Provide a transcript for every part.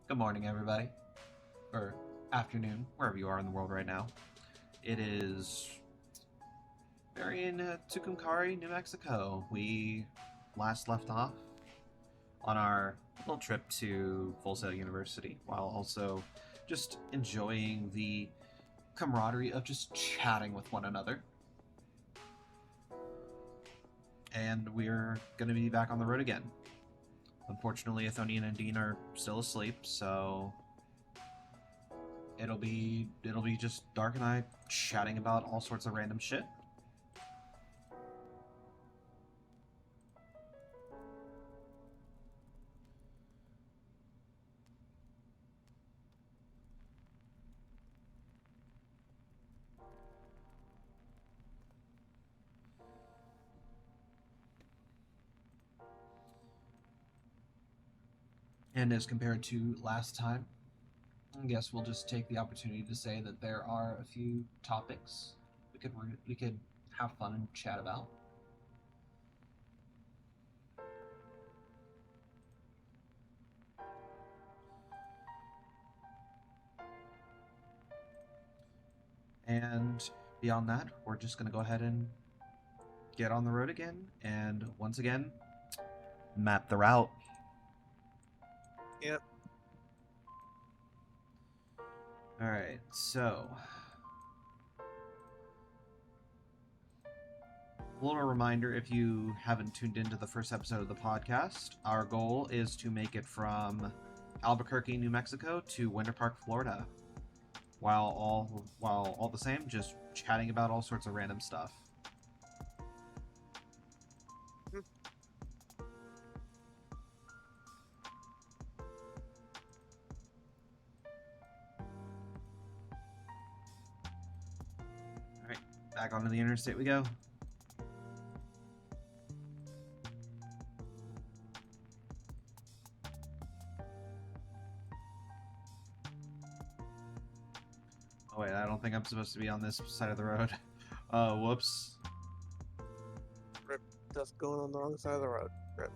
Good morning, everybody. Or afternoon, wherever you are in the world right now. It is very in Tucumcari, New Mexico. We last left off on our little trip to Full Sail University, while also just enjoying the camaraderie of just chatting with one another. And we're going to be back on the road again. Unfortunately, Athonian and Dean are still asleep, so it'll be just Dark and I chatting about all sorts of random shit. And as compared to last time, I guess we'll just take the opportunity to say that there are a few topics we could have fun and chat about. And beyond that, we're just going to go ahead and get on the road again, and once again, map the route. Yep. Alright, so a little reminder, if you haven't tuned into the first episode of the podcast, our goal is to make it from Albuquerque, New Mexico to Winter Park, Florida, while all the same just chatting about all sorts of random stuff. Alright, back onto the interstate we go. Oh wait, I don't think I'm supposed to be on this side of the road. Whoops. Rip. Just going on the wrong side of the road. Rip.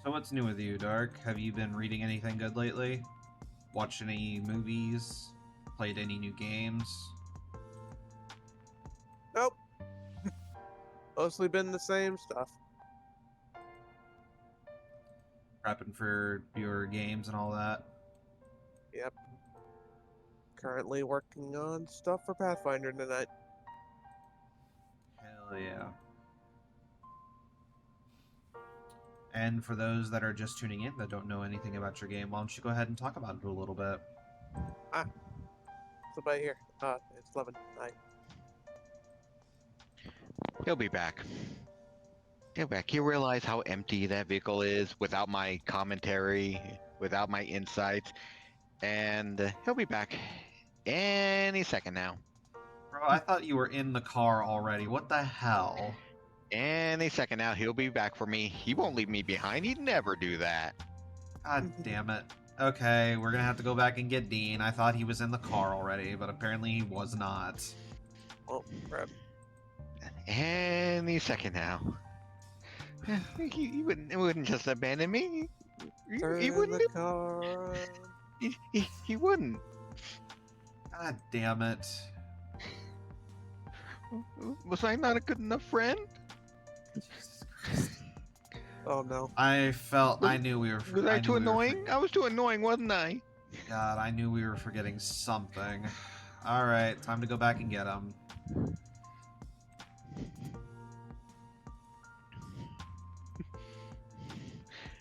So what's new with you, Dark? Have you been reading anything good lately? Watched any movies? Played any new games? Nope. Mostly been the same stuff. Prepping for your games and all that? Yep. Currently working on stuff for Pathfinder tonight. Hell yeah. And for those that are just tuning in that don't know anything about your game, why don't you go ahead and talk about it a little bit? Somebody here. It's 11. He'll be back. He'll be back. He realize how empty that vehicle is without my commentary, without my insights, and he'll be back any second now. Bro, I thought you were in the car already. What the hell? Any second now, he'll be back for me. He won't leave me behind. He'd never do that. God damn it. Okay, we're gonna have to go back and get Dean. I thought he was in the car already, but apparently he was not. Oh, crap. Any second now. He wouldn't just abandon me. Turn He wouldn't. the car on. He wouldn't. God damn it. Was I not a good enough friend? Jesus Christ. Oh, no. I knew we were... Was I too annoying? I was too annoying, wasn't I? God, I knew we were forgetting something. Alright, time to go back and get him.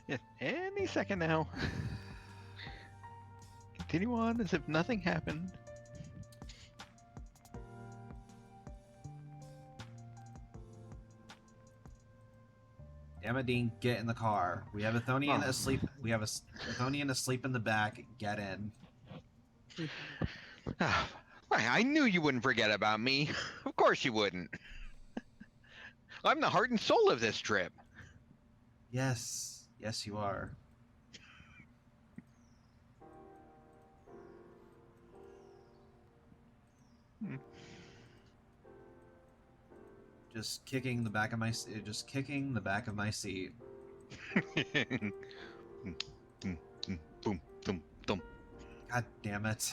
Yeah, any second now. Continue on as if nothing happened. Damn it, Dean, get in the car. We have Athonian asleep. We have Athonian asleep in the back. Get in. I knew you wouldn't forget about me. Of course you wouldn't. I'm the heart and soul of this trip. Yes. Yes, you are. Just kicking the back of my seat. Boom, boom, boom. God damn it.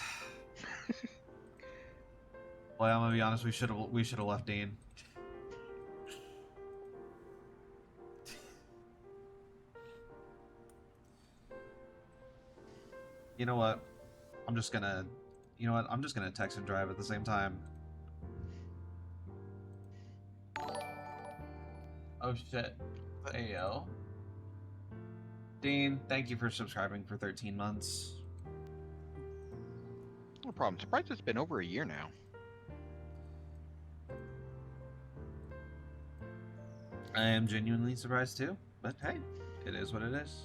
Well, I'm gonna be honest. We should have left Dean. You know what? I'm just gonna text and drive at the same time. Oh shit. Hey yo. Dean, thank you for subscribing for 13 months. No problem. Surprised it's been over a year now. I am genuinely surprised too, but hey, it is what it is.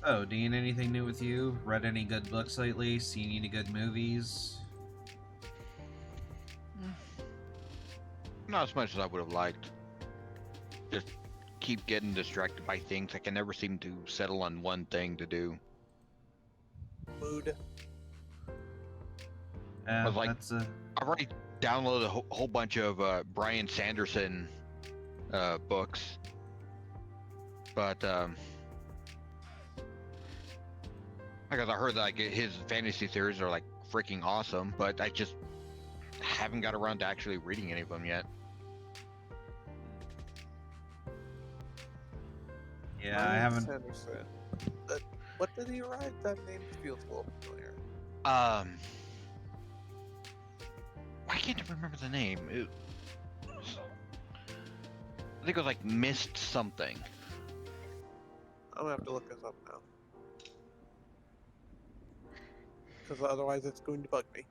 Oh, Dean, anything new with you? Read any good books lately? Seen any good movies? Not as much as I would have liked. Just keep getting distracted by things. I can never seem to settle on one thing to do. Mood. I was like, that's I've already downloaded a whole bunch of Brian Sanderson books, but because I heard that like his fantasy series are like freaking awesome, but I just haven't got around to actually reading any of them yet. yeah, Ryan I haven't. Sanderson. What did he write? That name feels a little familiar. Why can't I remember the name? I think it was like Mist something. I'm gonna have to look this up now. Because otherwise it's going to bug me.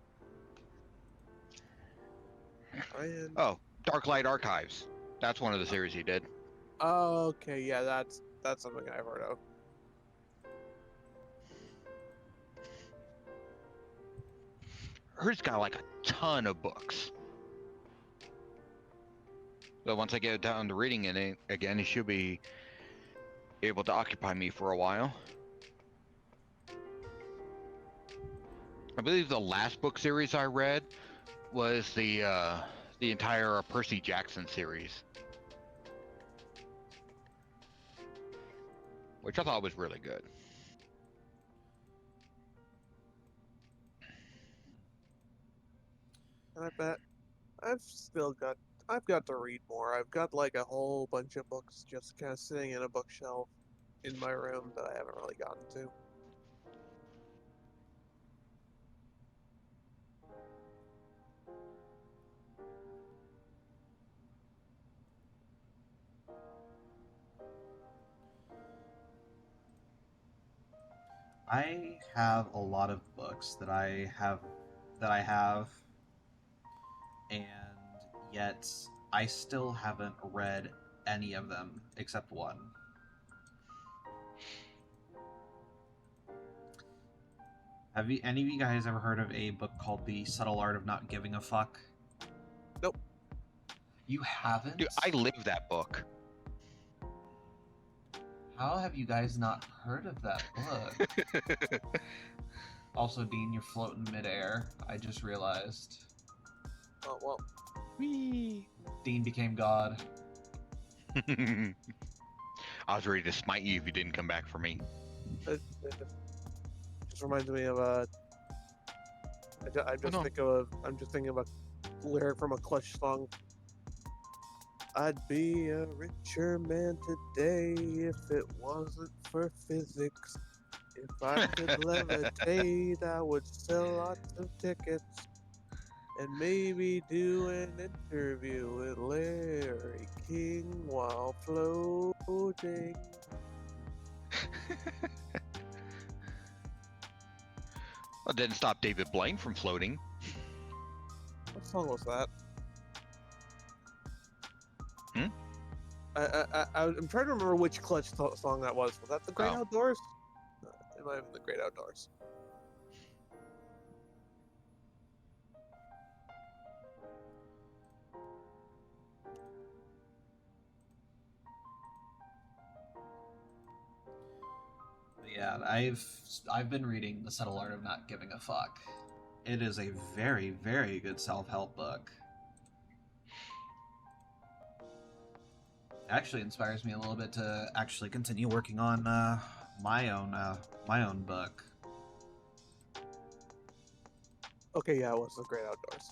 Ryan. Oh, Darklight Archives. That's one of the series he did. Oh, okay, yeah, that's something I've heard of. He's got like a ton of books. So once I get down to reading it again, he should be able to occupy me for a while. I believe the last book series I read was the entire Percy Jackson series, which I thought was really good. And I bet I've got to read more. I've got like a whole bunch of books just kind of sitting in a bookshelf in my room that I haven't really gotten to. I have a lot of books that I have, and yet I still haven't read any of them except one. Have any of you guys ever heard of a book called The Subtle Art of Not Giving a Fuck? Nope. You haven't? Dude, I live that book. How have you guys not heard of that book? Also, Dean, you're floating midair. I just realized. Oh well. Whee! Dean became God. I was ready to smite you if you didn't come back for me. It just reminds me of I'm just thinking of a lyric from a Clutch song. I'd be a richer man today if it wasn't for physics. If I could levitate, I would sell lots of tickets and maybe do an interview with Larry King while floating. Well, didn't stop David Blaine from floating. What song was that? Hmm? I'm trying to remember which Clutch song that was. Was that The Great Oh. Outdoors? am I in the great outdoors? Yeah, I've been reading The Subtle Art of Not Giving a Fuck. It is a very, very good self-help book. Actually inspires me a little bit to actually continue working on my own book. Okay, yeah, it was the great outdoors.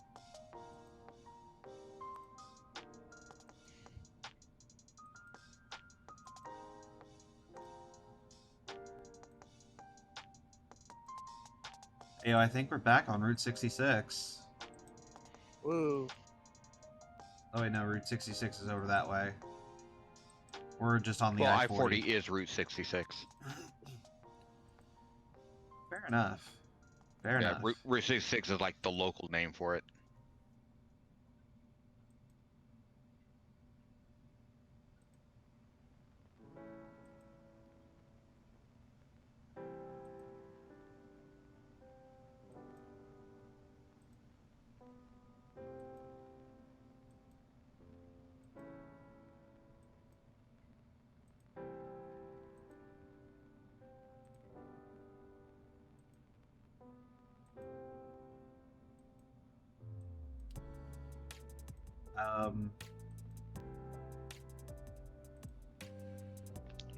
I think we're back on Route 66. Woo. Oh wait, no, Route 66 is over that way. We're just on the Well, I-40. I-40 is Route 66. Fair enough. Fair Yeah, enough. Route 66 is like the local name for it.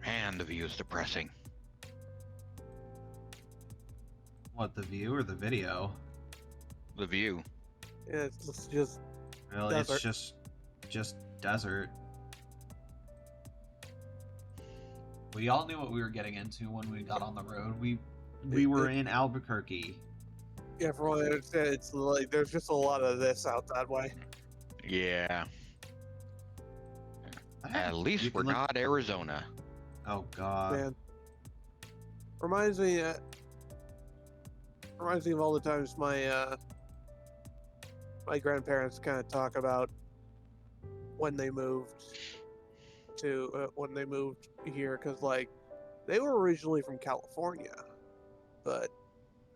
Man, the view is depressing. What, the view or the video? The view. Yeah, it's just Well, desert. it's just desert. We all knew what we were getting into when we got on the road. We were in Albuquerque. Yeah, from what I understand, it's like there's just a lot of this out that way. Yeah. At least You we're can look- not Arizona. Oh god. Man, reminds me of all the times my my grandparents kind of talk about when they moved here, because like they were originally from California, but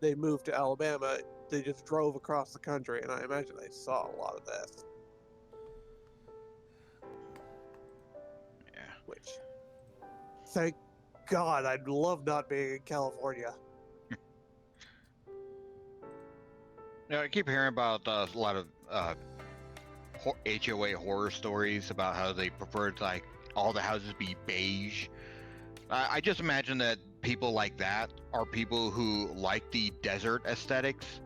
they moved to Alabama. They just drove across the country, and I imagine they saw a lot of this. Yeah. Which, thank God, I'd love not being in California. You know, I keep hearing about a lot of HOA horror stories about how they preferred like all the houses be beige. I just imagine that people like that are people who like the desert aesthetics,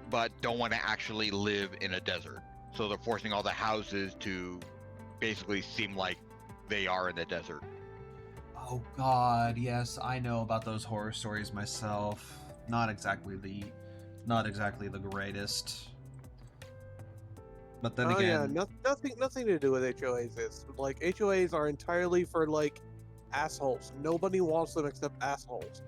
but don't want to actually live in a desert. So they're forcing all the houses to basically seem like they are in the desert. Oh god, yes, I know about those horror stories myself. Not exactly the greatest. But then Oh yeah, again, nothing to do with HOAs. Is like HOAs are entirely for like assholes. Nobody wants them except assholes.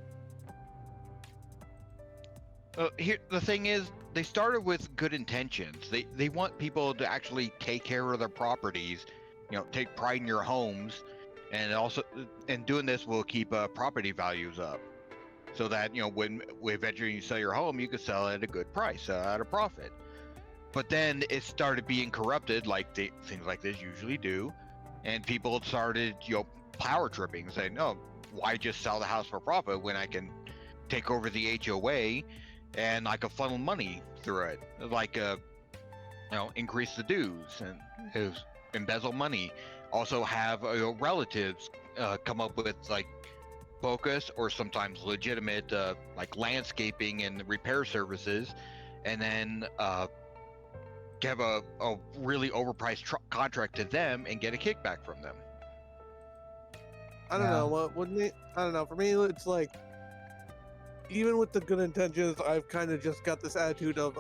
Here, the thing is, they started with good intentions. They want people to actually take care of their properties, you know, take pride in your homes, and also, and doing this will keep property values up, so that you know when eventually you sell your home, you can sell it at a good price, at a profit. But then it started being corrupted, like things like this usually do, and people started, you know, power tripping, saying, "No, why just sell the house for profit when I can take over the HOA and I can funnel money through it, like you know, increase the dues and embezzle money, also have relatives come up with like bogus or sometimes legitimate like landscaping and repair services, and then give a really overpriced contract to them and get a kickback from them." I don't know what wouldn't it. I don't know. For me, it's like even with the good intentions, I've kind of just got this attitude of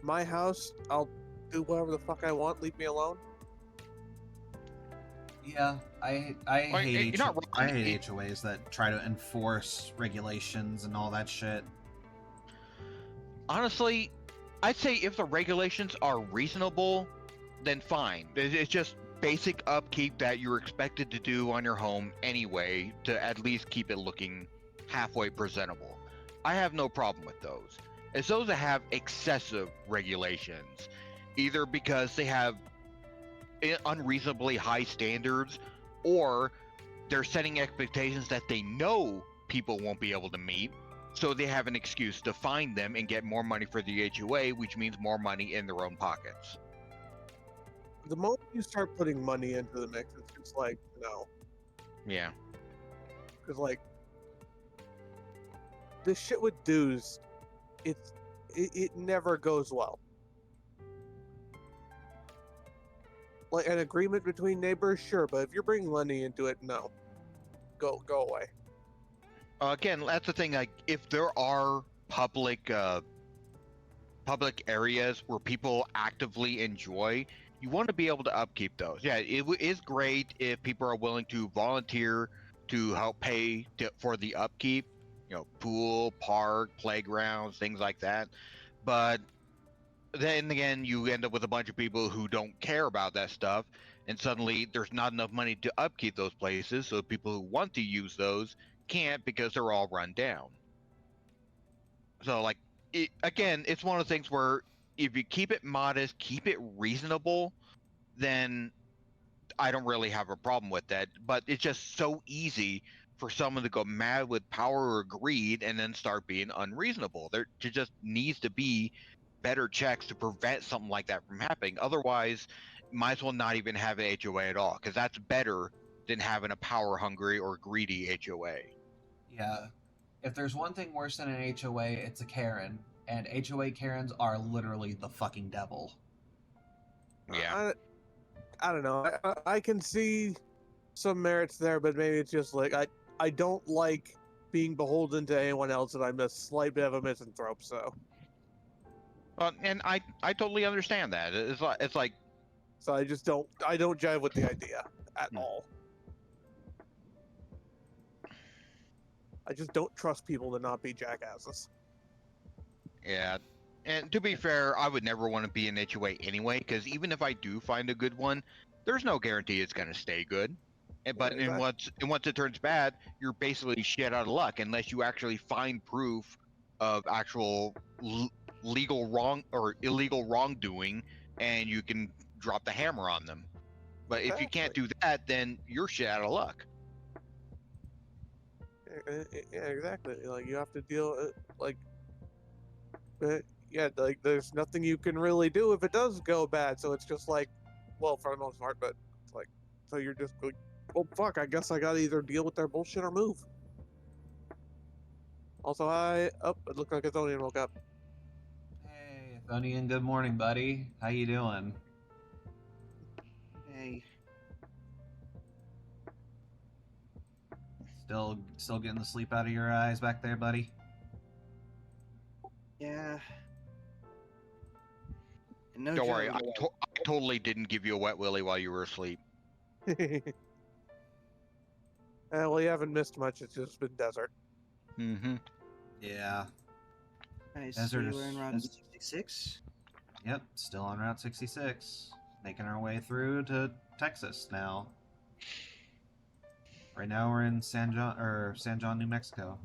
my house. I'll do whatever the fuck I want. Leave me alone. yeah, I Well, hate you're not wrong. I hate HOAs that try to enforce regulations and all that shit. Honestly, I'd say if the regulations are reasonable, then fine. It's just basic upkeep that you're expected to do on your home anyway, to at least keep it looking halfway presentable. I have no problem with those. It's those that have excessive regulations, either because they have unreasonably high standards, or they're setting expectations that they know people won't be able to meet, so they have an excuse to fine them and get more money for the HOA, which means more money in their own pockets. The moment you start putting money into the mix, it's just like, no. Yeah. Because, like, this shit with dues, it never goes well. Like, an agreement between neighbors, sure, but if you're bringing money into it, no. Go away. Again, that's the thing. Like, if there are public areas where people actively enjoy, you want to be able to upkeep those. Yeah, it is great if people are willing to volunteer to help pay for the upkeep. You know, pool, park, playgrounds, things like that. But then again, you end up with a bunch of people who don't care about that stuff, and suddenly there's not enough money to upkeep those places, so people who want to use those can't because they're all run down. So, like, again, it's one of the things where if you keep it modest, keep it reasonable, then I don't really have a problem with that. But it's just so easy for someone to go mad with power or greed and then start being unreasonable. There just needs to be better checks to prevent something like that from happening. Otherwise, might as well not even have an HOA at all, because that's better than having a power hungry or greedy HOA. Yeah. If there's one thing worse than an HOA, it's a Karen. And HOA Karens are literally the fucking devil. Yeah. I don't know. I can see some merits there, but maybe it's just like I don't like being beholden to anyone else, and I'm a slight bit of a misanthrope. So And I totally understand that. It's like so I just don't jive with the idea at all. I just don't trust people to not be jackasses. Yeah. And to be fair, I would never want to be an HOA anyway, because even if I do find a good one, there's no guarantee it's going to stay good. But Exactly. once it turns bad, you're basically shit out of luck unless you actually find proof of actual legal wrong or illegal wrongdoing, and you can drop the hammer on them. But if you can't do that, then you're shit out of luck. Yeah, exactly. Like you have to deal like, yeah, like there's nothing you can really do if it does go bad. So it's just like, well, for the most part, but it's like, so you're just like, well, fuck. I guess I gotta either deal with their bullshit or move. Also, it looked like Athonian woke up. Hey, Athonian, good morning, buddy. How you doing? Hey, Still getting the sleep out of your eyes back there, buddy? yeah. No Don't worry, joke. I totally didn't give you a wet willy while you were asleep. Well, you haven't missed much. It's just been desert. Mm-hmm. Yeah. I see Desert we're in Route is- 66. Yep, still on Route 66. Making our way through to Texas now. Right now we're in San John, New Mexico.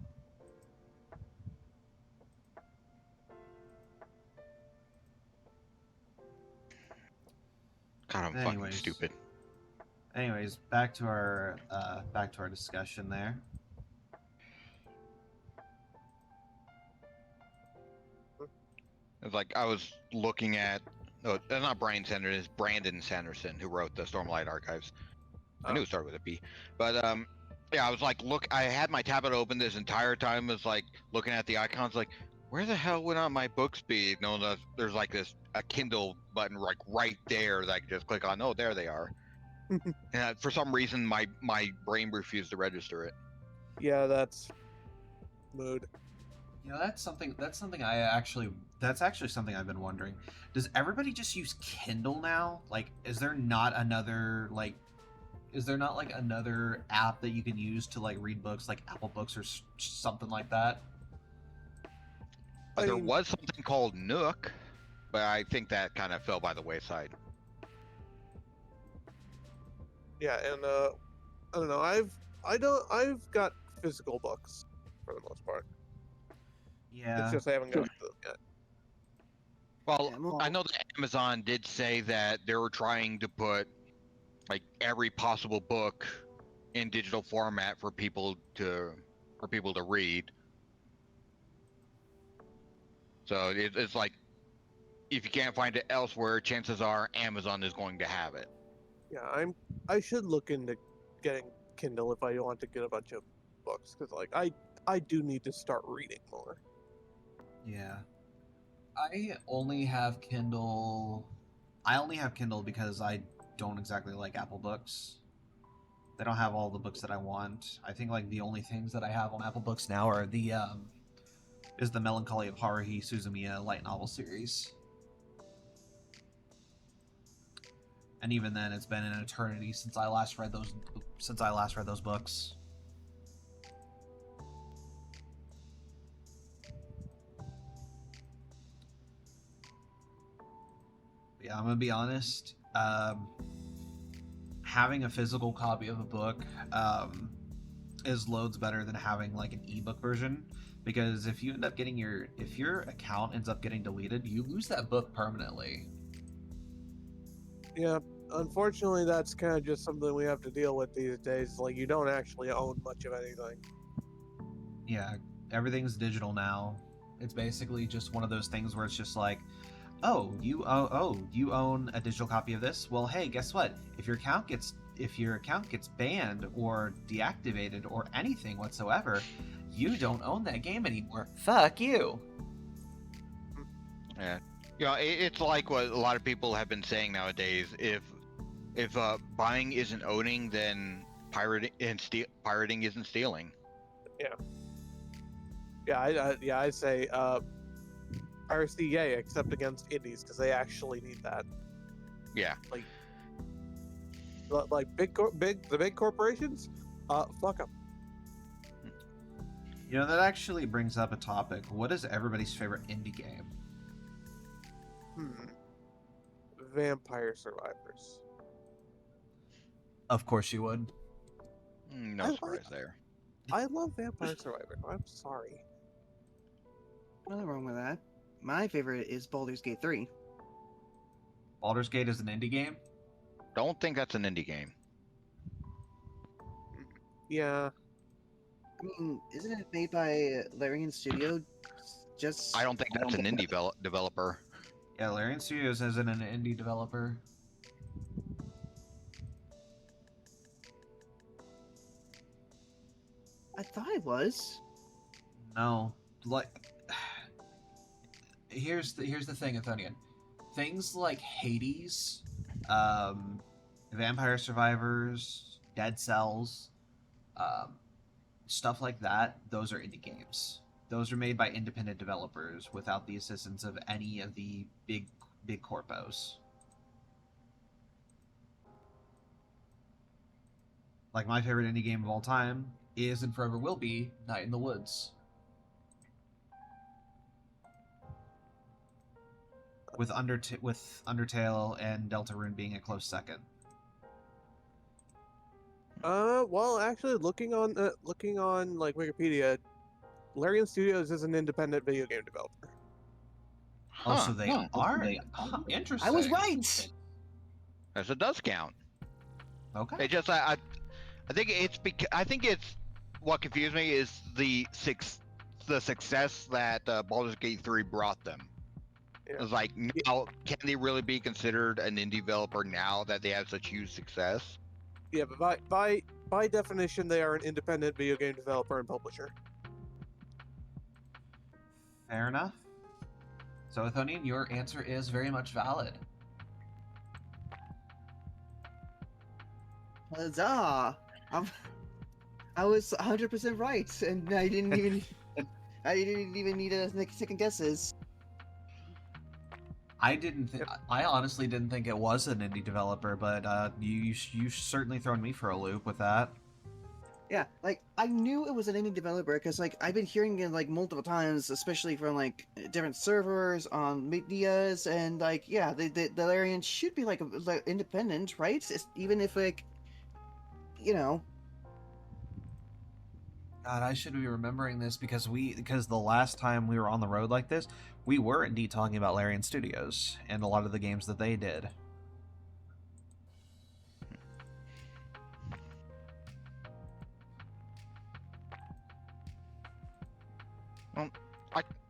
God, I'm fucking stupid. Anyways, back to our discussion there. It's like I was looking at, no, not Brian Sanderson, it's Brandon Sanderson who wrote the Stormlight Archives. I knew it started with a B, but yeah, I was like, I had my tablet open this entire time. I was like looking at the icons, like, where the hell went on my book speed? No, there's like a Kindle button like right there that I can just click on. Oh, there they are. And for some reason, my brain refused to register it. Yeah, that's mood. You know, that's actually something I've been wondering. Does everybody just use Kindle now? Like, is there not another app that you can use to like read books, like Apple Books or something like that? There was something called Nook, but I think that kind of fell by the wayside. Yeah, and I don't know. I've got physical books for the the most part. Yeah. It's just I haven't gotten to them yet. Well, Yeah, well- I know that Amazon did say that they were trying to put like every possible book in digital format for people to read. So it's like if you can't find it elsewhere, chances are Amazon is going to have it. Yeah, I should look into getting Kindle if I want to get a bunch of books, because like I do need to start reading more. Yeah. I only have Kindle. I only have Kindle because I don't exactly like Apple Books. They don't have all the books that I want. I think like the only things that I have on Apple Books now are the is the Melancholy of Haruhi Suzumiya light novel series. And even then, it's been an eternity since I last read those books. Yeah, I'm gonna be honest. Having a physical copy of a book is loads better than having like an ebook version, because if you end up getting if your account ends up getting deleted, you lose that book permanently. Yeah, unfortunately, that's kind of just something we have to deal with these days. Like, you don't actually own much of anything. Yeah, everything's digital now. It's basically just one of those things where it's just like, oh, you own a digital copy of this. Well, hey, guess what? If your account gets banned or deactivated or anything whatsoever, you don't own that game anymore. Fuck you. Yeah, you know, it's like what a lot of people have been saying nowadays. If buying isn't owning, then pirating isn't stealing. Yeah, I'd say piracy, yay, except against indies, because they actually need that. Yeah. Like the big corporations, fuck them. You know, that actually brings up a topic. What is everybody's favorite indie game? Vampire Survivors. Of course you would. No I surprise like- there. I love Vampire Survivors. I'm sorry. Nothing wrong with that. My favorite is Baldur's Gate 3. Baldur's Gate is an indie game? Don't think that's an indie game. Yeah, I mean, isn't it made by Larian Studio? Just I don't think that's an indie developer. Yeah, Larian Studios isn't an indie developer. I thought it was. No, like here's the thing, Athenian. Things like Hades, Vampire Survivors, Dead Cells, stuff like that. Those are indie games. Those are made by independent developers without the assistance of any of the big corpos. Like my favorite indie game of all time is and forever will be Night in the Woods. With Undertale and Deltarune being a close second. well, actually, looking on like Wikipedia, Larian Studios is an independent video game developer. Oh, so they are? Huh, interesting. I was right. That's a does count. Okay. It just I think it's what confused me is the success that Baldur's Gate 3 brought them. Yeah. It's like, now can they really be considered an indie developer now that they have such huge success? Yeah, but by definition, they are an independent video game developer and publisher. Fair enough. So, Athonian, your answer is very much valid. Huzzah! I was 100% right, and I didn't even need to make second guesses. I honestly didn't think it was an indie developer, but you certainly thrown me for a loop with that. Yeah, like I knew it was an indie developer because like I've been hearing it like multiple times, especially from like different servers on medias, and like yeah, the Larian should be like independent, right? Even if like, you know. God, I should be remembering this because the last time we were on the road like this, we were indeed talking about Larian Studios and a lot of the games that they did.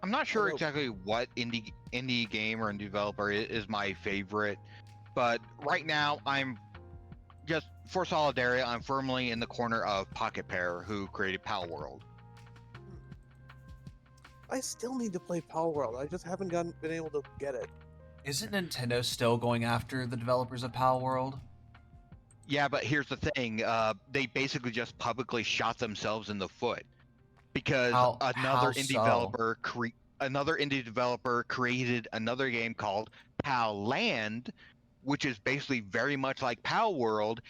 I'm not sure Although- exactly what indie game or indie developer is my favorite, but right now I'm just for solidarity. I'm firmly in the corner of Pocket Pair, who created Pal World. I still need to play Power World. I just haven't been able to get it. Isn't Nintendo still going after the developers of Pal World? Yeah, but here's the thing: they basically just publicly shot themselves in the foot because How another so? another indie developer created another game called Pal Land, which is basically very much like Pal World,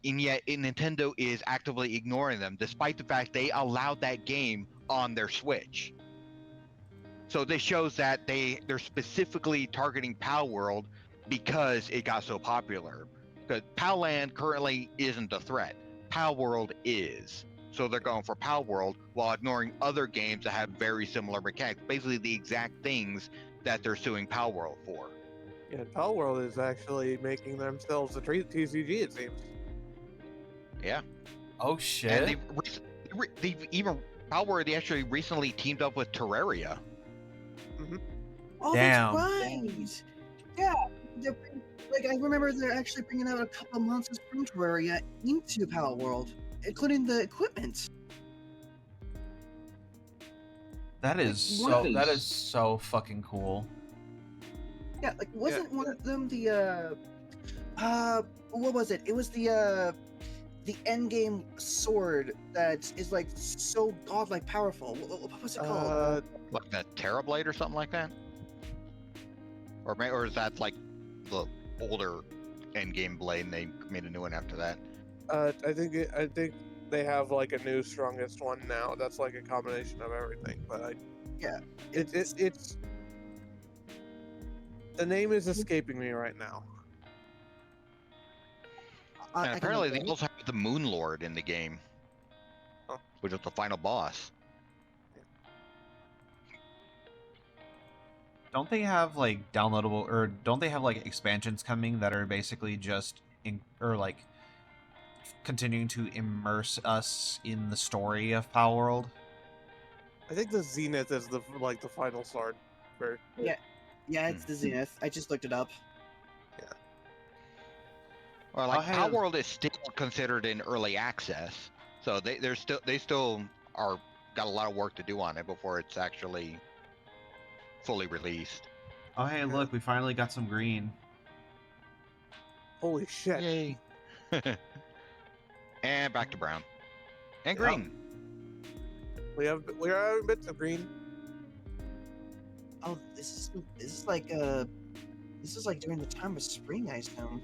and yet Nintendo is actively ignoring them, despite the fact they allowed that game on their Switch. So this shows that they're specifically targeting Pal World because it got so popular. Because Pal Land currently isn't a threat. Pal World is. So they're going for Pal World while ignoring other games that have very similar mechanics. Basically the exact things that they're suing Pal World for. Yeah, Power World is actually making themselves a TCG, it seems. Yeah. Oh shit! And they've even Pal World actually recently teamed up with Terraria. Oh, Damn. that's right. Yeah, like I remember they're actually bringing out a couple of monsters from Terraria into Power World, including the equipment. That is What that is so fucking cool. Yeah, like wasn't one of them the what was it? It was the endgame sword that is like so godlike powerful. What was it called? Like the Terrorblade or something like that? Or is that like the older endgame blade and they made a new one after that? I think they have like a new strongest one now. That's like a combination of everything. But Yeah, it's the name is escaping me right now. And I can apparently look they it up. also have the Moon Lord in the game, Oh. which is the final boss. Don't they have like downloadable, or don't they have like expansions coming that are basically just like continuing to immerse us in the story of Power World? I think the Zenith is the final sword. Yeah, it's the Zenith. I just looked it up. Or like Oh, hey, Power World is still considered in early access, so they still are got a lot of work to do on it before it's actually fully released. Oh hey, look, we finally got some green. Holy shit! Yay! And back to brown and Yep. green. We have bits of green. Oh, this is like during the time of spring, I assume.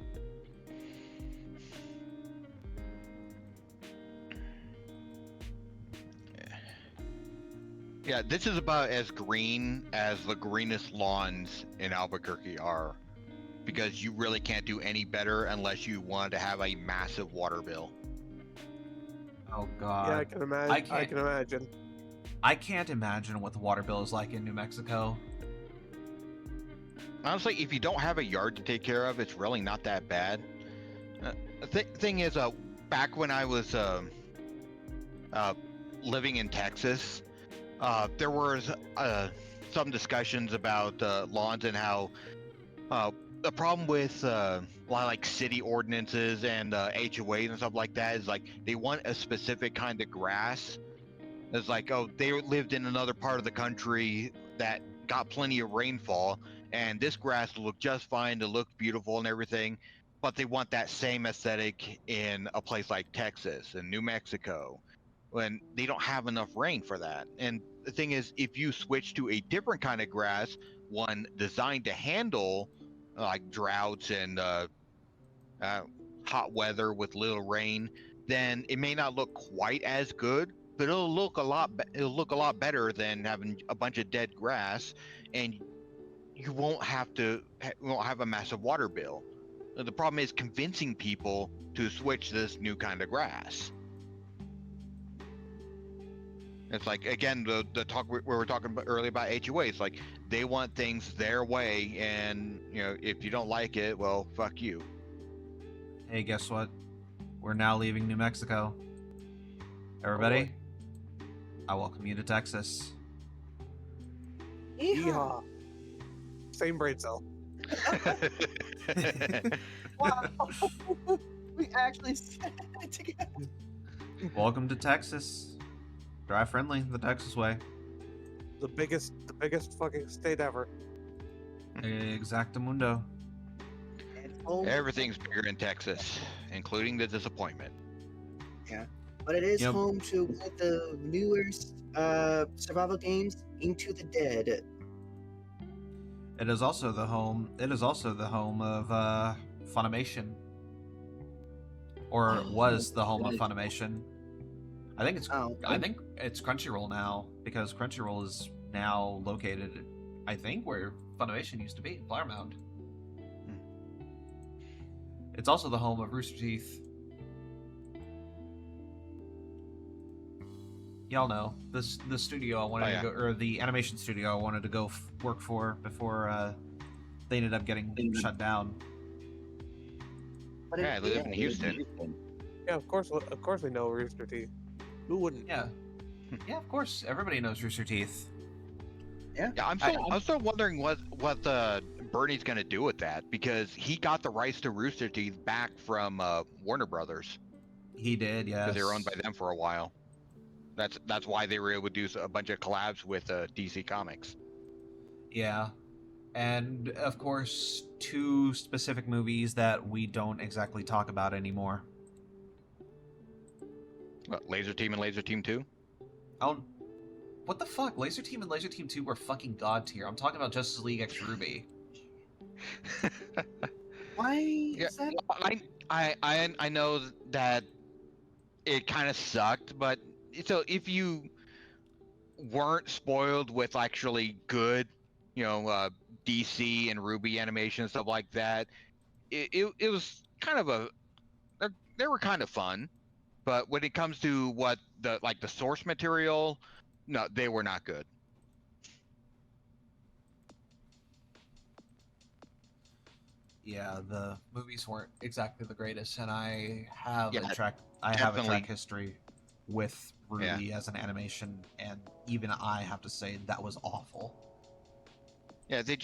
Yeah, this is about as green as the greenest lawns in Albuquerque are, because you really can't do any better unless you want to have a massive water bill. Oh god. Yeah, I can imagine. I can imagine. I can't imagine what the water bill is like in New Mexico. Honestly, if you don't have a yard to take care of, it's really not that bad. The thing is, back when I was living in Texas, there was some discussions about lawns and how the problem with a lot of like city ordinances and HOAs and stuff like that is like they want a specific kind of grass. It's like, oh, they lived in another part of the country that got plenty of rainfall, and this grass will look just fine to look beautiful and everything, but they want that same aesthetic in a place like Texas and New Mexico when they don't have enough rain for that. And the thing is, if you switch to a different kind of grass, one designed to handle like droughts and hot weather with little rain, then it may not look quite as good, but it'll look a lot better than having a bunch of dead grass, and you won't have a massive water bill. The problem is convincing people to switch this new kind of grass. It's like, again, the talk we were talking about earlier about HOAs. Like, they want things their way, and if you don't like it, well, fuck you. Hey, guess what? We're now leaving New Mexico. Everybody, I welcome you to Texas. Yeehaw. Same brain cell. Wow. We actually said it together. Welcome to Texas. Drive friendly, the Texas way. The biggest fucking state ever. Exactamundo. And home, Everything's bigger in Texas, including the disappointment. but it is Yep. home to one of the newest survival games, Into the Dead. It is also the home. It is also the home of Funimation, or Oh, was the home of right. Funimation. I think it's. Oh, I think it's Crunchyroll now, because Crunchyroll is now located, I think, where Funimation used to be, Flower Mound. It's also the home of Rooster Teeth. Y'all know this the studio I wanted to go, or the animation studio I wanted to go work for before they ended up getting shut down. but Yeah, I live in Houston. Yeah, of course we know Rooster Teeth. Who wouldn't? Yeah, yeah, of course, everybody knows Rooster Teeth. Yeah, I'm still wondering what Bernie's gonna do with that, because he got the rights to Rooster Teeth back from Warner Brothers, He did, yes. because they were owned by them for a while. That's why they were able to do a bunch of collabs with DC Comics. Yeah, and of course, two specific movies that we don't exactly talk about anymore. What, Laser Team and Laser Team 2? Oh, what the fuck? Laser Team and Laser Team 2 were fucking god tier. I'm talking about Justice League X Ruby. Why Yeah, is that? I know that it kind of sucked, but so if you weren't spoiled with actually good, DC and Ruby animation and stuff like that, it was kind of they were kind of fun. But when it comes to what the source material, no, they were not good. Yeah, the movies weren't exactly the greatest, and I have Yeah, a track definitely. history with Ruby as an animation, and even I have to say that was awful. Yeah, they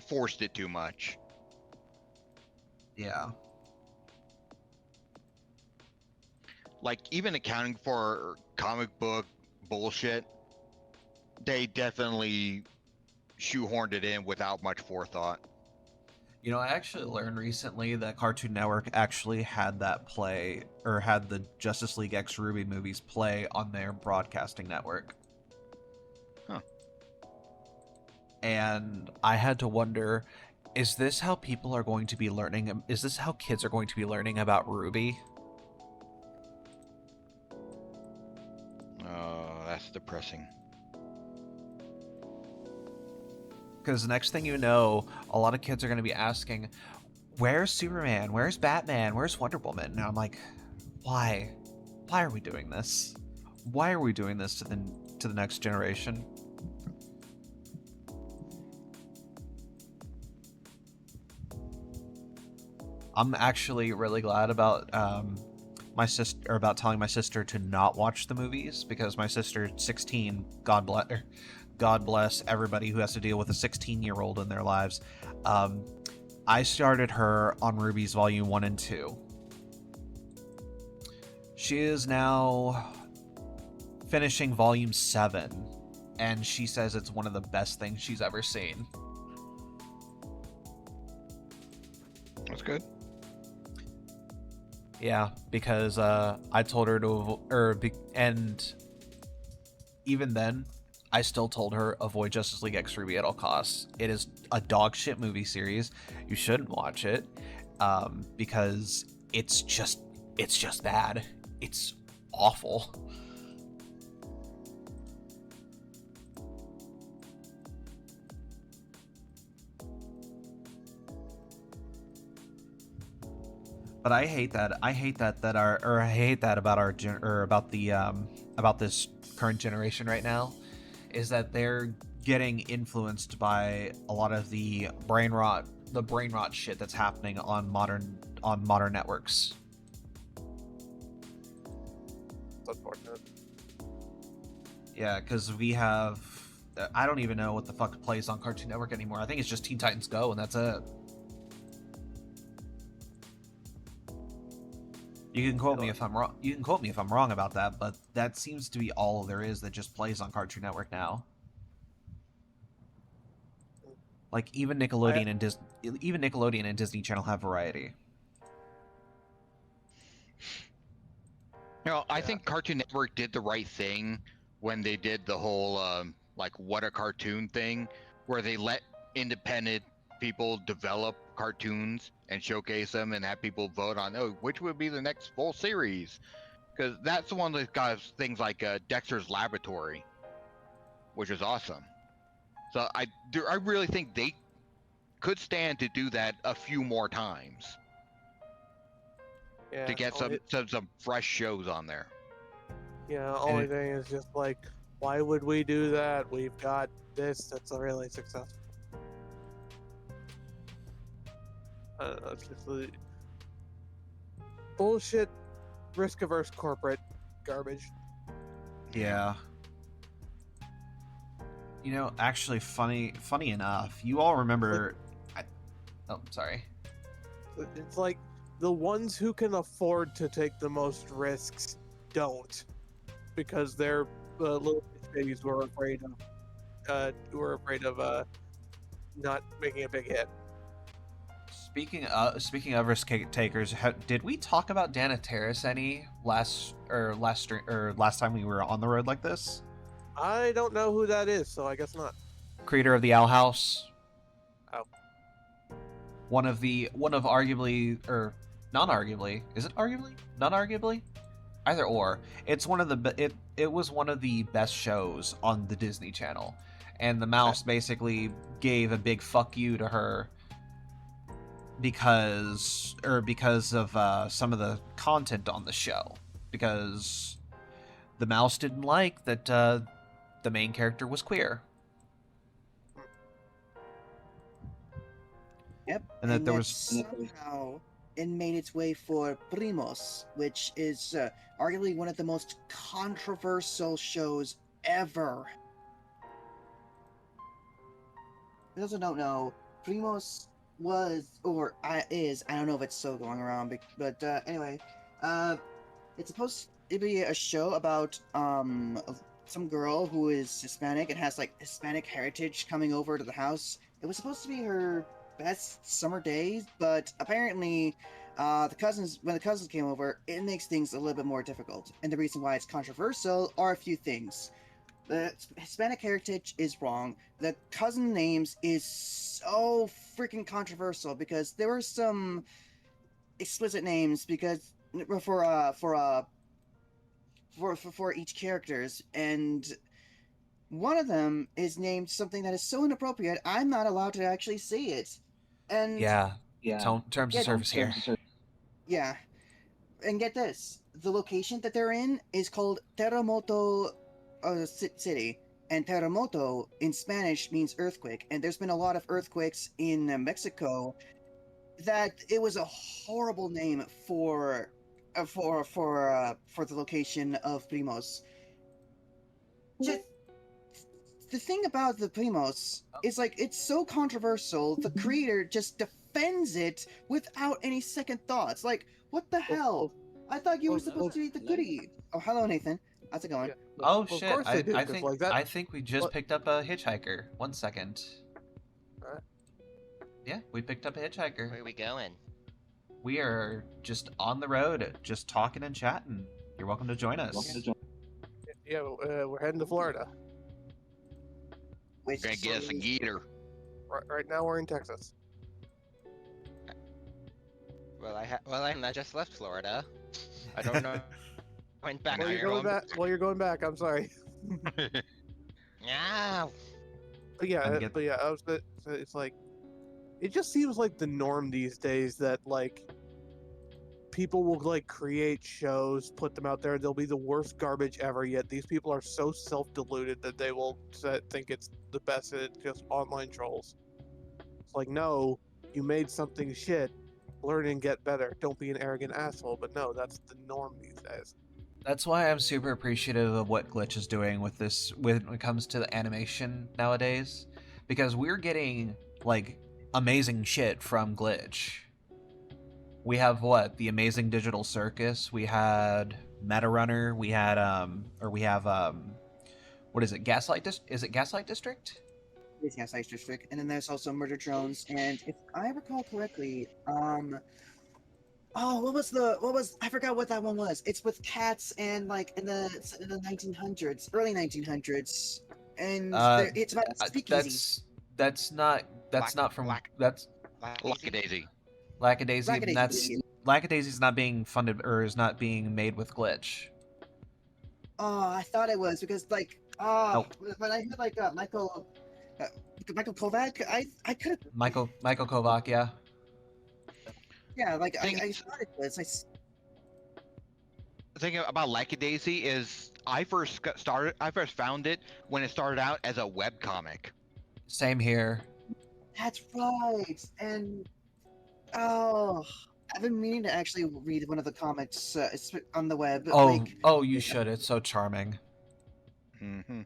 forced it too much. Yeah. Like, even accounting for comic book bullshit, they definitely shoehorned it in without much forethought. You know, I actually learned recently that Cartoon Network actually had that play, or had the Justice League X Ruby movies play on their broadcasting network. Huh. And I had to wonder, is this how people are going to be learning? Is this how kids are going to be learning about Ruby? Oh, that's depressing. Because the next thing you know, a lot of kids are going to be asking, where's Superman? Where's Batman? Where's Wonder Woman? And I'm like, why? Why are we doing this? Why are we doing this to the next generation? I'm actually really glad about about telling my sister to not watch the movies, because my sister, 16, God bless everybody who has to deal with a 16-year-old in their lives. I started her on Ruby's Volume 1 and 2. She is now finishing Volume 7, and she says it's one of the best things she's ever seen. That's good. Yeah, because I told her to, and even then, I still told her avoid Justice League X Ruby at all costs. It is a dog shit movie series. You shouldn't watch it, because it's just bad. It's awful. But I hate that. I hate that about about this current generation right now is that they're getting influenced by a lot of the brain rot shit that's happening on modern networks. It's unfortunate. Yeah, because we have, I don't even know what the fuck plays on Cartoon Network anymore. I think it's just Teen Titans Go, and that's it. You can quote me if I'm wrong. You can quote me if I'm wrong about that, but that seems to be all there is that just plays on Cartoon Network now. Like even Nickelodeon and Disney Channel have variety. I think Cartoon Network did the right thing when they did the whole like what a cartoon thing, where they let independent people develop cartoons and showcase them and have people vote on which would be the next full series, because that's the one that got things like Dexter's Laboratory, which is awesome. So I really think they could stand to do that a few more times Yeah. to get some fresh shows on there. Yeah. Only thing is just like, why would we do that? We've got this that's really successful. It's just the bullshit, risk-averse corporate garbage. Yeah. You know, actually, funny enough, you all remember. Sorry. It's like the ones who can afford to take the most risks don't, because they're little babies who are afraid of not making a big hit. Speaking of risk takers, did we talk about Dana Terrace any last time we were on the road like this? I don't know who that is, so I guess not. Creator of the Owl House. Oh. One of arguably, or non-arguably, is it arguably? Non-arguably? Either or. It's one of the it was one of the best shows on the Disney Channel, and the mouse basically gave a big fuck you to her because of some of the content on the show, because the mouse didn't like that the main character was queer. Yep. And that there was somehow it made its way for Primos, which is arguably one of the most controversial shows ever. For those who don't know, Primos was, or is, I don't know if it's still going around, but anyway, it's supposed to be a show about some girl who is Hispanic and has like Hispanic heritage coming over to the house. It was supposed to be her best summer days, but apparently when the cousins came over, it makes things a little bit more difficult. And the reason why it's controversial are a few things. The Hispanic heritage is wrong. The cousin names is so freaking controversial because there were some explicit names because for each characters, and one of them is named something that is so inappropriate I'm not allowed to actually say it. And terms of service here. Yeah, and get this: the location that they're in is called Terremoto City, and terremoto in Spanish means earthquake. And there's been a lot of earthquakes in Mexico. That it was a horrible name for the location of Primos. Just the thing about the Primos is like it's so controversial. The creator just defends it without any second thoughts. Like, what the hell? I thought you were supposed to be the goodie. Oh, hello, Nathan. How's it going? Yeah. Oh Of shit! course they do, I 'cause think like that. I think we just picked up a hitchhiker. 1 second. Alright. Yeah, we picked up a hitchhiker. Where are we going? We are just on the road, just talking and chatting. You're welcome to join us. Yeah, we're heading to Florida. Which Gonna get us a gator. Right now we're in Texas. Well, I just left Florida. I don't know. Went back. Well, you're going back. Well, you're going back. I'm sorry. Yeah. But yeah, it's like, it just seems like the norm these days that like people will like create shows, put them out there. They'll be the worst garbage ever. Yet these people are so self-deluded that they will think it's the best, and it's just online trolls. It's like, no, you made something shit. Learn and get better. Don't be an arrogant asshole. But no, that's the norm these days. That's why I'm super appreciative of what Glitch is doing with this when it comes to the animation nowadays, because we're getting like amazing shit from Glitch. We have what? The Amazing Digital Circus, we had Meta Runner, we had what is it? Is it Gaslight District? Yes, Ice District, and then there's also Murder Drones, and if I recall correctly, oh, what was I forgot what that one was. It's with cats and like in the 1900s, early 1900s, and it's about a speakeasy. That's not from that's Lackadaisy. Lackadaisy. Lackadaisy's not being funded or is not being made with Glitch. Oh, I thought it was because like Nope. when I heard like Michael Kovac, I could Michael Kovac, yeah. yeah like Thing I is- thought it was. The thing about Lackadaisy is I first found it when it started out as a webcomic. Same here. That's right, and oh, I've been meaning to actually read one of the comics on the web. Oh, you should. It's so charming. Mm-hmm.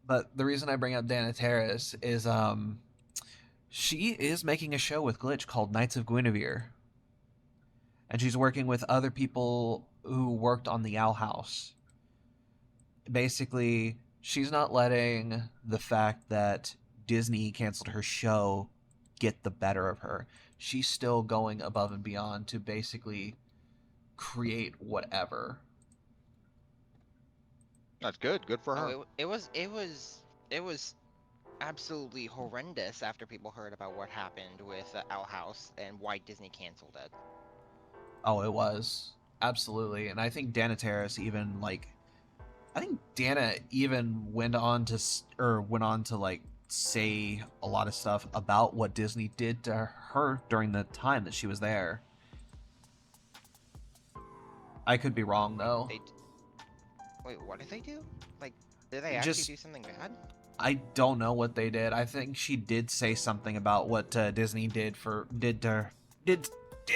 But the reason I bring up Dana Terrace is she is making a show with Glitch called Knights of Guinevere. And she's working with other people who worked on the Owl House. Basically, she's not letting the fact that Disney canceled her show get the better of her. She's still going above and beyond to basically create whatever. That's good. Good for her. Oh, it was absolutely horrendous after people heard about what happened with Owl House and why Disney canceled it. Oh, it was. Absolutely. And I think Dana Terrace even Dana even went on to like say a lot of stuff about what Disney did to her during the time that she was there. I could be wrong though. Wait, what did they do? Like, did they actually Just- do something bad? I don't know what they did. I think she did say something about what Disney did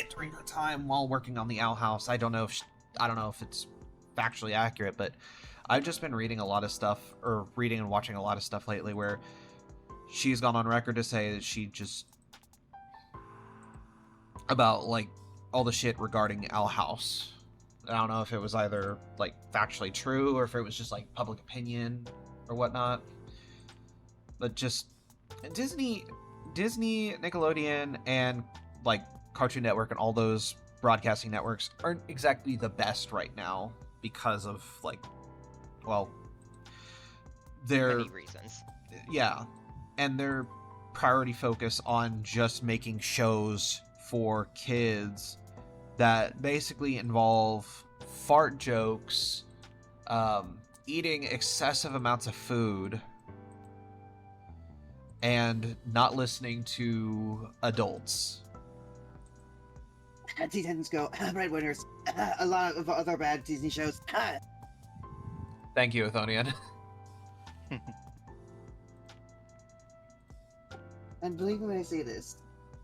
during her time while working on the Owl House. I don't know if it's factually accurate, but I've just been reading a lot of stuff, or reading and watching a lot of stuff lately, where she's gone on record to say that she just about like all the shit regarding Owl House. I don't know if it was either like factually true or if it was just like public opinion or whatnot. But just Disney, Nickelodeon, and like Cartoon Network and all those broadcasting networks aren't exactly the best right now because of like, well, they're Many reasons. yeah, and their priority focus on just making shows for kids that basically involve fart jokes, eating excessive amounts of food, and not listening to adults. Teen Titans Go, Breadwinners, a lot of other bad Disney shows. Thank you, Athonian. And believe me when I say this,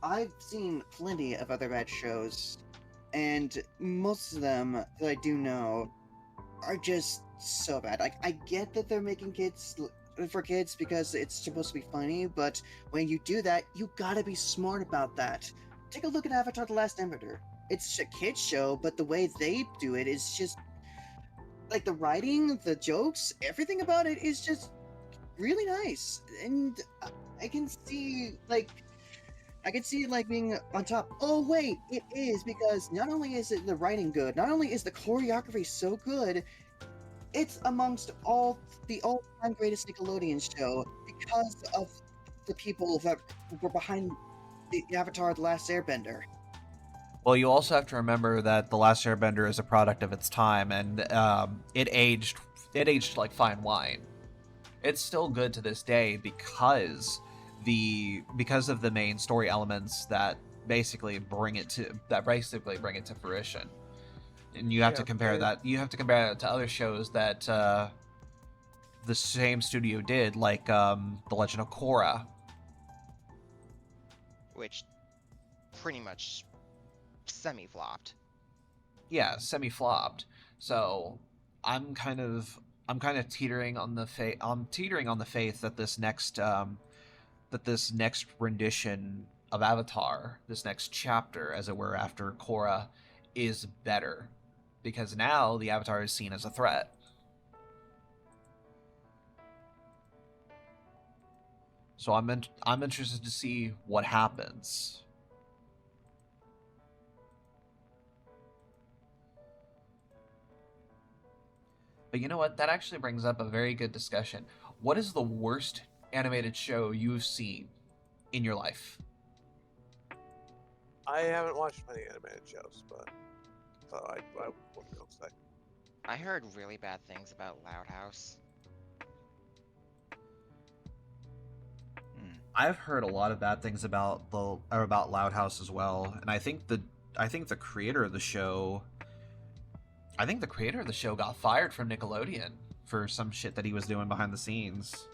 I've seen plenty of other bad shows, and most of them that I do know are just so bad. Like, I get that they're making kids for kids because it's supposed to be funny, but when you do that, you gotta be smart about that. Take a look at Avatar: The Last Airbender. It's a kids show, but the way they do it is just like the writing, the jokes, everything about it is just really nice, and I can see it like being on top. Oh wait, it is, because not only is it the writing good, not only is the choreography so good, it's amongst all the all-time greatest Nickelodeon show because of the people that were behind the Avatar: The Last Airbender. Well, you also have to remember that The Last Airbender is a product of its time, and it aged like fine wine. It's still good to this day because because of the main story elements that basically bring it to fruition. And you have to Yeah, compare that. You have to compare that to other shows that the same studio did, like The Legend of Korra. Which pretty much semi-flopped. Yeah, semi-flopped. So I'm kind of teetering on the faith that this next rendition of Avatar, this next chapter, as it were, after Korra, is better, because now the Avatar is seen as a threat. So I'm interested to see what happens. But you know what? That actually brings up a very good discussion. What is the worst animated show you've seen in your life? I haven't watched many animated shows, but so I wouldn't know say. I heard really bad things about Loud House. I've heard a lot of bad things about Loud House as well, and I think the creator of the show got fired from Nickelodeon for some shit that he was doing behind the scenes.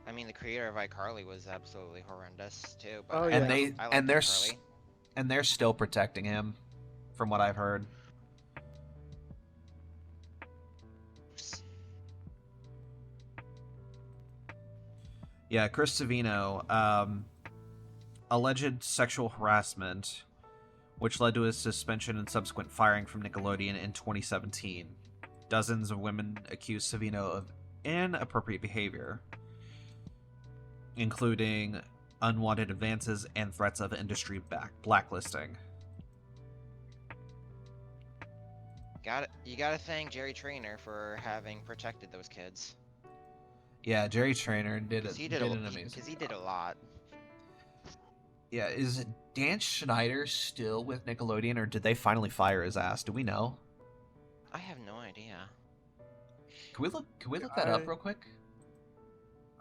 I mean, the creator of iCarly was absolutely horrendous too. But Oh, I yeah. like iCarly. They're still protecting him, from what I've heard. Yeah, Chris Savino, alleged sexual harassment, which led to his suspension and subsequent firing from Nickelodeon in 2017. Dozens of women accused Savino of inappropriate behavior, including unwanted advances and threats of industry blacklisting. You gotta thank Jerry Trainer for having protected those kids. Yeah, Jerry Trainer did an amazing Because he did a lot. Yeah, is Dan Schneider still with Nickelodeon, or did they finally fire his ass? Do we know? I have no idea. Can we look that up real quick?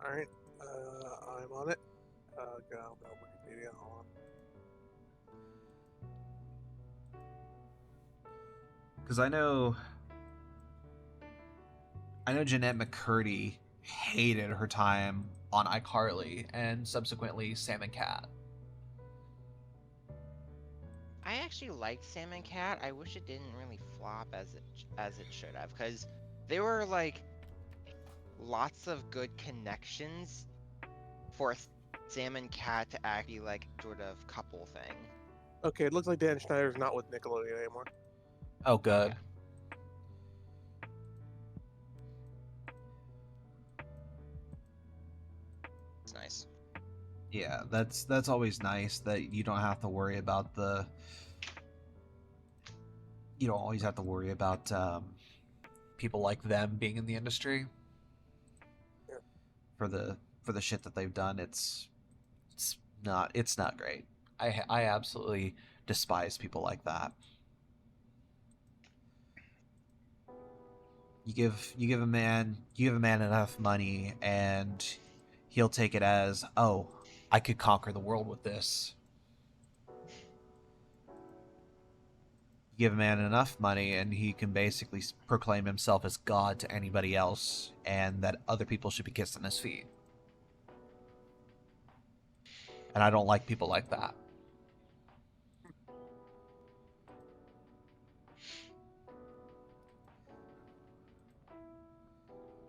All right, I'm on it. Go Wikipedia. Hold on. Because I know Jeanette McCurdy hated her time on iCarly and subsequently Sam and Cat. I actually liked Sam and Cat. I wish it didn't really flop as it should have, because there were like lots of good connections for Sam and Cat to act be like sort of couple thing. Okay, it looks like Dan Schneider's not with Nickelodeon anymore. Oh, good. Okay. It's nice. Yeah, that's always nice that you don't have to worry about people like them being in the industry. Yeah. For the shit that they've done. It's not great. I absolutely despise people like that. You give a man enough money and he'll take it as, oh, I could conquer the world with this. You give a man enough money and he can basically proclaim himself as God to anybody else, and that other people should be kissing his feet. And I don't like people like that.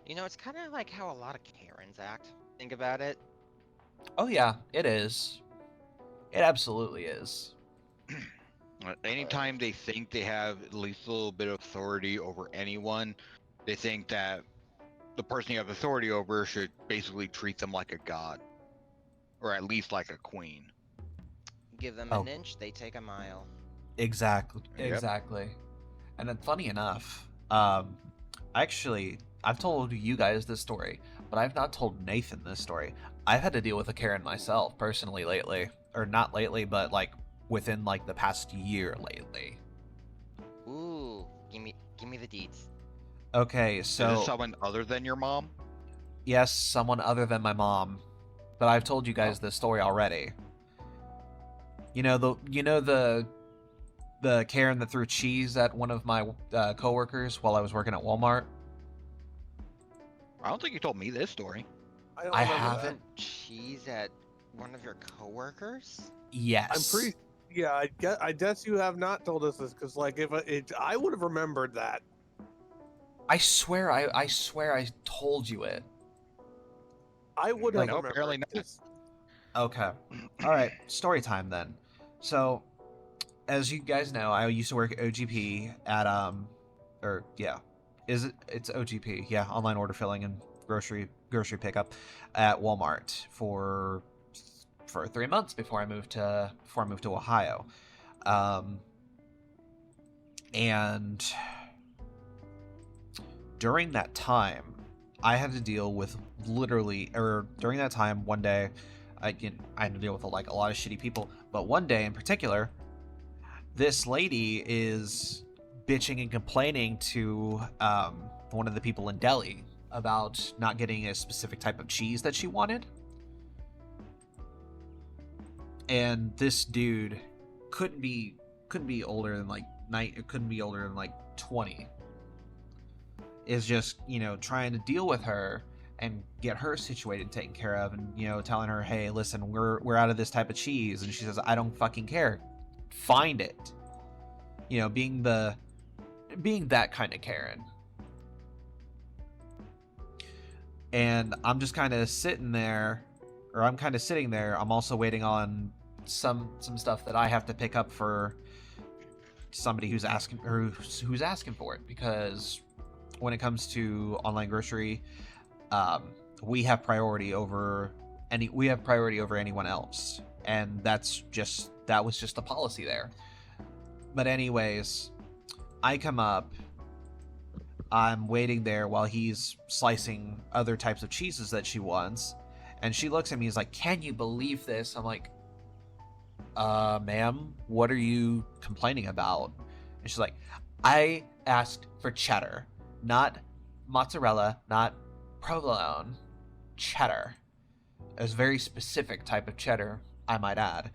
You know, it's kind of like how a lot of Karens act. Think about it. Oh yeah, it is. It absolutely is. Anytime they think they have at least a little bit of authority over anyone, they think that the person you have authority over should basically treat them like a god, or at least like a queen. Give them Oh. an inch, they take a mile. Exactly. Yep. Exactly. And then, funny enough, I've told you guys this story, but I've not told Nathan this story. I've had to deal with a Karen myself personally lately, or not lately, but like within like the past year lately. Ooh, give me the deeds. Okay, Is so this someone other than your mom? Yes, someone other than my mom. But I've told you guys this story already. You know the Karen that threw cheese at one of my coworkers while I was working at Walmart? I don't think you told me this story. I don't I remember haven't. Cheese at one of your coworkers? Yes. that. I'm pretty. Yeah, I guess you have not told us this because, like, if I would have remembered that. I swear I told you it. I would have Like, no, remembered. apparently not. Just- Okay. All right. Story time then. So, as you guys know, I used to work at OGP at or yeah, it's OGP? Yeah, online order filling and grocery pickup at Walmart for 3 months before I moved to Ohio, and during that time, I had to deal with during that time, one day, I had to deal with like a lot of shitty people, but one day in particular, this lady is bitching and complaining to one of the people in Delhi about not getting a specific type of cheese that she wanted. And this dude couldn't be older than like 20. Is just, trying to deal with her and get her situated and taken care of, and telling her, hey, listen, we're out of this type of cheese, and she says, I don't fucking care, find it. Being that kind of Karen. And I'm just kind of sitting there, I'm also waiting on some stuff that I have to pick up for somebody who's asking for it, because when it comes to online grocery, we have priority over anyone else, and that was just the policy there. But anyways, I come up, I'm waiting there while he's slicing other types of cheeses that she wants, and she looks at me and is like, can you believe this? I'm like, ma'am, what are you complaining about? And she's like, I asked for cheddar, not mozzarella, not provolone, cheddar. A very specific type of cheddar, I might add.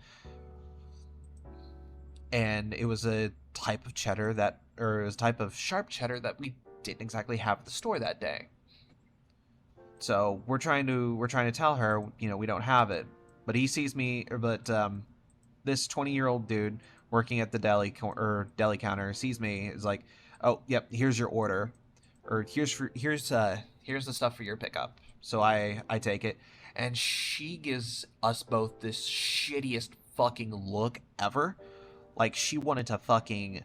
And it was a type of sharp cheddar that we didn't exactly have at the store that day. So we're trying to tell her, we don't have it. But he sees me, this 20-year-old dude working at the deli counter sees me, is like, oh, yep, here's your order, or here's the stuff for your pickup. So I take it, and she gives us both this shittiest fucking look ever. Like, she wanted to fucking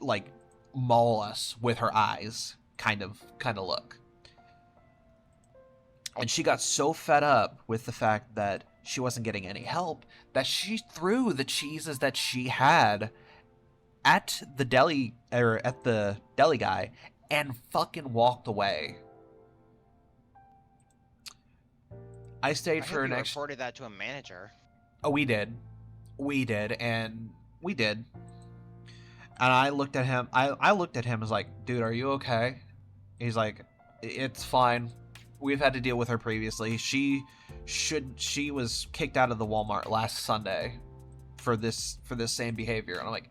like maul us with her eyes, kind of look. And she got so fed up with the fact that she wasn't getting any help that she threw the cheeses that she had at the deli guy and fucking walked away. I stayed I for hope an you extra. reported that to a manager. Oh, we did, and I looked at him. I looked at him and was like, dude, are you okay? He's like, it's fine. We've had to deal with her previously. She was kicked out of the Walmart last Sunday for this same behavior. And I'm like,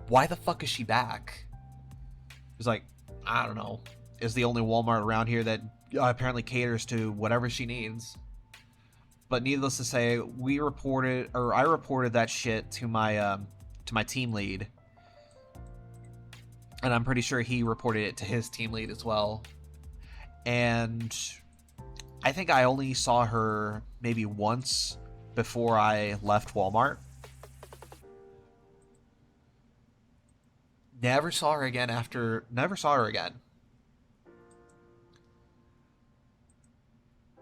why the fuck is she back? He's like, I don't know. It's the only Walmart around here that apparently caters to whatever she needs. But needless to say, I reported that shit to my team lead, and I'm pretty sure he reported it to his team lead as well. And I think I only saw her maybe once before I left Walmart. Never saw her again.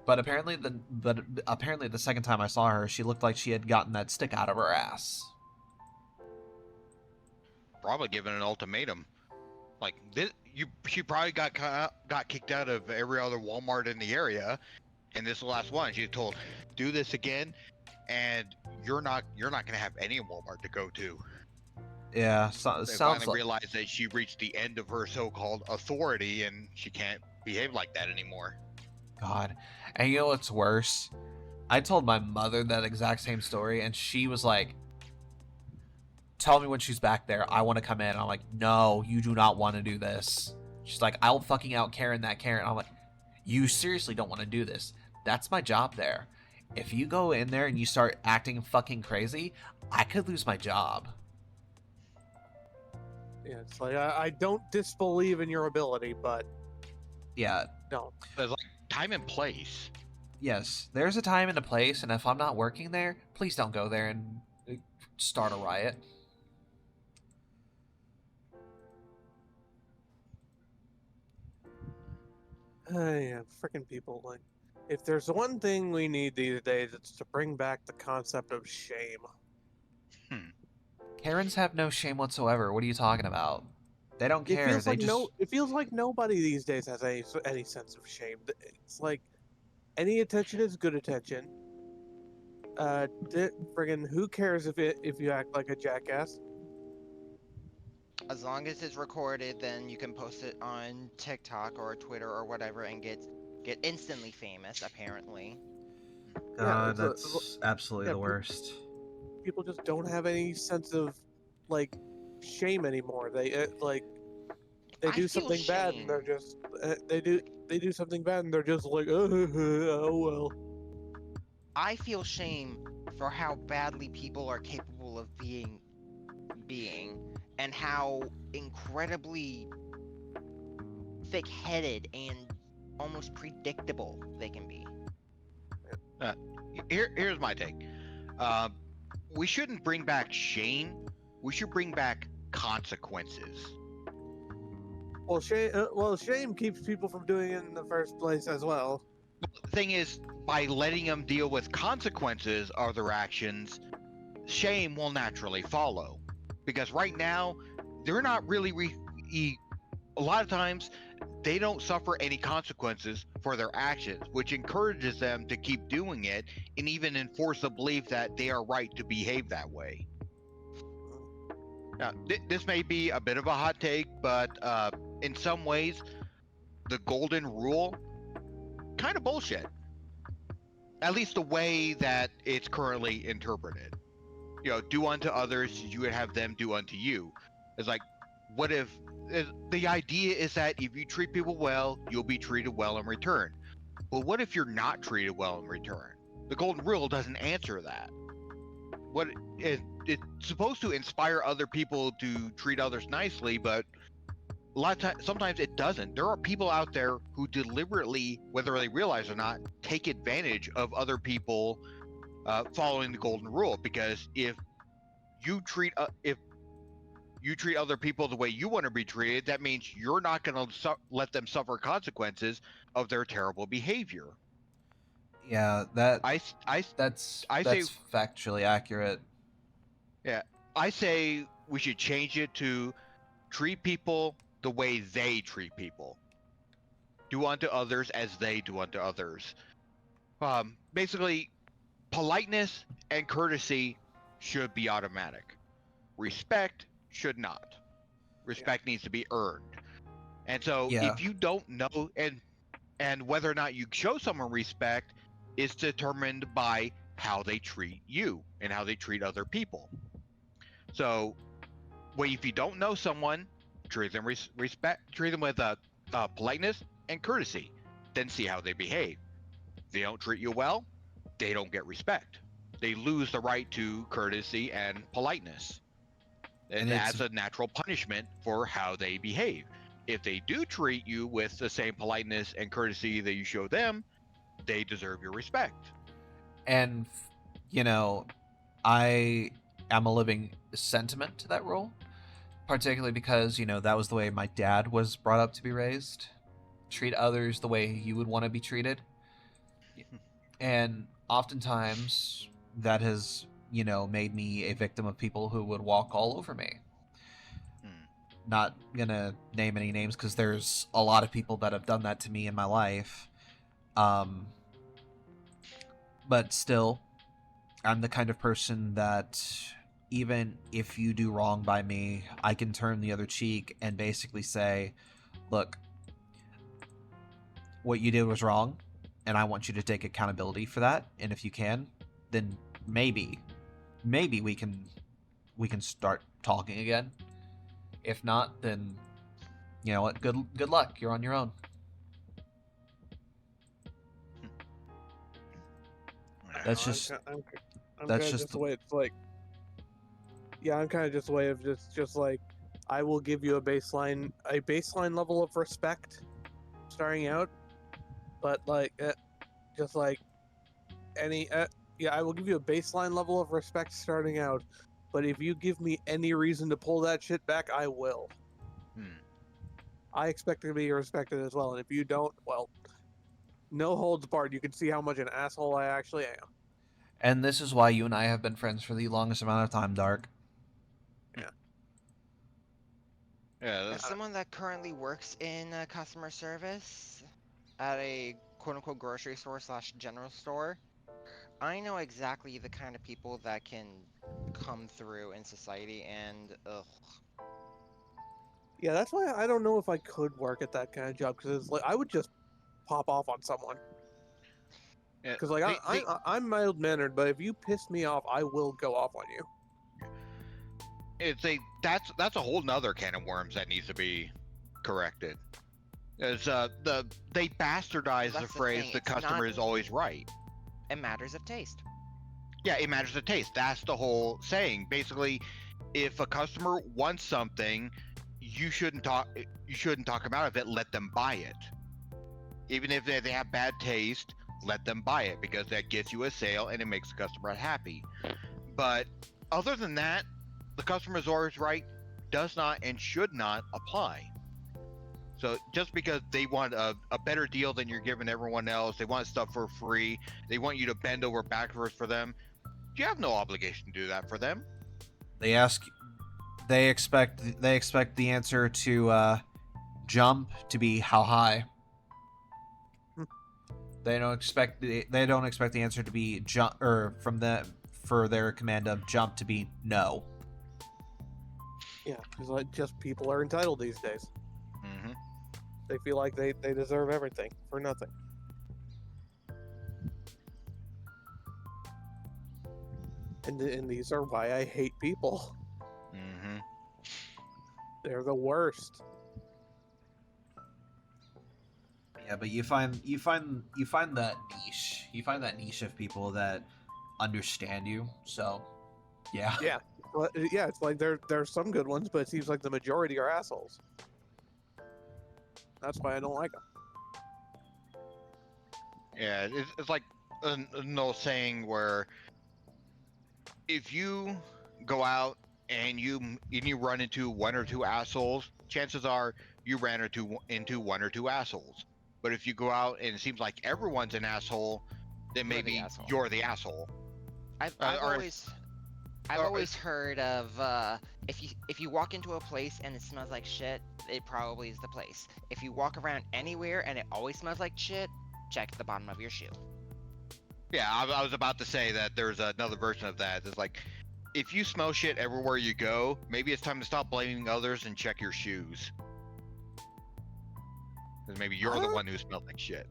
But apparently the second time I saw her, she looked like she had gotten that stick out of her ass. Probably given an ultimatum. Like this, she probably got kicked out of every other Walmart in the area, and this is the last one. She was told, do this again, and you're not gonna have any Walmart to go to. Yeah, They sounds finally like. realized that she reached the end of her so-called authority, and she can't behave like that anymore. God. And you know what's worse? I told my mother that exact same story, and she was like, tell me when she's back there. I want to come in. And I'm like, no, you do not want to do this. She's like, I'll fucking out Karen that Karen. I'm like, you seriously don't want to do this. That's my job there. If you go in there and you start acting fucking crazy, I could lose my job. Yeah, it's like I don't disbelieve in your ability, but Yeah, no. There's like time and place. yes, there's a time and a place, and if I'm not working there, please don't go there and start a riot. Yeah, freaking people. Like, if there's one thing we need these days, it's to bring back the concept of shame. Karens have no shame whatsoever. What are you talking about? They don't It care. feels They like just It feels like nobody these days has any sense of shame. It's like any attention is good attention. Friggin' who cares if you act like a jackass? As long as it's recorded, then you can post it on TikTok or Twitter or whatever and get instantly famous, apparently. God, Yeah, that's absolutely yeah, the worst. people just don't have any sense of like shame anymore. They they I do feel something bad and shame. they're just they do something bad and they're just like oh well. I feel shame for how badly people are capable of being and how incredibly thick-headed and almost predictable they can be. Here's my take. Uh, we shouldn't bring back shame. We should bring back consequences. Well, shame keeps people from doing it in the first place as well. The thing is, by letting them deal with consequences of their actions, shame will naturally follow. Because right now, they're not really. A lot of times, they don't suffer any consequences for their actions, which encourages them to keep doing it and even enforce the belief that they are right to behave that way. Now, this may be a bit of a hot take, but in some ways, the golden rule kind of bullshit. At least the way that it's currently interpreted. You know, do unto others, you would have them do unto you. It's like, what if the idea is that if you treat people well, you'll be treated well in return. But what if you're not treated well in return? The golden rule doesn't answer that. What it's supposed to inspire other people to treat others nicely, but a lot of times, sometimes it doesn't. There are people out there who deliberately, whether they realize or not, take advantage of other people following the golden rule. Because if you treat other people the way you want to be treated, that means you're not going to let them suffer consequences of their terrible behavior. Yeah, I that's say, factually accurate. yeah, I say we should change it to treat people the way they treat people. Do unto others as they do unto others. Basically, politeness and courtesy should be automatic. Respect should not. Respect needs to be earned. And so, Yeah. if you don't know, and whether or not you show someone respect is determined by how they treat you and how they treat other people. So, if you don't know someone, treat them treat them with politeness and courtesy, then see how they behave. If they don't treat you well, they don't get respect. They lose the right to courtesy and politeness. And As a natural punishment for how they behave. If they do treat you with the same politeness and courtesy that you show them, they deserve your respect. And you know, I am a living sentiment to that rule, particularly because that was the way my dad was brought up to be raised. Treat others the way you would want to be treated. And oftentimes that has made me a victim of people who would walk all over me. Not gonna name any names because there's a lot of people that have done that to me in my life. But still, I'm the kind of person that even if you do wrong by me, I can turn the other cheek and basically say, look, what you did was wrong. and I want you to take accountability for that. And if you can, then maybe we can start talking again. If not, then you know what? Good luck. You're on your own. That's just I'm that's kind of just just the way it's like. Yeah, I'm kind of just the way of just like, I will give you a baseline level of respect, starting out, but like, just like any, yeah, I will give you a baseline level of respect starting out, but if you give me any reason to pull that shit back, I will. I expect to be respected as well, and if you don't, well, no holds barred. You can see how much an asshole I actually am. And this is why you and I have been friends for the longest amount of time, Dark. Yeah, As someone that currently works in customer service at a quote-unquote grocery store slash general store, I know exactly the kind of people that can come through in society, and ugh. Yeah, that's why I don't know if I could work at that kind of job, because it's like I would just pop off on someone. yeah, Because like I'm mild mannered, but if you piss me off, I will go off on you. that's a whole nother can of worms that needs to be corrected. As they bastardize That's the the phrase thing, "the it's not- customer is always right." It matters of taste. Yeah, it matters of taste. That's the whole saying. Basically, if a customer wants something, you shouldn't talk about it. Let them buy it. Even if they have bad taste, let them buy it, because that gets you a sale and it makes the customer happy. But other than that, the customer is always right does not and should not apply. So just because they want a better deal than you're giving everyone else, they want stuff for free, they want you to bend over backwards for them, you have no obligation to do that for them. They expect the answer to jump to be how high. They don't expect the answer to be jump, or for their command of jump to be no. Yeah, because like just people are entitled these days. Mm-hmm. They feel like they deserve everything for nothing. And these are why I hate people. Mm-hmm. They're the worst. Yeah, but you find that niche. You find that niche of people that understand you. So, yeah. Yeah, but yeah, it's like there's some good ones, but it seems like the majority are assholes. That's why I don't like them. Yeah, it's like an old saying where if you go out and you run into one or two assholes, chances are you ran into one or two assholes. But if you go out and it seems like everyone's an asshole, then You're the maybe asshole. you're the asshole. I've or- always heard of if you walk into a place and it smells like shit, it probably is the place. If you walk around anywhere and it always smells like shit, check the bottom of your shoe. Yeah, I was about to say that there's another version of that. It's like, if you smell shit everywhere you go, maybe it's time to stop blaming others and check your shoes. Because maybe you're the one who smelled like shit.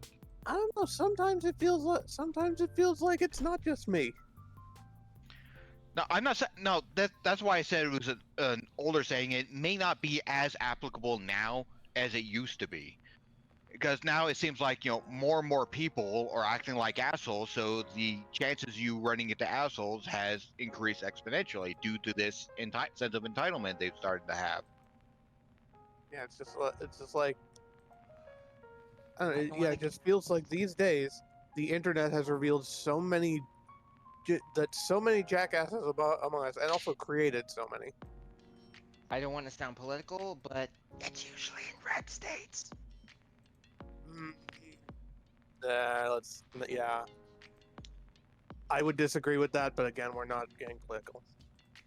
I don't know. Sometimes it feels like it's not just me. No, I'm not saying. No, that's why I said it was an older saying. It may not be as applicable now as it used to be, because now it seems like more and more people are acting like assholes. So the chances you running into assholes has increased exponentially due to this sense of entitlement they've started to have. Yeah, it's just like I don't know, I don't yeah, wanna it just feels like these days the internet has revealed so many jackasses among us, and also created so many. I don't want to sound political, but it's usually in red states. Yeah, I would disagree with that, but again, we're not getting political.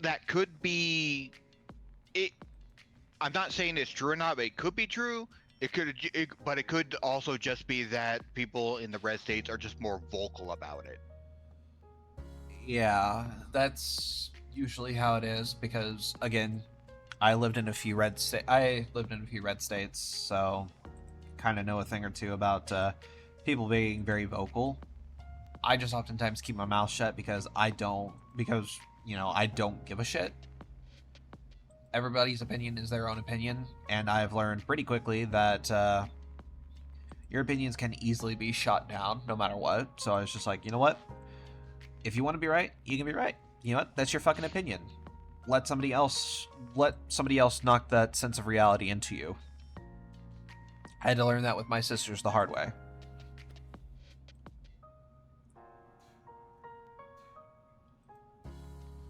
That could be it. I'm not saying it's true or not, but it could be true. But it could also just be that people in the red states are just more vocal about it. Yeah, that's usually how it is because again, I lived in a few red states, so kind of know a thing or two about people being very vocal. I just oftentimes keep my mouth shut because I don't give a shit. Everybody's opinion is their own opinion, and I've learned pretty quickly that your opinions can easily be shot down no matter what. So I was just like, you know what? If you want to be right, you can be right. You know what? That's your fucking opinion. Let somebody else knock that sense of reality into you. I had to learn that with my sisters the hard way.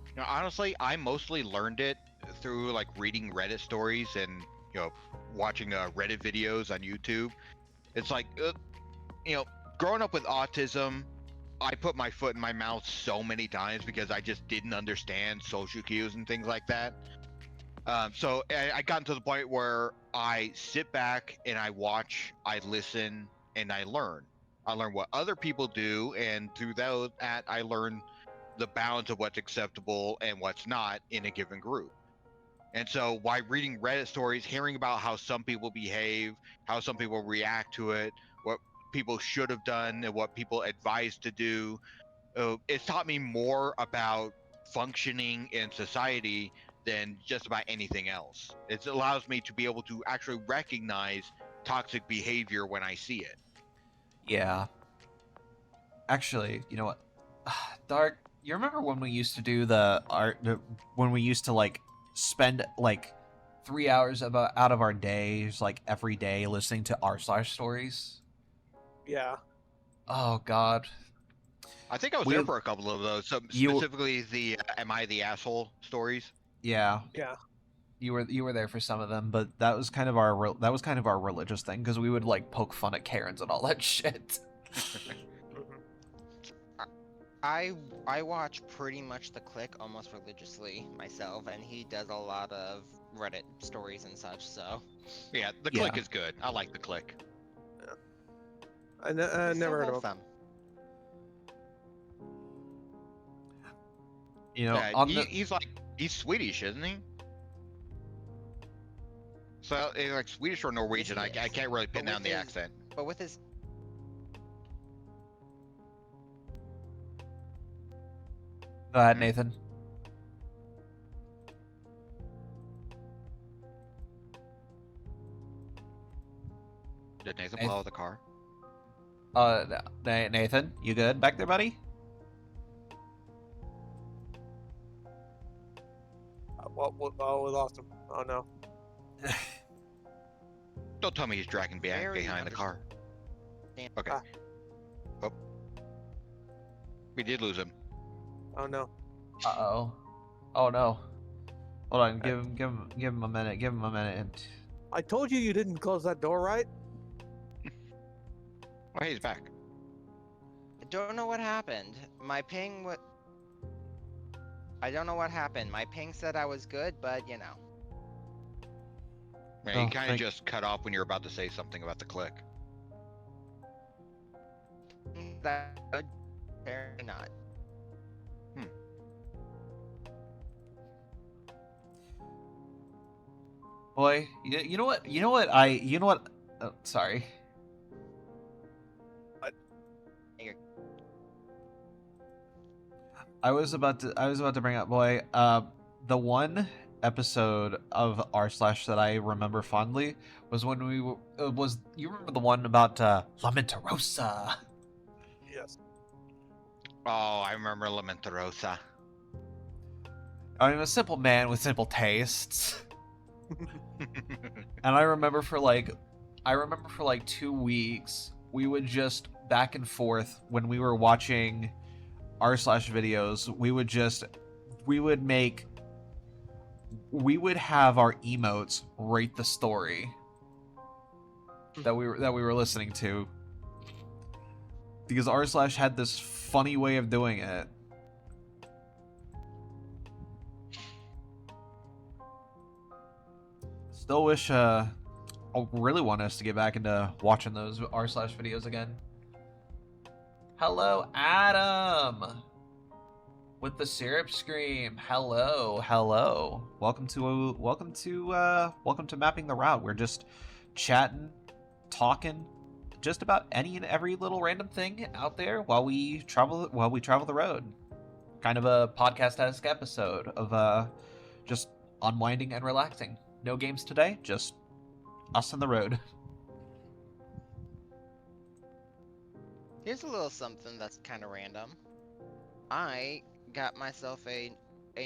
You know, honestly, I mostly learned it through like reading Reddit stories and watching Reddit videos on YouTube. It's like growing up with autism, I put my foot in my mouth so many times because I just didn't understand social cues and things like that. So I got to the point where I sit back and I watch, I listen, and I learn. I learn what other people do, and through that, I learn the balance of what's acceptable and what's not in a given group. And so by reading Reddit stories, hearing about how some people behave, how some people react to it, what people should have done and what people advised to do, it's taught me more about functioning in society than just about anything else. It allows me to be able to actually recognize toxic behavior when I see it. Yeah. Actually, you know what? Dark, you remember when we used to do when we used to like spend like 3 hours out of our days, like every day, listening to r/stories? Yeah. Oh God. I think I was there for a couple of those. So specifically the "Am I the Asshole" stories. Yeah. Yeah. You were there for some of them, but that was kind of our religious thing because we would like poke fun at Karens and all that shit. I watch pretty much the Click almost religiously myself, and he does a lot of Reddit stories and such. So yeah, the Click is good. I like the Click. Yeah. I never heard of him. You know, he's Swedish, isn't he? So like Swedish or Norwegian, Yes, I can't really pin down the accent. But with his Go ahead, Nathan. Did Nathan blow the car? Nathan, you good back there, buddy? We lost him. Oh no. Don't tell me he's dragging behind the car. Okay. Oh. We did lose him. Oh no. Uh-oh. Oh no. Hold on, give him a minute. Give him a minute. And... I told you didn't close that door, right? Oh, he's back. I don't know what happened. My ping I don't know what happened. My ping said I was good, but you know. Yeah, you kind of just cut off when you're about to say something about the Click. That good? Apparently not. Boy, you know what? Oh, sorry. I was about to bring up, boy, the one episode of r/ that I remember fondly was when you remember the one about La Mentarosa? Yes. Oh, I remember La Mentarosa. I'm a simple man with simple tastes. And I remember for like 2 weeks we would just back and forth when we were watching r/ videos. We would have our emotes rate the story that we were listening to, because r/ had this funny way of doing it. Still wish I really want us to get back into watching those r/ videos again. Hello, Adam, with the syrup scream. Hello. Welcome to mapping the route. We're just chatting, talking, just about any and every little random thing out there while we travel the road. Kind of a podcast-esque episode of just unwinding and relaxing. No games today, just us on the road. Here's a little something that's kind of random. I got myself a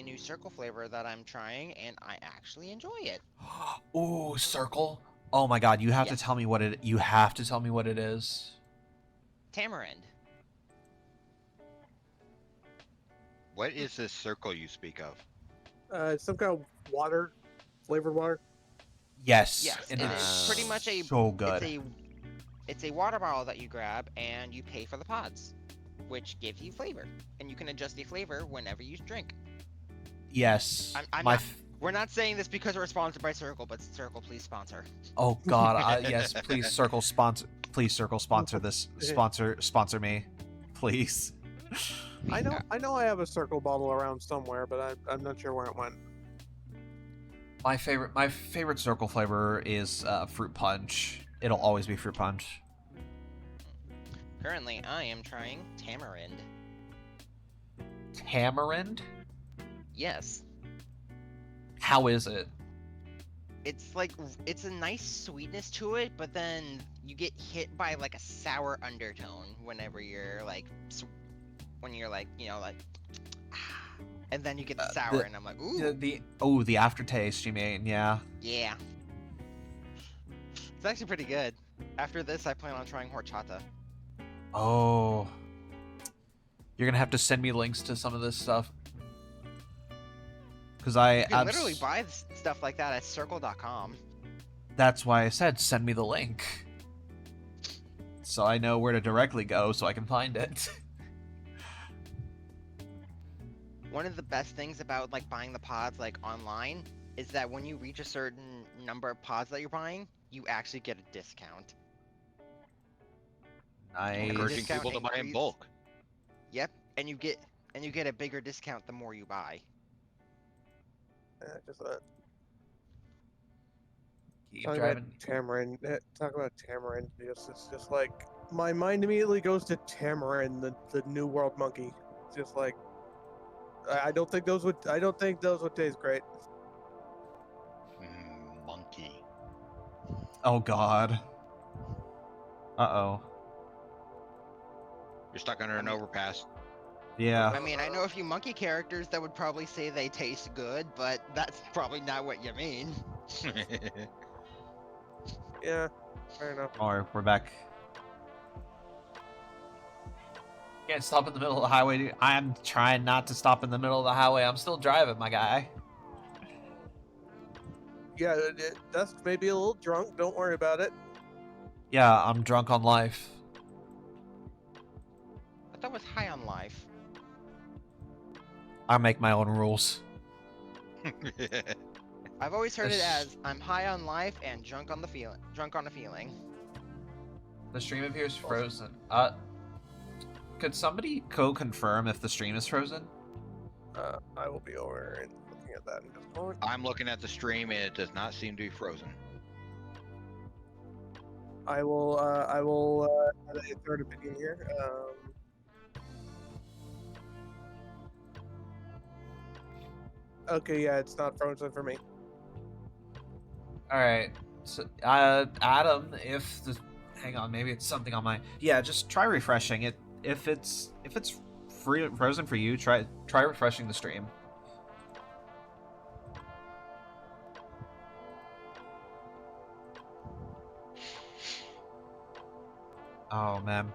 new circle flavor that I'm trying, and I actually enjoy it. Ooh, circle. Oh my god, you have to Yes. tell me what it you have to tell me what it is. Tamarind. What is this circle you speak of? Some kind of water, flavored water. Yes, Yes, and it it's is pretty much a so good. it's a water bottle that you grab and you pay for the pods, which gives you flavor, and you can adjust the flavor whenever you drink. Yes, I'm my not- We're not saying this because we're sponsored by Circle, but Circle, please sponsor. oh god, yes, please circle sponsor. Please circle sponsor this. Sponsor me, please. I know I have a circle bottle around somewhere, but I'm not sure where it went. My favorite circle flavor is fruit punch. It'll always be fruit punch. Currently, I am trying tamarind. Tamarind? Yes, How is it? it's like it's a nice sweetness to it, but then you get hit by like a sour undertone whenever you're like, when you're like, and then you get the sour, and I'm like, ooh, The aftertaste, you mean? Yeah. yeah. It's actually pretty good. After this, I plan on trying horchata. Oh. You're gonna have to send me links to some of this stuff. Because You can literally buy stuff like that at circle.com. That's why I said send me the link. So I know where to directly go so I can find it. One of the best things about like buying the pods like online is that when you reach a certain number of pods that you're buying, you actually get a discount. Nice. Encouraging discount people to buy in increase. bulk. Yep, and you get a bigger discount the more you buy. Just Keep talking driving. about tamarind. Talk about tamarind. It's just like my mind immediately goes to tamarind, the New World monkey. It's just like I don't think those would taste great. Monkey. Oh god. Uh-oh. You're stuck under an overpass. Yeah. I mean, I know a few monkey characters that would probably say they taste good, but that's probably not what you mean. Yeah, fair enough. Or we're back. Can't stop in the middle of the highway, dude. I'm trying not to stop in the middle of the highway. I'm still driving, my guy. Yeah, that's maybe a little drunk. Don't worry about it. Yeah, I'm drunk on life. I thought it was high on life. I make my own rules. I've always heard it This- as I'm high on life and drunk on a feeling. The stream appears frozen. Could somebody confirm if the stream is frozen? I will be over and looking at that in just a moment. I'm looking at the stream and it does not seem to be frozen. I will add a third opinion here. Okay, yeah, it's not frozen for me. All right. So, Adam, hang on, maybe it's something on my. Yeah, just try refreshing it. If it's frozen for you, try refreshing the stream. Oh man.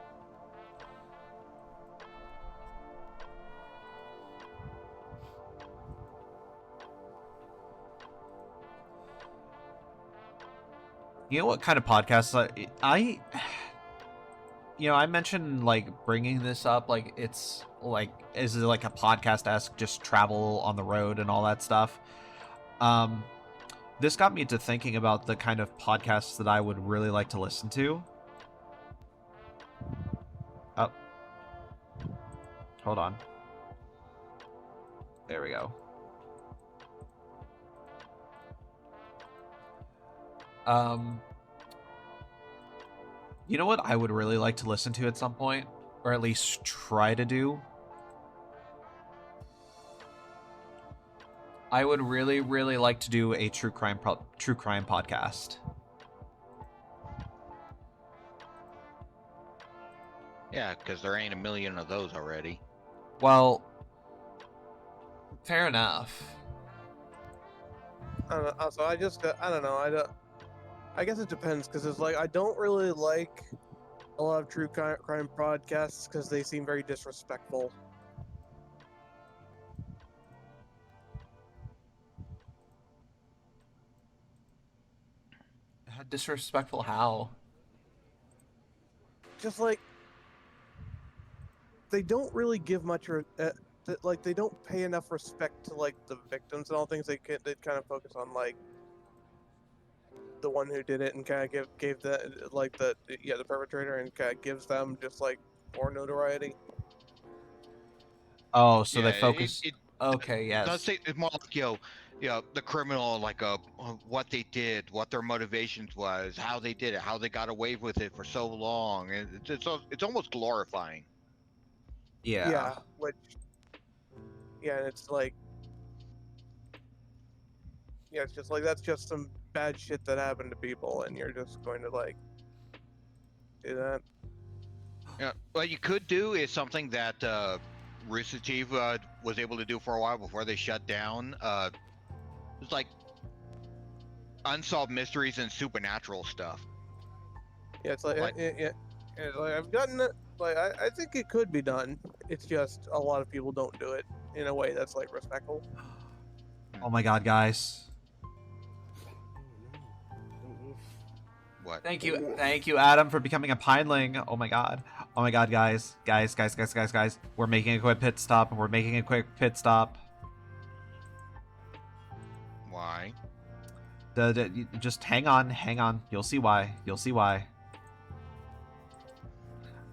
You know what kind of podcasts I mentioned like bringing this up, like it's like, is it like a podcast-esque just travel on the road and all that stuff? This got me to thinking about the kind of podcasts that I would really like to listen to. Oh. Hold on. There we go. You know what I would really like to listen to at some point, or at least try to do? I would really, really like to do a true crime podcast. Yeah, because there ain't a million of those already. Well, fair enough. I don't know. Also, I don't know. I guess it depends because it's like I don't really like a lot of true crime podcasts because they seem very disrespectful. Disrespectful how? Just like they don't really give much like they don't pay enough respect to like the victims and all things. They kind of focus on like the one who did it and kind of gave the like the perpetrator and kind of gives them just like more notoriety. Oh, so Yeah, they focus. Okay, yes. does say it's more like the criminal, like what they did, what their motivations was, how they did it, how they got away with it for so long, and it's almost glorifying. Yeah. Which and it's like it's just like that's just some bad shit that happened to people, and you're just going to like do that. Yeah, what you could do is something that Rooster Teeth was able to do for a while before they shut down. It's like unsolved mysteries and supernatural stuff. Yeah, it's like, it's like I've gotten it. Like I think it could be done. It's just a lot of people don't do it in a way that's like respectful. Oh my god, guys. What? Thank you, Adam, for becoming a pineling. Oh my god, guys. We're making a quick pit stop. Why? Just hang on. You'll see why.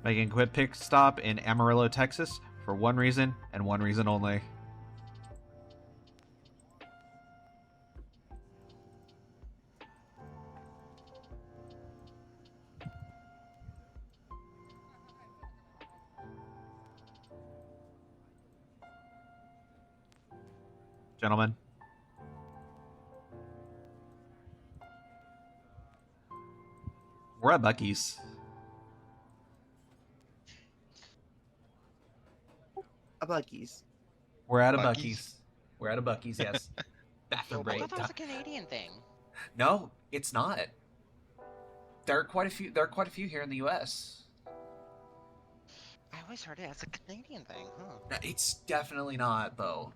Making a quick pit stop in Amarillo, Texas, for one reason and one reason only. Gentlemen. We're at Buc-ee's. A Buc-ee's. We're at a Buc-ee's? Buc-ee's, yes. Bathroom I break. thought that was a Canadian thing. No, it's not. There are quite a few here in the U.S. I always heard it as a Canadian thing, huh? No, it's definitely not, though.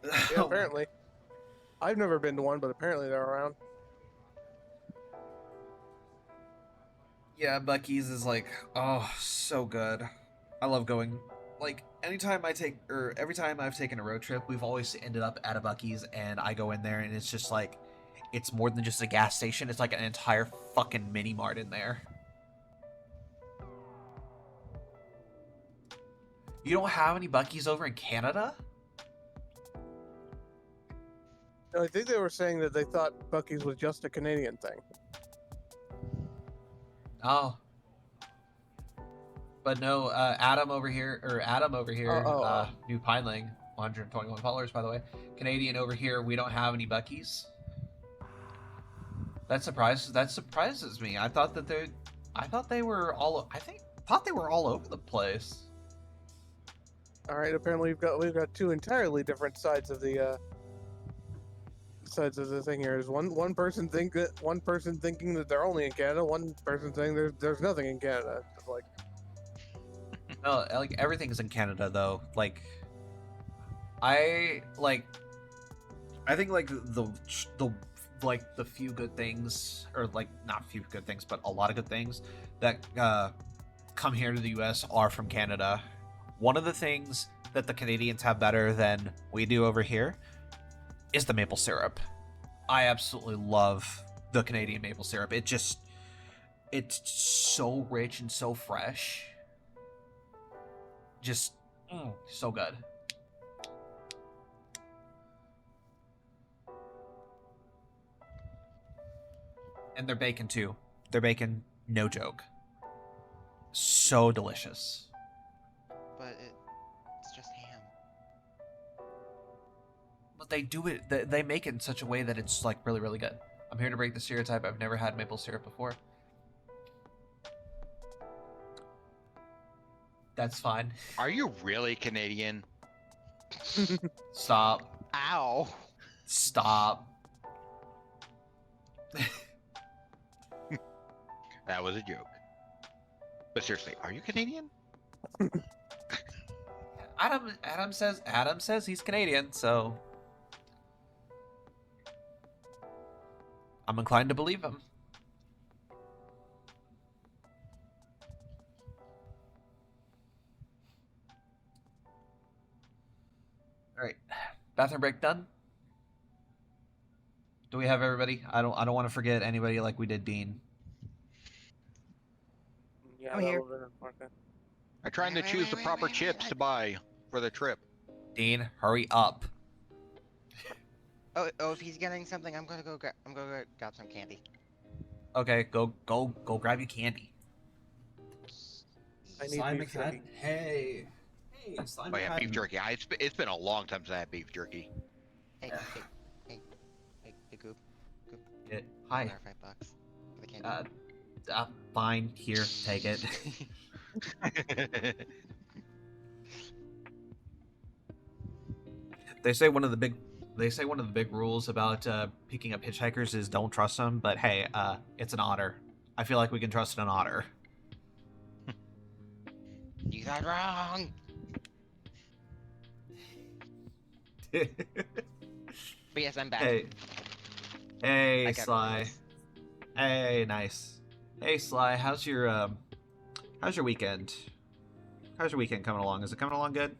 Yeah, apparently. I've never been to one, but apparently they're around. Yeah, Buc-ee's is like, oh, so good. I love going. Like, every time I've taken a road trip, we've always ended up at a Buc-ee's, and I go in there, and it's just like, it's more than just a gas station. It's like an entire fucking mini mart in there. You don't have any Buc-ee's over in Canada? No, I think they were saying that they thought Buc-ee's was just a Canadian thing. Oh. But no, Adam over here, new Pineling, 121 followers, by the way. Canadian over here, we don't have any Buc-ee's. That surprises me. I thought they were all over the place. All right, apparently we've got two entirely different sides of the thing here. Is one person thinking that they're only in Canada, one person saying there's nothing in Canada. It's like, no, like everything's in Canada though. Like, I think like the few good things, or like not few good things, but a lot of good things that come here to the U.S. are from Canada. One of the things that the Canadians have better than we do over here is the maple syrup. I absolutely love the Canadian maple syrup. It's so rich and so fresh. Just so good. And their bacon too. Their bacon No joke. So delicious. But it's just ham. But they do it. They make it in such a way that it's like really, really good. I'm here to break the stereotype. I've never had maple syrup before. That's fine. Are you really Canadian? Stop. Ow! Stop. That was a joke. But seriously, are you Canadian? Adam says he's Canadian, so I'm inclined to believe him. All right, bathroom break done. Do we have everybody? I don't want to forget anybody like we did Dean. Yeah, I'm that here. would've been important. I'm trying to choose the proper chips to buy for the trip. Dean, hurry up. Oh, if he's getting something, I'm gonna go grab some candy. Okay, go grab your candy. I need beef jerky. Hey, Slime Oh yeah, beef jerky. It's been a long time since I had beef jerky. Hey, Goop. Yeah, hi. $5 for the candy. Fine. Here, take it. They say one of the big rules about picking up hitchhikers is don't trust them. But hey, it's an otter. I feel like we can trust an otter. You got wrong. But yes, I'm back. Hey, I got Sly. Oreos. Hey, nice. Hey, Sly. How's your weekend? How's your weekend coming along? Is it coming along good?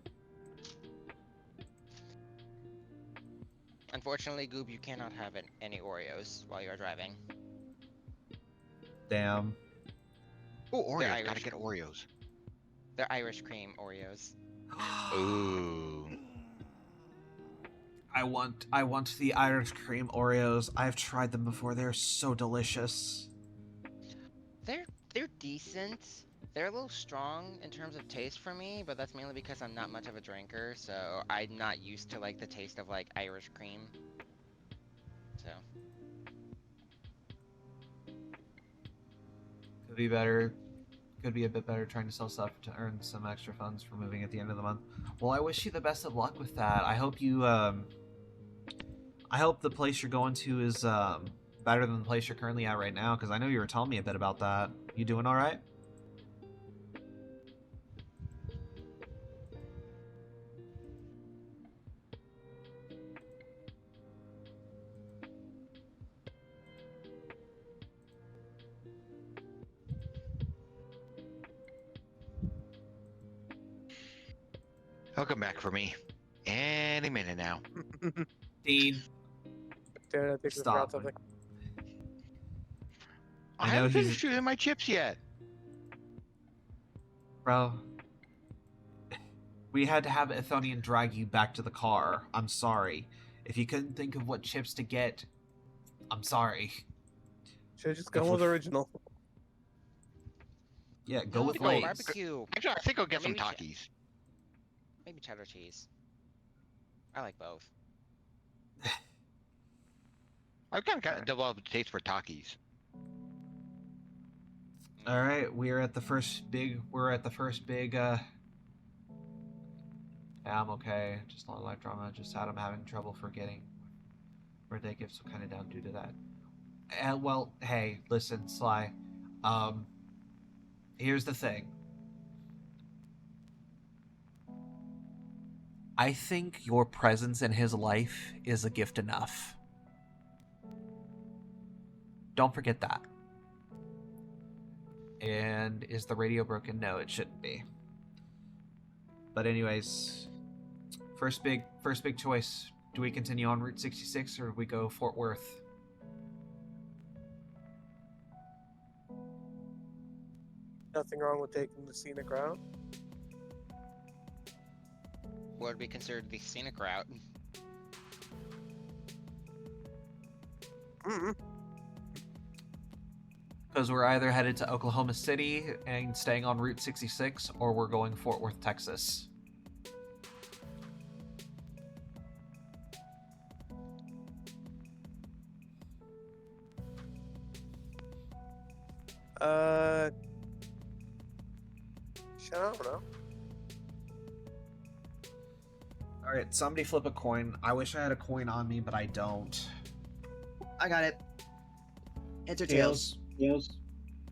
Unfortunately, Goop, you cannot have any Oreos while you're driving. Damn. Oh, Oreos. Irish. Gotta get Oreos. They're Irish cream Oreos. Ooh. I want the Irish cream Oreos. I've tried them before. They're so delicious. They're decent. They're a little strong in terms of taste for me, but that's mainly because I'm not much of a drinker, so I'm not used to like the taste of like Irish cream. So Could be better. Could be a bit better trying to sell stuff to earn some extra funds for moving at the end of the month. Well, I wish you the best of luck with that. I hope you I hope the place you're going to is better than the place you're currently at right now, because I know you were telling me a bit about that. You doing all right? He'll come back for me any minute now. Dean, Dude, I think we stop. forgot something. I know haven't he's- finished choosing my chips yet. Bro. We had to have Ethonian drag you back to the car. I'm sorry. If you couldn't think of what chips to get, I'm sorry. Should've just gone with original. Yeah, go No, with go Lay's. barbecue. Actually, I think I'll get some Maybe Takis. Maybe cheddar cheese. I like both. I've kind of developed a taste for Takis. All right, we're at the first big. Yeah, I'm okay. Just a lot of life drama. Just Adam having trouble forgetting birthday gifts, so kind of down due to that. Well, hey, listen, Sly. Here's the thing. I think your presence in his life is a gift enough. Don't forget that. And is the radio broken? No, it shouldn't be. But anyways, first big choice. Do we continue on Route 66 or do we go Fort Worth? Nothing wrong with taking the scenic route. What would be considered the scenic route? Mm-hmm. Because we're either headed to Oklahoma City and staying on Route 66, or we're going Fort Worth, Texas. Shit, I don't know. All right, somebody flip a coin. I wish I had a coin on me, but I don't. I got it. Heads or tails? Tails.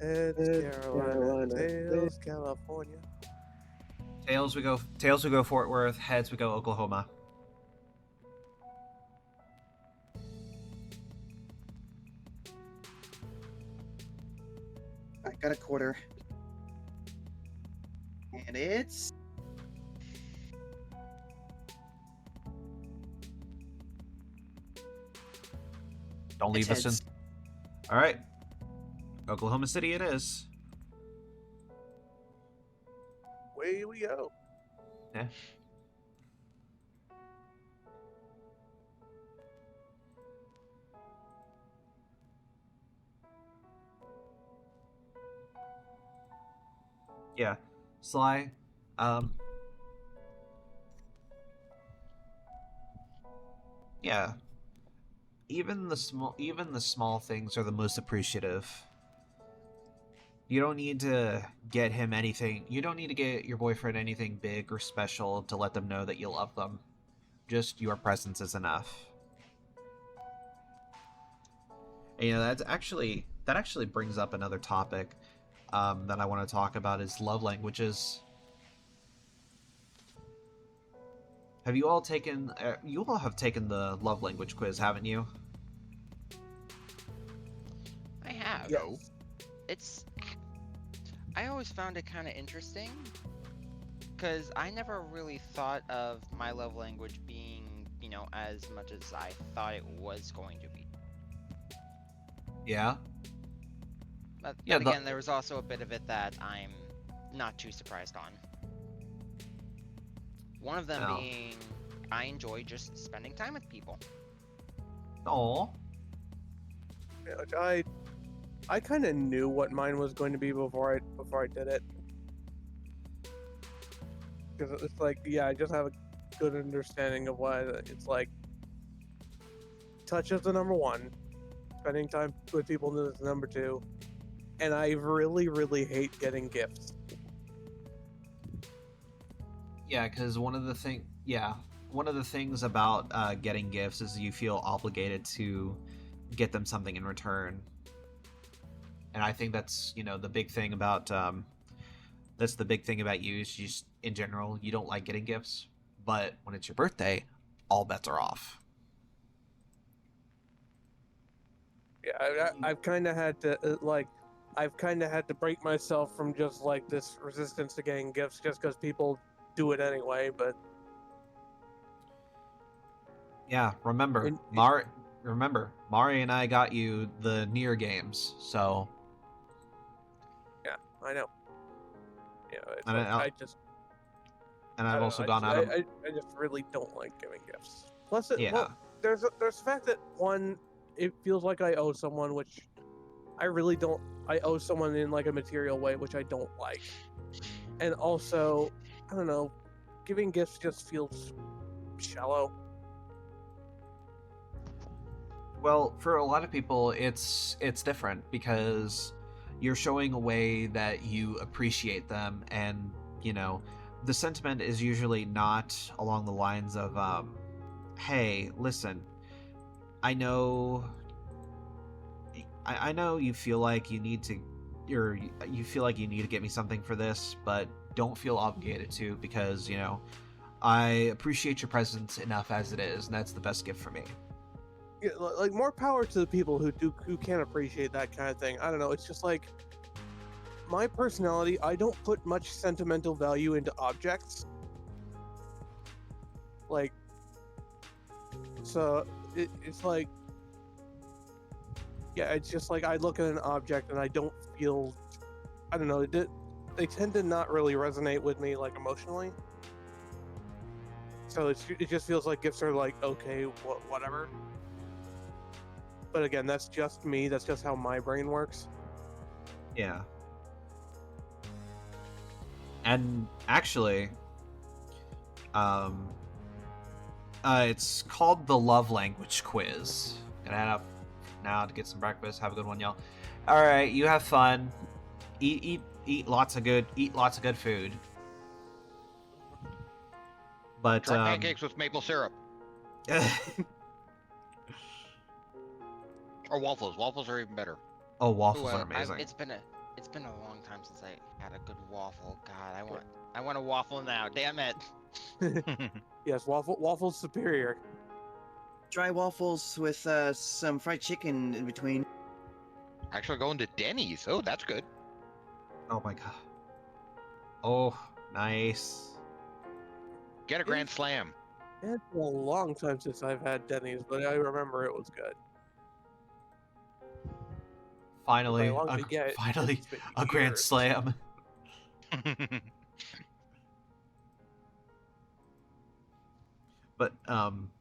It's Carolina, Tails, California. Tails we go. Tails we go Fort Worth. Heads we go Oklahoma. I got a quarter. And it's... Don't leave us in. heads. All right, Oklahoma City it is. Away we go. Yeah. Yeah, Sly. Yeah. Even the small things are the most appreciative. You don't need to get him anything. You don't need to get your boyfriend anything big or special to let them know that you love them. Just your presence is enough. And, you know, that actually brings up another topic that I want to talk about is love languages. Have you all taken? You all have taken the love language quiz, haven't you? I have. Yes. It's. I always found it kind of interesting because I never really thought of my love language being, you know, as much as I thought it was going to be. Yeah. But Yeah, again, there was also a bit of it that I'm not too surprised on. One of them Oh. being, I enjoy just spending time with people. Oh. Yeah, which I kind of knew what mine was going to be before I did it. Because it's like, yeah, I just have a good understanding of what it's like. Touch is the number one. Spending time with people is the number two. And I really, really hate getting gifts. Yeah, because one of the things about getting gifts is you feel obligated to get them something in return. And I think that's, you know, the big thing about that's the big thing about you is just in general you don't like getting gifts, but when it's your birthday, all bets are off. Yeah, I've kind of had to I've kind of had to break myself from just like this resistance to getting gifts just because people do it anyway. But Yeah, remember, And- Mari and I got you the Nier games, so yeah, I know. Yeah, it's And like, I- I just and I I've don't also know, gone out of I just really don't like giving gifts. Plus, yeah. well, there's the fact that one, it feels like I owe someone, which I really don't. I owe someone in like a material way, which I don't like. And also, I don't know, giving gifts just feels shallow. Well, for a lot of people, it's different because you're showing a way that you appreciate them, and you know, the sentiment is usually not along the lines of, "Hey, listen, I know, I know you feel like you need to, you feel like you need to get me something for this, but don't feel obligated to because you know, I appreciate your presence enough as it is, and that's the best gift for me." Yeah, like more power to the people who can appreciate that kind of thing. I don't know. It's just like my personality. I don't put much sentimental value into objects. Like, so it's like, yeah, it's just like I look at an object and I don't feel. I don't know. They tend to not really resonate with me like emotionally. So it just feels like gifts are like okay, whatever. But again, that's just me. That's just how my brain works. Yeah. And actually, um, it's called the Love Language Quiz. Gonna head up now to get some breakfast. Have a good one, y'all. All right, you have fun. Eat lots of good food. But Try pancakes with maple syrup or waffles. Waffles are even better. oh, Ooh, waffles are amazing. it's been a long time since I had a good waffle. God, I want a waffle now. Damn it. Yes, waffles superior. Dry waffles with some fried chicken in between. Actually, going to Denny's. Oh, that's good. Oh my god. Oh, nice. Get a Grand Slam. It's been a long time since I've had Denny's, but I remember it was good. Finally, By long to get, finally, it's been a grand years. slam. But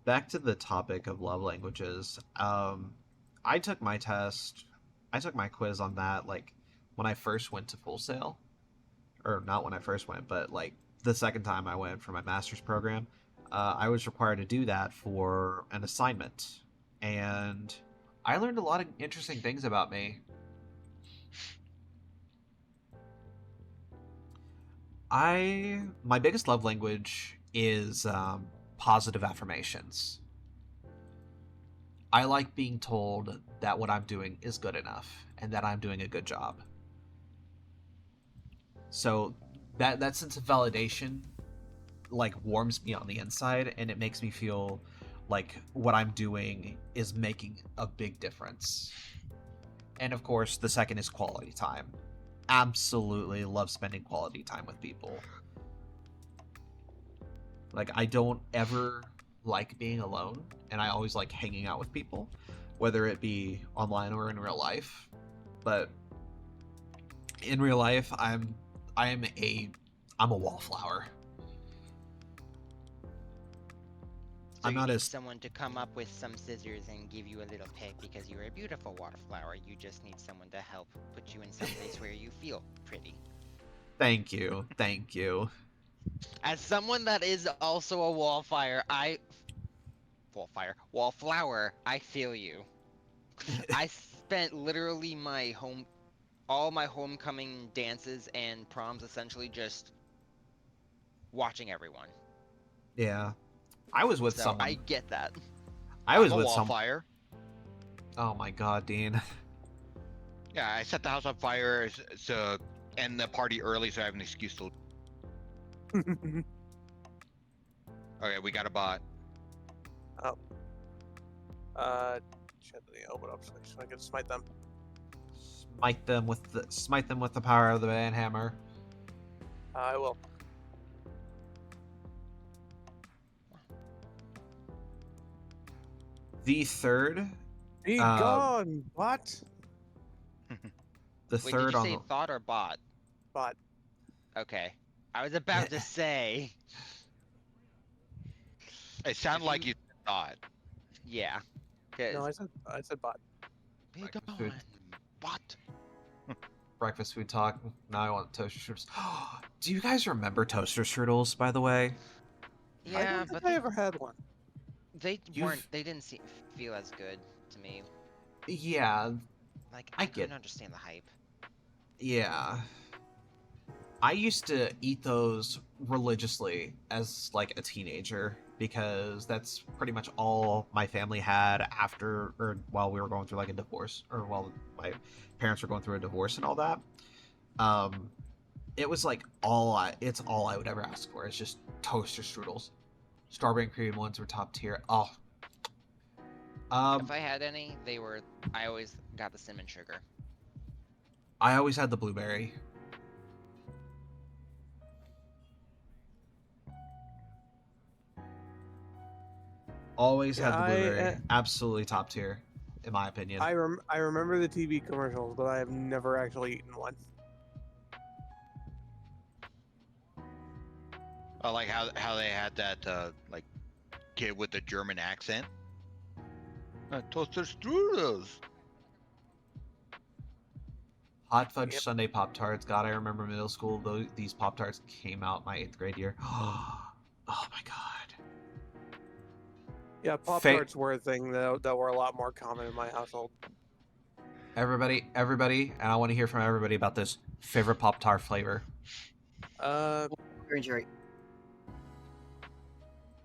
back to the topic of love languages. I took my test. I took my quiz on that like when I first went to Full Sail, or not when I first went, but like the second time I went for my master's program. I was required to do that for an assignment, and I learned a lot of interesting things about me. My biggest love language is positive affirmations. I like being told that what I'm doing is good enough and that I'm doing a good job. So that sense of validation like warms me on the inside, and it makes me feel like what I'm doing is making a big difference. And of course, the second is quality time. Absolutely love spending quality time with people. Like, I don't ever like being alone, and I always like hanging out with people, whether it be online or in real life. But in real life, I'm a wallflower. So I'm you not need as someone to come up with some scissors and give you a little peck because you're a beautiful wallflower. You just need someone to help put you in some place where you feel pretty. thank you, thank you. As someone that is also a wallflower, I feel you. I spent literally all my homecoming dances and proms essentially just watching everyone. Yeah, I was with So I someone. get that. I I'm was a with some. wallfire. Oh my god, Dean. Yeah, I set the house on fire to end the party early so I have an excuse to. Okay, we got a bot. Shit, let me open up so I can smite them. Smite them with the power of the banhammer. I will. The third, Be Um, gone, bot. the Wait, did third you on say the thought or bot? Bot. Okay. I was about to say. It sounded If like you. you thought. Yeah. No, 'Cause I said bot. be breakfast gone, food. bot. breakfast food talk. Now I want toaster strudels. Do you guys remember toaster strudels, by the way? I Yeah, don't think but I ever had one. they You've They didn't feel as good to me. Yeah, Like I I get. couldn't understand the hype. Yeah. I used to eat those religiously as like a teenager because that's pretty much all my family had after or while we were going through like a divorce or while my parents were going through a divorce and all that. Um it was like it's all I would ever ask for. It's just toaster strudels. Strawberry and cream ones were top tier. Oh. If Um I had any, I always got the cinnamon sugar. I always had the blueberry. Always Yeah, had the blueberry. Absolutely top tier, in my opinion. I remember the TV commercials, but I have never actually eaten one. I like how they had that like kid with the German accent. Toaster strudels. Hot fudge Yep. sundae Pop Tarts. God, I remember middle school. These Pop Tarts came out my 8th grade year. Oh my god. Yeah, Pop Tarts were a thing that were a lot more common in my household. Everybody, and I want to hear from everybody about this favorite Pop Tart flavor. Green cherry.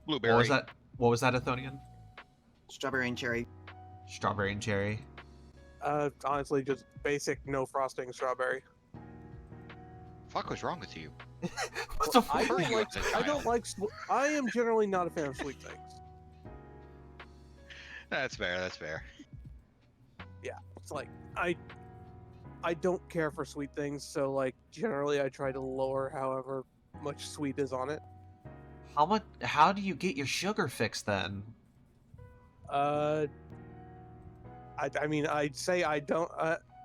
Blueberry. What was that, Athonian? Strawberry and cherry. Strawberry and cherry. Honestly, just basic no frosting strawberry. Fuck, what's wrong with you? What the I fuck? don't like. I don't like. I am generally not a fan of sweet things. That's fair. That's fair. Yeah, it's like I don't care for sweet things, so like generally I try to lower however much sweet is on it. How do you get your sugar fix then? I mean I'd say I don't.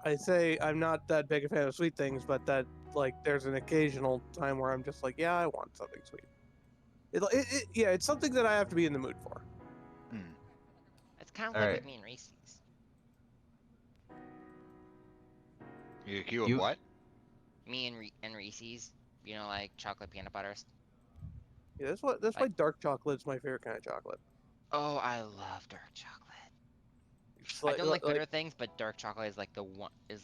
I say I'm not that big a fan of sweet things, but that like there's an occasional time where I'm just like, yeah, I want something sweet. Yeah, it's something that I have to be in the mood for. It's kind of All like right. with me and Reese's. You accuse You- of what? Me and Reese's. You know, like chocolate peanut butters. Yeah, that's why dark chocolate's my favorite kind of chocolate. Oh, I love dark chocolate. It's I don't like bitter things, but dark chocolate is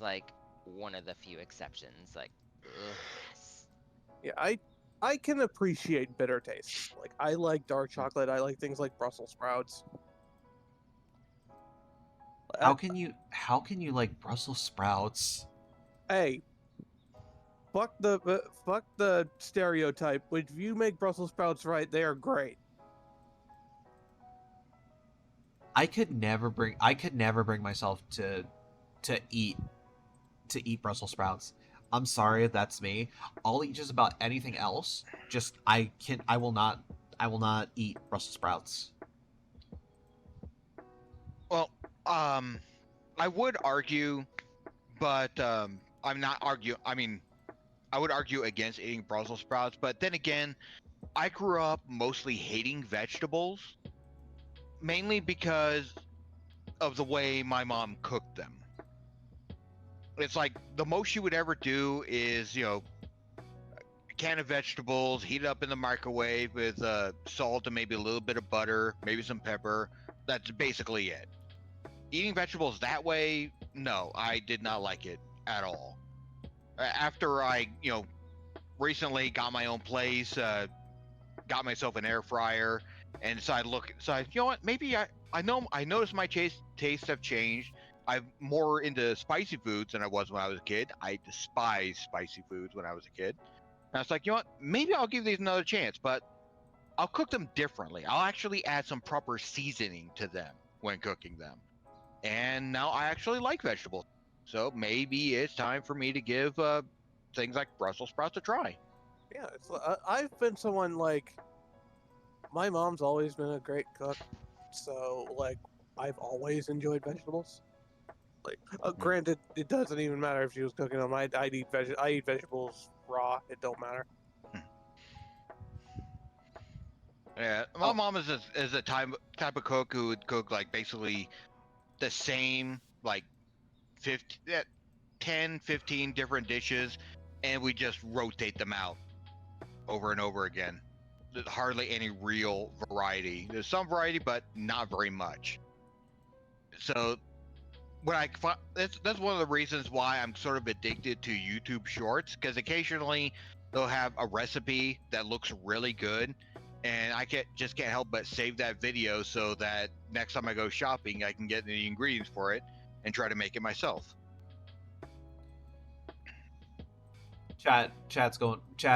like one of the few exceptions. Like, ugh, yes. yeah, I can appreciate bitter tastes. Like I like dark chocolate. I like things like Brussels sprouts. How can you like Brussels sprouts? Hey, fuck the stereotype. If you make Brussels sprouts right, they are great. I could never bring myself to eat Brussels sprouts. I'm sorry if that's me. I'll eat just about anything else. Just I will not eat Brussels sprouts. Well, I would argue, but I'm not argue. I mean, I would argue against eating Brussels sprouts, but then again, I grew up mostly hating vegetables, mainly because of the way my mom cooked them. It's like the most she would ever do is, a can of vegetables, heat it up in the microwave with salt and maybe a little bit of butter, maybe some pepper. That's basically it. Eating vegetables that way, no, I did not like it at all. After I, recently got my own place, got myself an air fryer, and decided, you know what, maybe I noticed my tastes have changed. I'm more into spicy foods than I was when I was a kid. I despised spicy foods when I was a kid. And I was like, you know what, maybe I'll give these another chance, but I'll cook them differently. I'll actually add some proper seasoning to them when cooking them. And now I actually like vegetables. So maybe it's time for me to give things like Brussels sprouts a try. Yeah, I've been someone like my mom's always been a great cook, so like I've always enjoyed vegetables. Like, granted, it doesn't even matter if she was cooking them. I eat vegetables raw. It don't matter. Yeah, my mom is a type of cook who would cook like basically the same like 10, 15 different dishes, and we just rotate them out over and over again. There's hardly any real variety. There's some variety, but not very much. So that's one of the reasons why I'm sort of addicted to YouTube Shorts, because occasionally they'll have a recipe that looks really good, and I can't help but save that video so that next time I go shopping, I can get the ingredients for it and try to make it myself. Chat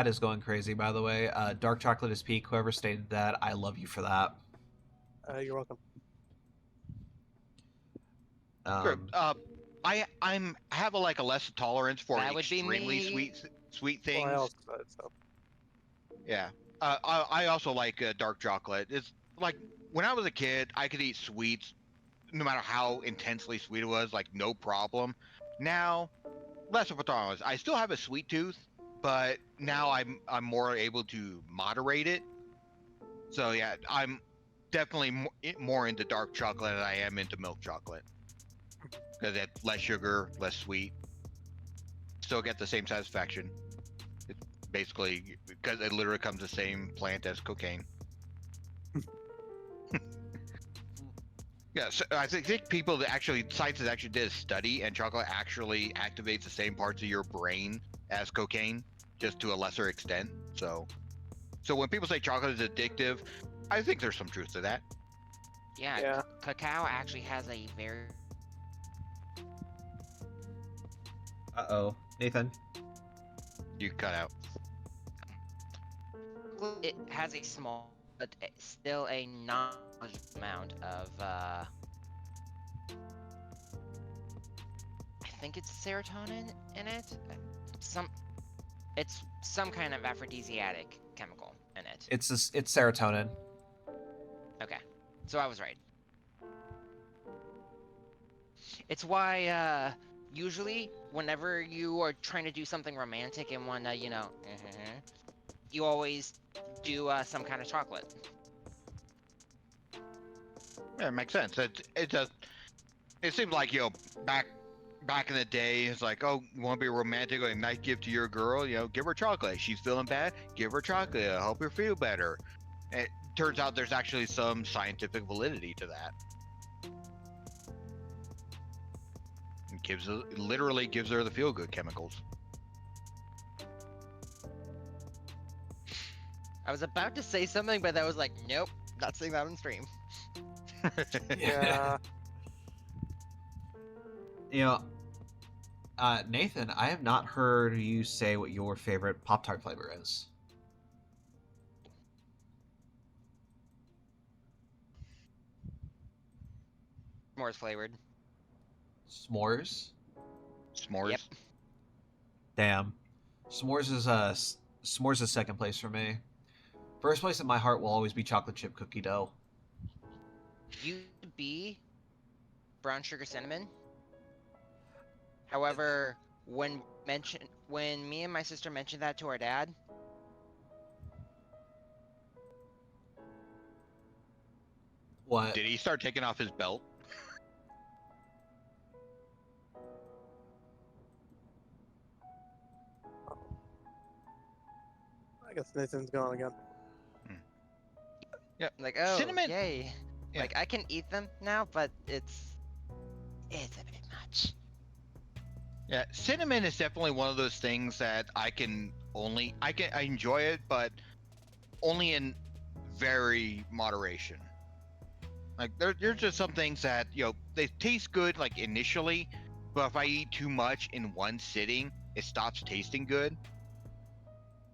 is going crazy, by the way. Dark chocolate is peak. Whoever stated that, I love you for that. You're welcome. Sure. I have a less tolerance for That would be extremely me. sweet things. Well, I also said so. Yeah. I also like dark chocolate. It's like when I was a kid, I could eat sweets no matter how intensely sweet it was, like no problem. Now, less of a tolerance. I still have a sweet tooth, but now I'm more able to moderate it. So yeah, I'm definitely more into dark chocolate than I am into milk chocolate, because it's less sugar, less sweet. still get the same satisfaction. It's basically because it literally comes the same plant as cocaine. Yeah, so I think people that actually scientists actually did a study, and chocolate actually activates the same parts of your brain as cocaine, just to a lesser extent. So when people say chocolate is addictive, I think there's some truth to that. Yeah, Yeah. cacao actually has a very Uh-oh. Nathan. You cut out. it has a small but still a non amount of I think it's serotonin in it. It's some kind of aphrodisiac chemical in it. It's serotonin. Okay, so I was right. It's why usually whenever you are trying to do something romantic and wanna, you always do some kind of chocolate. Yeah, it makes sense. It does. It seems like back in the day, it's like, oh, you want to be romantic, like nice gift to your girl, give her chocolate. She's feeling bad, give her chocolate. It'll help her feel better. And it turns out there's actually some scientific validity to that. It literally gives her the feel good chemicals. I was about to say something, but I was like, nope, not saying that on stream. Yeah. Nathan, I have not heard you say what your favorite Pop-Tart flavor is. S'mores flavored. S'mores? S'mores. Yep. Damn. S'mores is second place for me. First place in my heart will always be chocolate chip cookie dough. Used to be brown sugar cinnamon. However, when me and my sister mentioned that to our dad, What? Did he start taking off his belt? I guess Nathan's gone again. like, oh, Cinnamon- yay. Yeah. Like, I can eat them now, but it's a bit much. Yeah, cinnamon is definitely one of those things that I enjoy it, but only in very moderation. Like there's just some things that they taste good like initially, but if I eat too much in one sitting, it stops tasting good.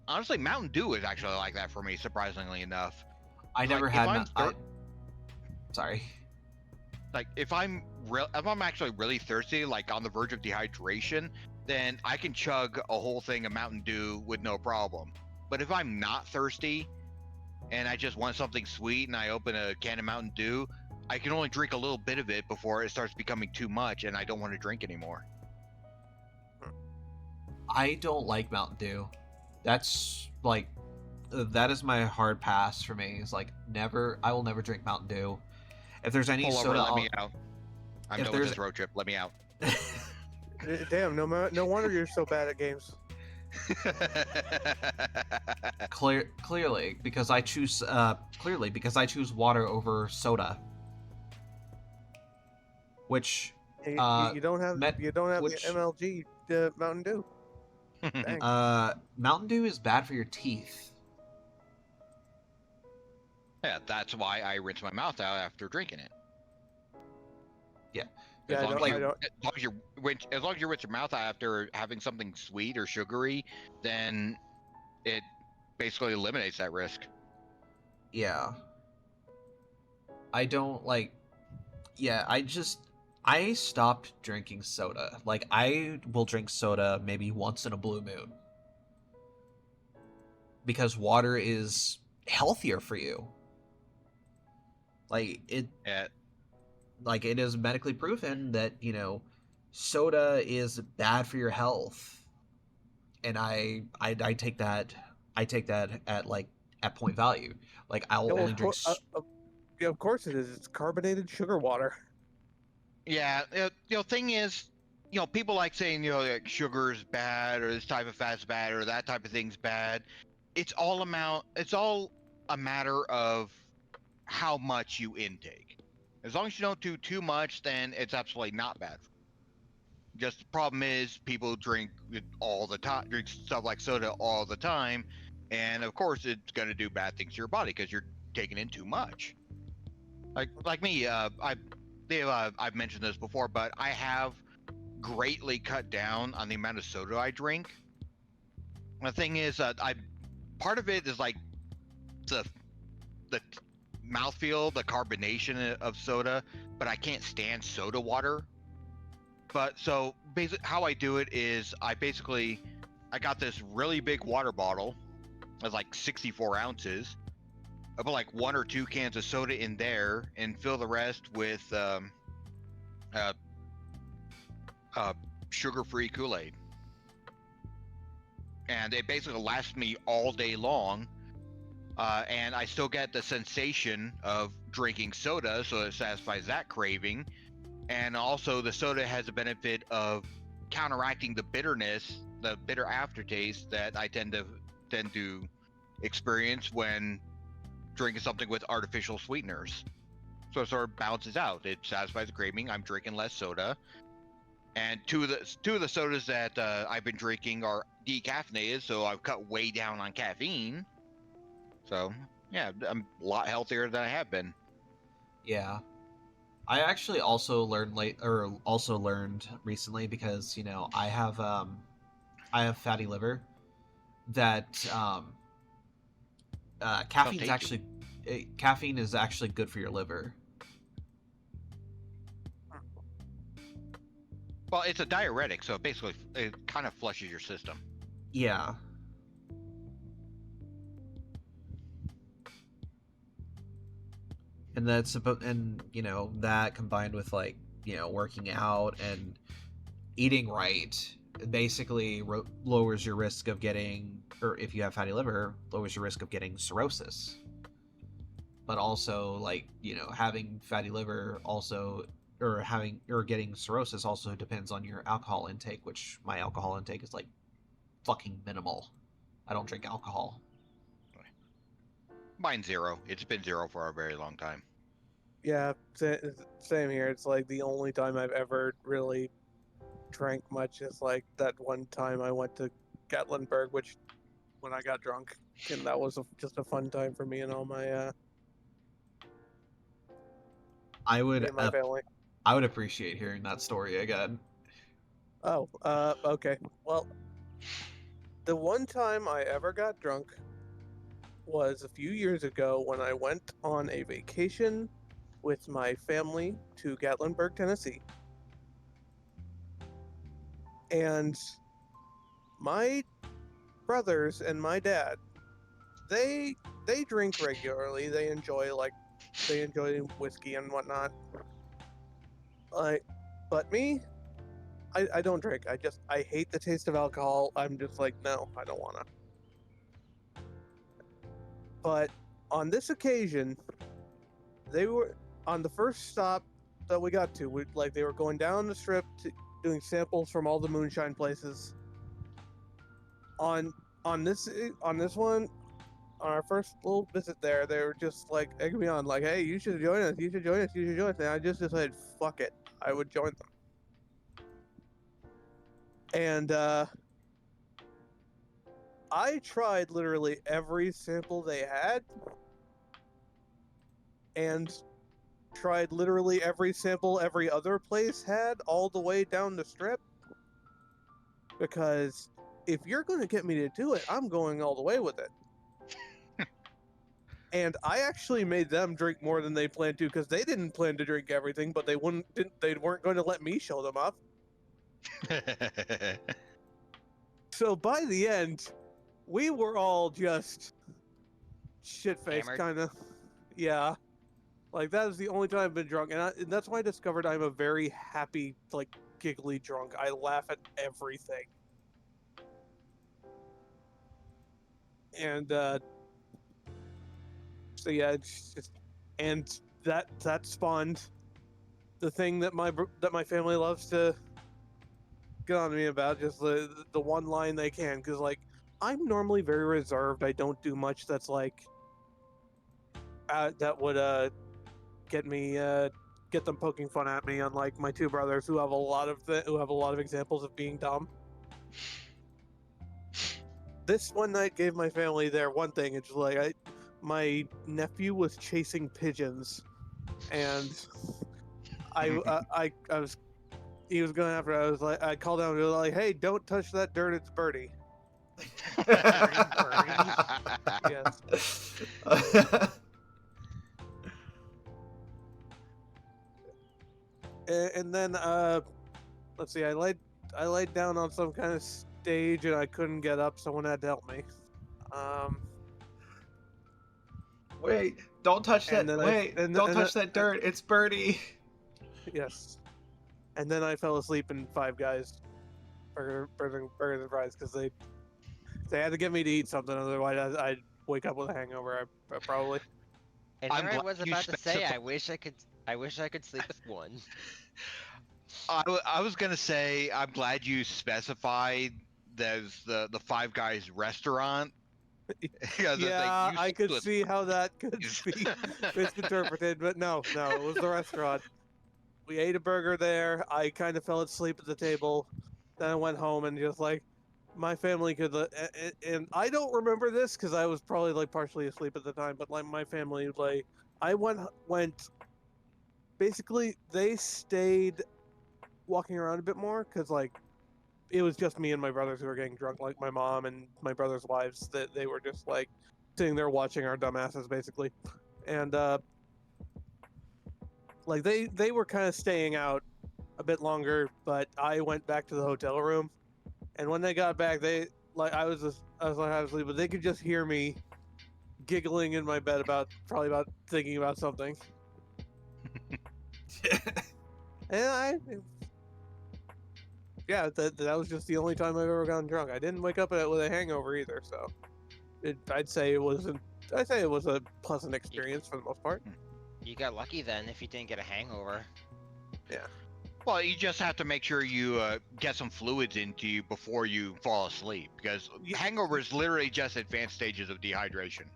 Honestly, Mountain Dew is actually like that for me, surprisingly enough. I never Like, had. Sorry. Like if I'm actually really thirsty, like on the verge of dehydration, then I can chug a whole thing of Mountain Dew with no problem. But if I'm not thirsty and I just want something sweet and I open a can of Mountain Dew, I can only drink a little bit of it before it starts becoming too much and I don't want to drink anymore. I don't like Mountain Dew. That's like, that is my hard pass for me. Is like never. I will never drink Mountain Dew. If there's any Pull over, soda, let me out. I'm if done with there's- this road trip. Let me out. Damn, no wonder you're so bad at games. clearly because I choose water over soda. Which You, Uh, you don't have Met- you don't have which- the MLG Mountain Dew. Dang. Mountain Dew is bad for your teeth. Yeah, that's why I rinse my mouth out after drinking it. Yeah. Yeah, As I long don't- as I don't- as long as you rinse your mouth out after having something sweet or sugary, then it basically eliminates that risk. Yeah. I don't like. Yeah, I stopped drinking soda. Like, I will drink soda maybe once in a blue moon. Because water is healthier for you. Like, it is medically proven that, soda is bad for your health. And I take that at point value. Like, I'll Yeah, well, only drink yeah, of course it is. It's carbonated sugar water. Yeah, thing is, people like saying, like sugar's bad or this type of fat's bad or that type of thing's bad. It's all a matter of how much you intake. As long as you don't do too much, then it's absolutely not bad. Just the problem is people drink it all the time, drink stuff like soda all the time, and of course it's going to do bad things to your body because you're taking in too much. Like me, I've mentioned this before, but I have greatly cut down on the amount of soda I drink. The thing is, part of it is like the mouthfeel, the carbonation of soda, but I can't stand soda water. But so basically, how I do it is I got this really big water bottle that's like 64 ounces. I put like 1 or 2 cans of soda in there and fill the rest with sugar-free Kool-Aid. And it basically lasts me all day long. And I still get the sensation of drinking soda, so it satisfies that craving. And also the soda has a benefit of counteracting the bitterness, the bitter aftertaste that I tend to experience when drinking something with artificial sweeteners. So it sort of balances out. It satisfies the craving. I'm drinking less soda. And two of the sodas that I've been drinking are decaffeinated, so I've cut way down on caffeine. So yeah, I'm a lot healthier than I have been. Yeah. I actually also learned recently because I have fatty liver that caffeine is actually good for your liver. Well, it's a diuretic, so basically it kind of flushes your system. Yeah. And that combined with working out and eating right basically lowers your risk of getting, or if you have fatty liver, lowers your risk of getting cirrhosis. But also having fatty liver also, or getting cirrhosis also depends on your alcohol intake, which my alcohol intake is like fucking minimal. I don't drink alcohol. Mine's 0. It's been 0 for a very long time. Yeah, same here. It's like the only time I've ever really drank much is like that one time I went to Gatlinburg, which when I got drunk, and that was just a fun time for me and all my I would me and my family. I would appreciate hearing that story again. Oh, okay. Well, the one time I ever got drunk was a few years ago when I went on a vacation with my family to Gatlinburg, Tennessee. And my brothers and my dad, they drink regularly. They enjoy whiskey and whatnot. But me, I don't drink. I hate the taste of alcohol. I'm just like, no, I don't wanna. But on this occasion, they were on the first stop that we got to. They were going down the strip doing samples from all the moonshine places. On this one, on our first little visit there, they were just like egging me on, like, "Hey, you should join us. You should join us. You should join us." And I just decided, fuck it, I would join them. And I tried literally every sample they had, and tried literally every sample every other place had, all the way down the strip. Because if you're going to get me to do it, I'm going all the way with it. And I actually made them drink more than they planned to, because they didn't plan to drink everything, but they weren't going to let me show them up. So by the end, we were all just shit-faced, kind of. Yeah. Like, that is the only time I've been drunk, and that's why I discovered I'm a very happy, giggly drunk. I laugh at everything. And, so yeah, it's just, and that spawned the thing that my family loves to get on me about just the one line they can, because like I'm normally very reserved. I don't do much that's like that would get me get them poking fun at me. Unlike my two brothers, who have a lot of examples of being dumb. This one night gave my family their one thing. It's like my nephew was chasing pigeons, and I was he was going after. I was like, I called out and was like, "Hey, don't touch that dirt. It's Birdie." Yes. And then let's see. I laid down on some kind of stage and I couldn't get up. Someone had to help me. Wait, don't touch that. And then Don't touch that dirt. It's Birdie. Yes. And then I fell asleep in Five Guys Burgers and Fries because they had to get me to eat something, otherwise I'd wake up with a hangover. Probably. And I'm here I glad was you about to say, specified- I wish I could sleep with one. I was gonna say I'm glad you specified there's the Five Guys restaurant. Because Yeah, I could with- see how that could be misinterpreted, but no, it was the restaurant. We ate a burger there. I kind of fell asleep at the table. Then I went home and just like my family could, and I don't remember this because I was probably like partially asleep at the time. But like my family, like I went. Basically, they stayed walking around a bit more because like it was just me and my brothers who were getting drunk. Like my mom and my brothers' wives, that they were just like sitting there watching our dumbasses basically, and like they were kind of staying out a bit longer. But I went back to the hotel room, and when they got back, they like I was like half asleep, but they could just hear me giggling in my bed about thinking about something. And yeah, that was just the only time I've ever gotten drunk. I didn't wake up with a hangover either, so I'd say it was a pleasant experience for the most part. You got lucky then if you didn't get a hangover. Well, you just have to make sure you get some fluids into you before you fall asleep, because hangover is literally just advanced stages of dehydration.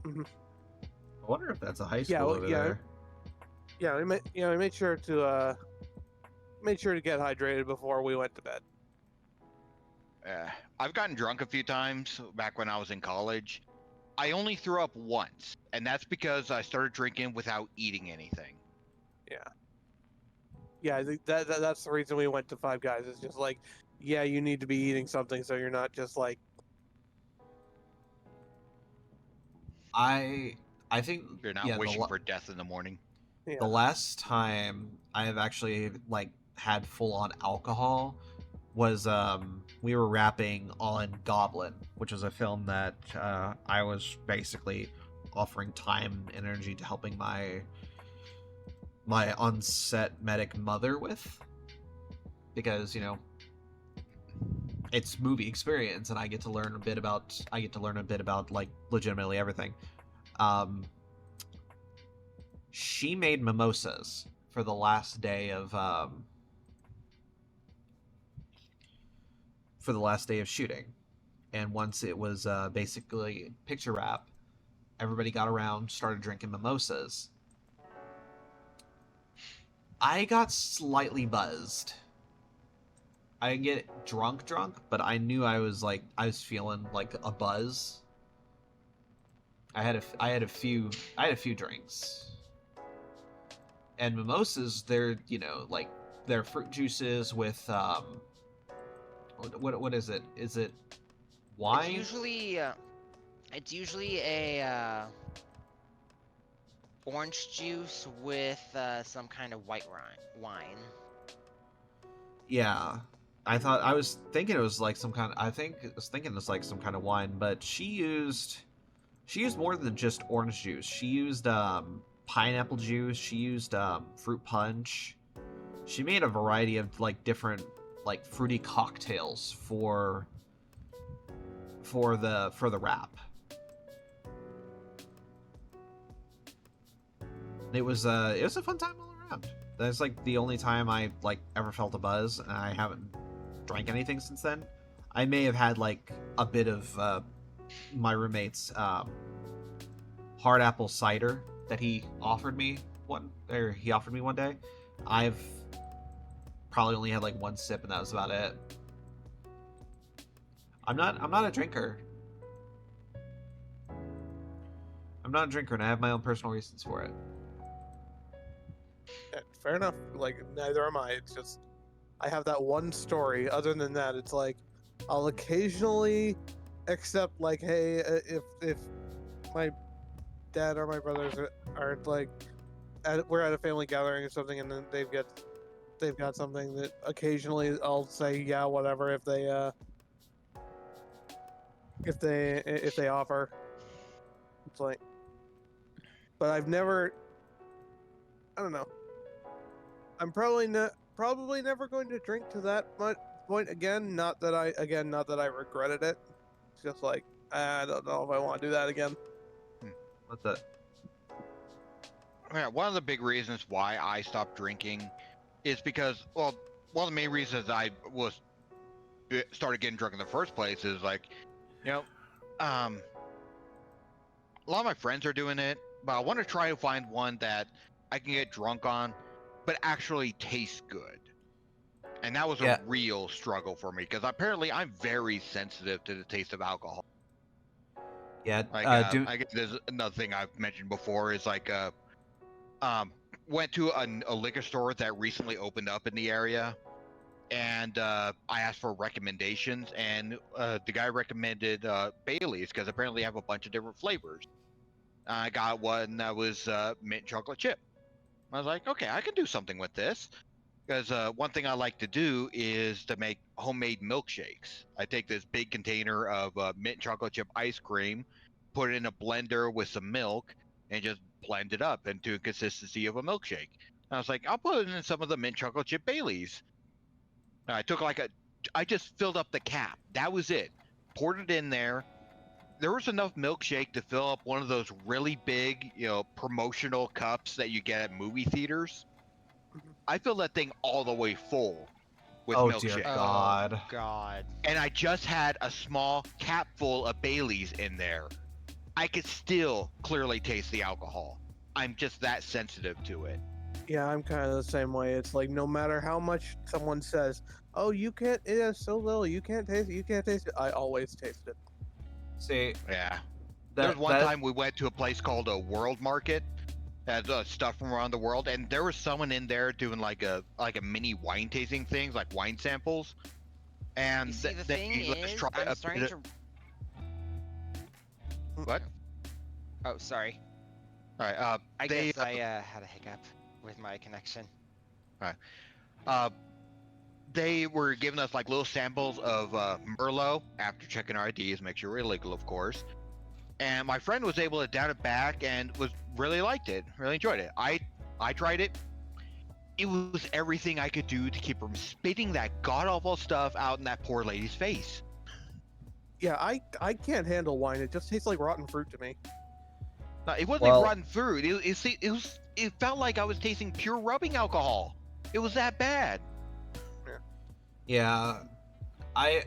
I wonder if that's a high school Yeah, well, over yeah. there. Yeah, we made sure to get hydrated before we went to bed. I've gotten drunk a few times back when I was in college. I only threw up once, and that's because I started drinking without eating anything. Yeah, I think that's the reason we went to Five Guys. It's just like, yeah, you need to be eating something so you're not just like. I think You're not yeah, wishing for death in the morning. Yeah. the last time I have actually like had full on alcohol was we were rapping on Goblin, which was a film that I was basically offering time and energy to helping my on-set medic mother with, because it's movie experience and I get to learn a bit about like legitimately everything. She made mimosas for the last day of shooting, and once it was basically picture wrap, everybody got around, started drinking mimosas. I got slightly buzzed. I didn't get drunk, but I knew I was feeling like a buzz. I had a few drinks. And mimosas, they're like they're fruit juices with what is it? Is it wine? It's usually a orange juice with some kind of white wine. Yeah. I was thinking it was like some kind of, I think I was thinking it's like some kind of wine, but she used more than just orange juice. She used pineapple juice, she used fruit punch. She made a variety of like different like fruity cocktails for the wrap. It was a fun time all around. That's like the only time I like ever felt a buzz, and I haven't drank anything since then. I may have had like a bit of my roommate's hard apple cider that he offered me one day. I've probably only had like one sip, and that was about it. I'm not a drinker. I'm not a drinker, and I have my own personal reasons for it. Yeah, fair enough. Like, neither am I. It's just I have that one story. Other than that, it's like I'll occasionally accept, like, hey, if my dad or my brothers are like we're at a family gathering or something, and then they've got something that occasionally I'll say yeah, whatever, if they offer. It's like, but I've never. I don't know. I'm probably never going to drink to that much point again. Not that I regretted it. It's just like I don't know if I want to do that again. What's that? Yeah, one of the big reasons why I stopped drinking is because, well, one of the main reasons I started getting drunk in the first place is like, a lot of my friends are doing it, but I want to try to find one that I can get drunk on, but actually tastes good. And that was Yeah. a real struggle for me because apparently I'm very sensitive to the taste of alcohol. Yeah. Like, I guess there's another thing I've mentioned before is like, went to a liquor store that recently opened up in the area, and I asked for recommendations, and the guy recommended Bailey's because apparently they have a bunch of different flavors. I got one that was mint chocolate chip. I was like, okay, I can do something with this. Because one thing I like to do is to make homemade milkshakes. I take this big container of mint chocolate chip ice cream, put it in a blender with some milk, and just blend it up into a consistency of a milkshake. And I was like, I'll put in some of the mint chocolate chip Baileys. And I just filled up the cap. That was it. Poured it in there. There was enough milkshake to fill up one of those really big, promotional cups that you get at movie theaters. I filled that thing all the way full with Oh, milkshake. dear God. Oh God. And I just had a small cap full of Baileys in there. I could still clearly taste the alcohol. I'm just that sensitive to it. Yeah, I'm kind of the same way. It's like no matter how much someone says, "Oh, you can't. It has so little. You can't taste it. You can't taste it." I always taste it. See, Yeah. There was one time we went to a place called a World Market. Had stuff from around the world, and there was someone in there doing like a mini wine tasting things, like wine samples. And You see, the thing is, I'm starting to. What? Oh, sorry. All right. I guess I had a hiccup with my connection. They were giving us like little samples of Merlot after checking our IDs, make sure we're legal, of course. And my friend was able to down it back and really liked it, really enjoyed it. I tried it. It was everything I could do to keep from spitting that god awful stuff out in that poor lady's face. Yeah, I can't handle wine. It just tastes like rotten fruit to me. No, it wasn't Well- rotten fruit. It felt like I was tasting pure rubbing alcohol. It was that bad. Yeah, I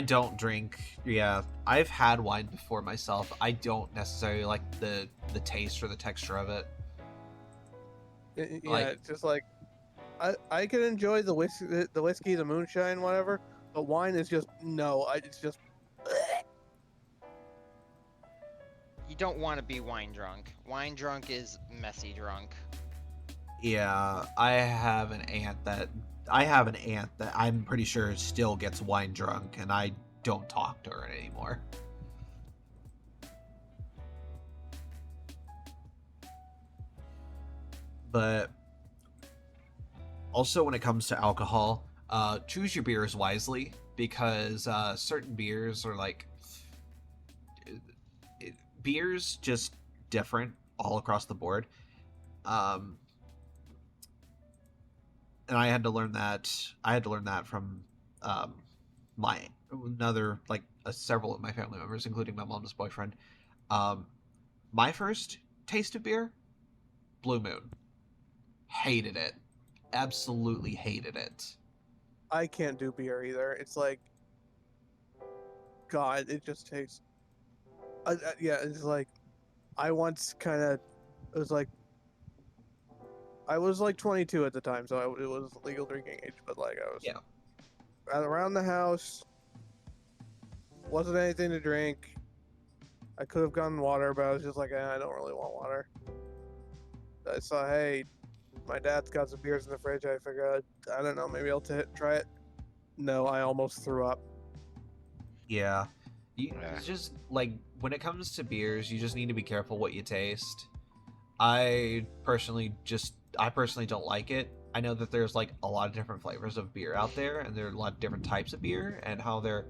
don't drink. Yeah, I've had wine before myself. I don't necessarily like the taste or the texture of it. Yeah, Like- it's just like I can enjoy the whiskey, the moonshine, whatever. But wine is just no. It's just. You don't want to be wine drunk. Wine drunk is messy drunk. Yeah, I have an aunt that I'm pretty sure still gets wine drunk, and I don't talk to her anymore. But also, when it comes to alcohol, choose your beers wisely, because certain beers are like beers just different all across the board. And I had to learn that. From several of my family members, including my mom's boyfriend. My first taste of beer, Blue Moon. Hated it. Absolutely hated it. I can't do beer either. It's like, God, it just tastes. Yeah, it's like I once kind of it was like I was like 22 at the time, so it was legal drinking age. But like I was Yeah. around the house, wasn't anything to drink. I could have gotten water, but I was just like, I don't really want water. I saw, hey, my dad's got some beers in the fridge. I figured, I don't know, maybe I'll try it. No, I almost threw up. Yeah. Yeah. It's just like when it comes to beers, you just need to be careful what you taste. I personally don't like it. I know that there's like a lot of different flavors of beer out there, and there are a lot of different types of beer, and how their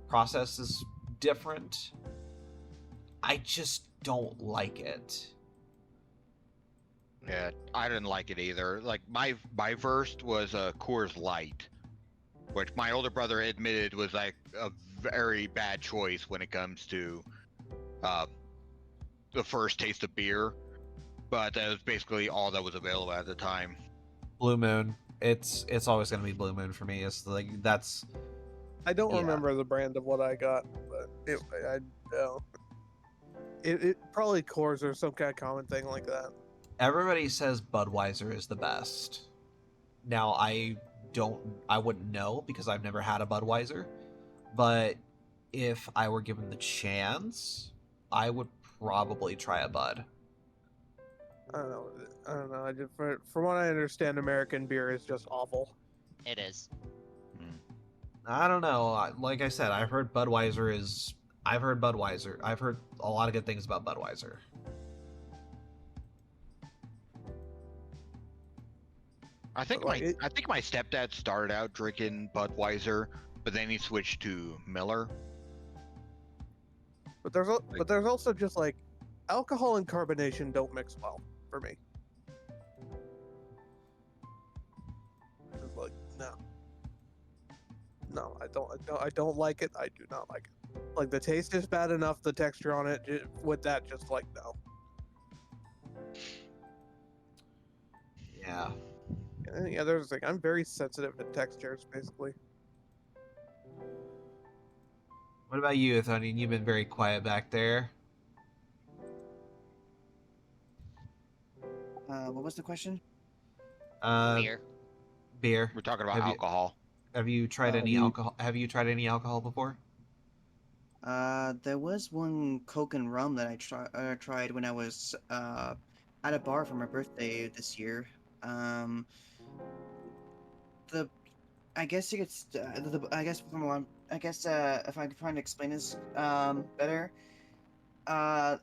process is different. I just don't like it. Yeah, I didn't like it either. Like my first was a Coors Light, which my older brother admitted was like a very bad choice when it comes to uh, the first taste of beer. But that was basically all that was available at the time. Blue Moon. It's always gonna be Blue Moon for me. It's like that's I don't Yeah. remember the brand of what I got, but it probably Coors or some kind of common thing like that. everybody says Budweiser is the best. Now I wouldn't know because I've never had a Budweiser, but if I were given the chance, I would probably try a Bud. I don't know. I don't know. From what I understand, American beer is just awful. It is. I don't know. Like I said, I've heard Budweiser is. I've heard Budweiser. I've heard a lot of good things about Budweiser. I think But, like, I think my stepdad started out drinking Budweiser, but then he switched to Miller. But there's also just like alcohol and carbonation don't mix well for me. Just like no, I don't like it. I do not like it. Like the taste is bad enough. The texture on it with that, just like no. Yeah. And the other thing, I'm very sensitive to textures, basically. What about you, Athonian? You've been very quiet back there. What was the question? Beer. Beer. We're talking about Have you- alcohol. Have you tried Oh. any alcohol? Have you tried any alcohol before? There was one Coke and rum that I tried when I was at a bar for my birthday this year. The I guess you could. I guess from one. I guess if I could try to explain this better, uh,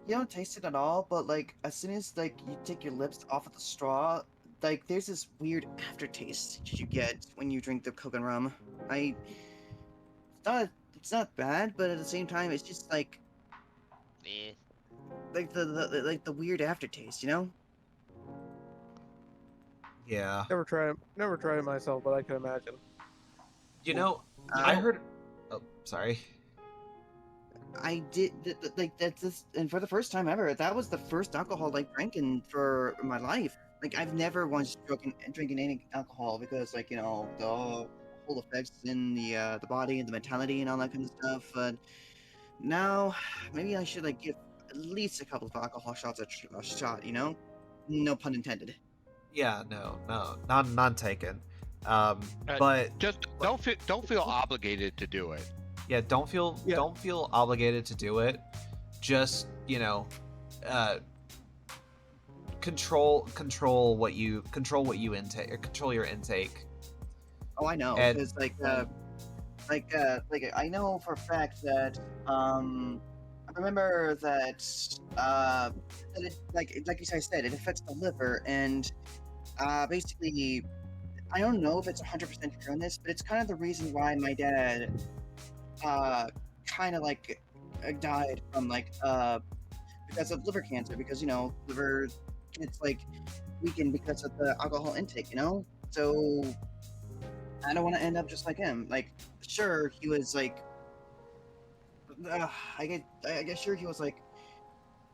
you don't taste it at all. But like as soon as like you take your lips off of the straw, like there's this weird aftertaste that you get when you drink the Coke and rum. It's not bad, but at the same time, it's just like Eh. the weird aftertaste, you know? Yeah. Never tried it myself, but I can imagine. You know, Uh, I heard. Oh, sorry. I did like that's this, and for the first time ever, that was the first alcohol I drank in for my life. Like I've never once drinking any alcohol because like the whole effects in the body and the mentality and all that kind of stuff. But now maybe I should like give at least a couple of alcohol shots a shot. No pun intended. Yeah, no, not taken. Uh, But Just don't feel obligated to do it. yeah, don't feel obligated to do it. Just control what you intake, or control your intake. Oh, I know, And- because like I know for a fact that I remember that that it, like you said, it affects the liver, and basically I don't know if it's 100% true on this, but it's kind of the reason why my dad kind of like died from because of liver cancer, because liver gets like weakened because of the alcohol intake, so I don't want to end up just like him. Like, sure, he was like, I guess sure he was like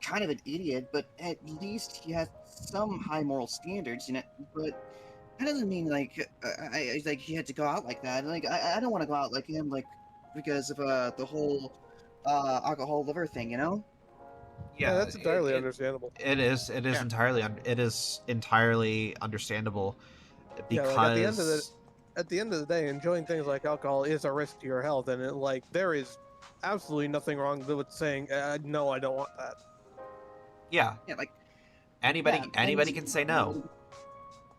kind of an idiot, but at least he has some high moral standards, But that doesn't mean like like he had to go out like that. Like I don't want to go out like him, like because of the whole alcohol liver thing, you know? Yeah, Yeah, that's entirely understandable. it is Yeah. it is entirely understandable Yeah, like because at the end of the day, enjoying things like alcohol is a risk to your health, and like there is absolutely nothing wrong with saying no, I don't want that. yeah, Yeah, like yeah, anybody can say no.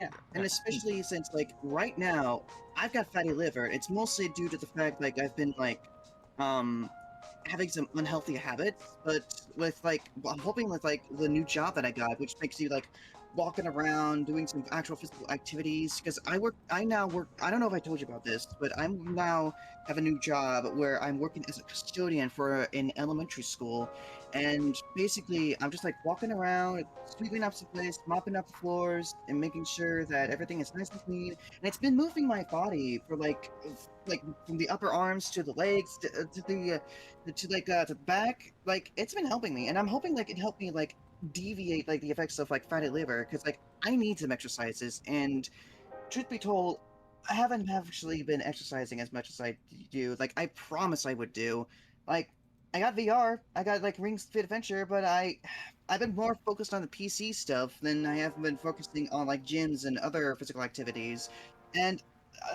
yeah, Yeah. and especially since like right now I've got fatty liver. It's mostly due to the fact like I've been like um having some unhealthy habits, but with like I'm hoping with like the new job that I got, which makes you like walking around doing some actual physical activities because I now work I don't know if I told you about this, but I'm now have a new job where I'm working as a custodian for an elementary school, and basically I'm just like walking around sweeping up the place, mopping up the floors, and making sure that everything is nice and clean, and it's been moving my body for like from the upper arms to the legs to the back. Like it's been helping me, and I'm hoping like it helped me like deviate like the effects of like fatty liver because like I need some exercises, and truth be told, I haven't actually been exercising as much as I do. Like I promise I would do. Like I got VR, I got like Rings Fit Adventure, but I've been more focused on the PC stuff than I have been focusing on like gyms and other physical activities. And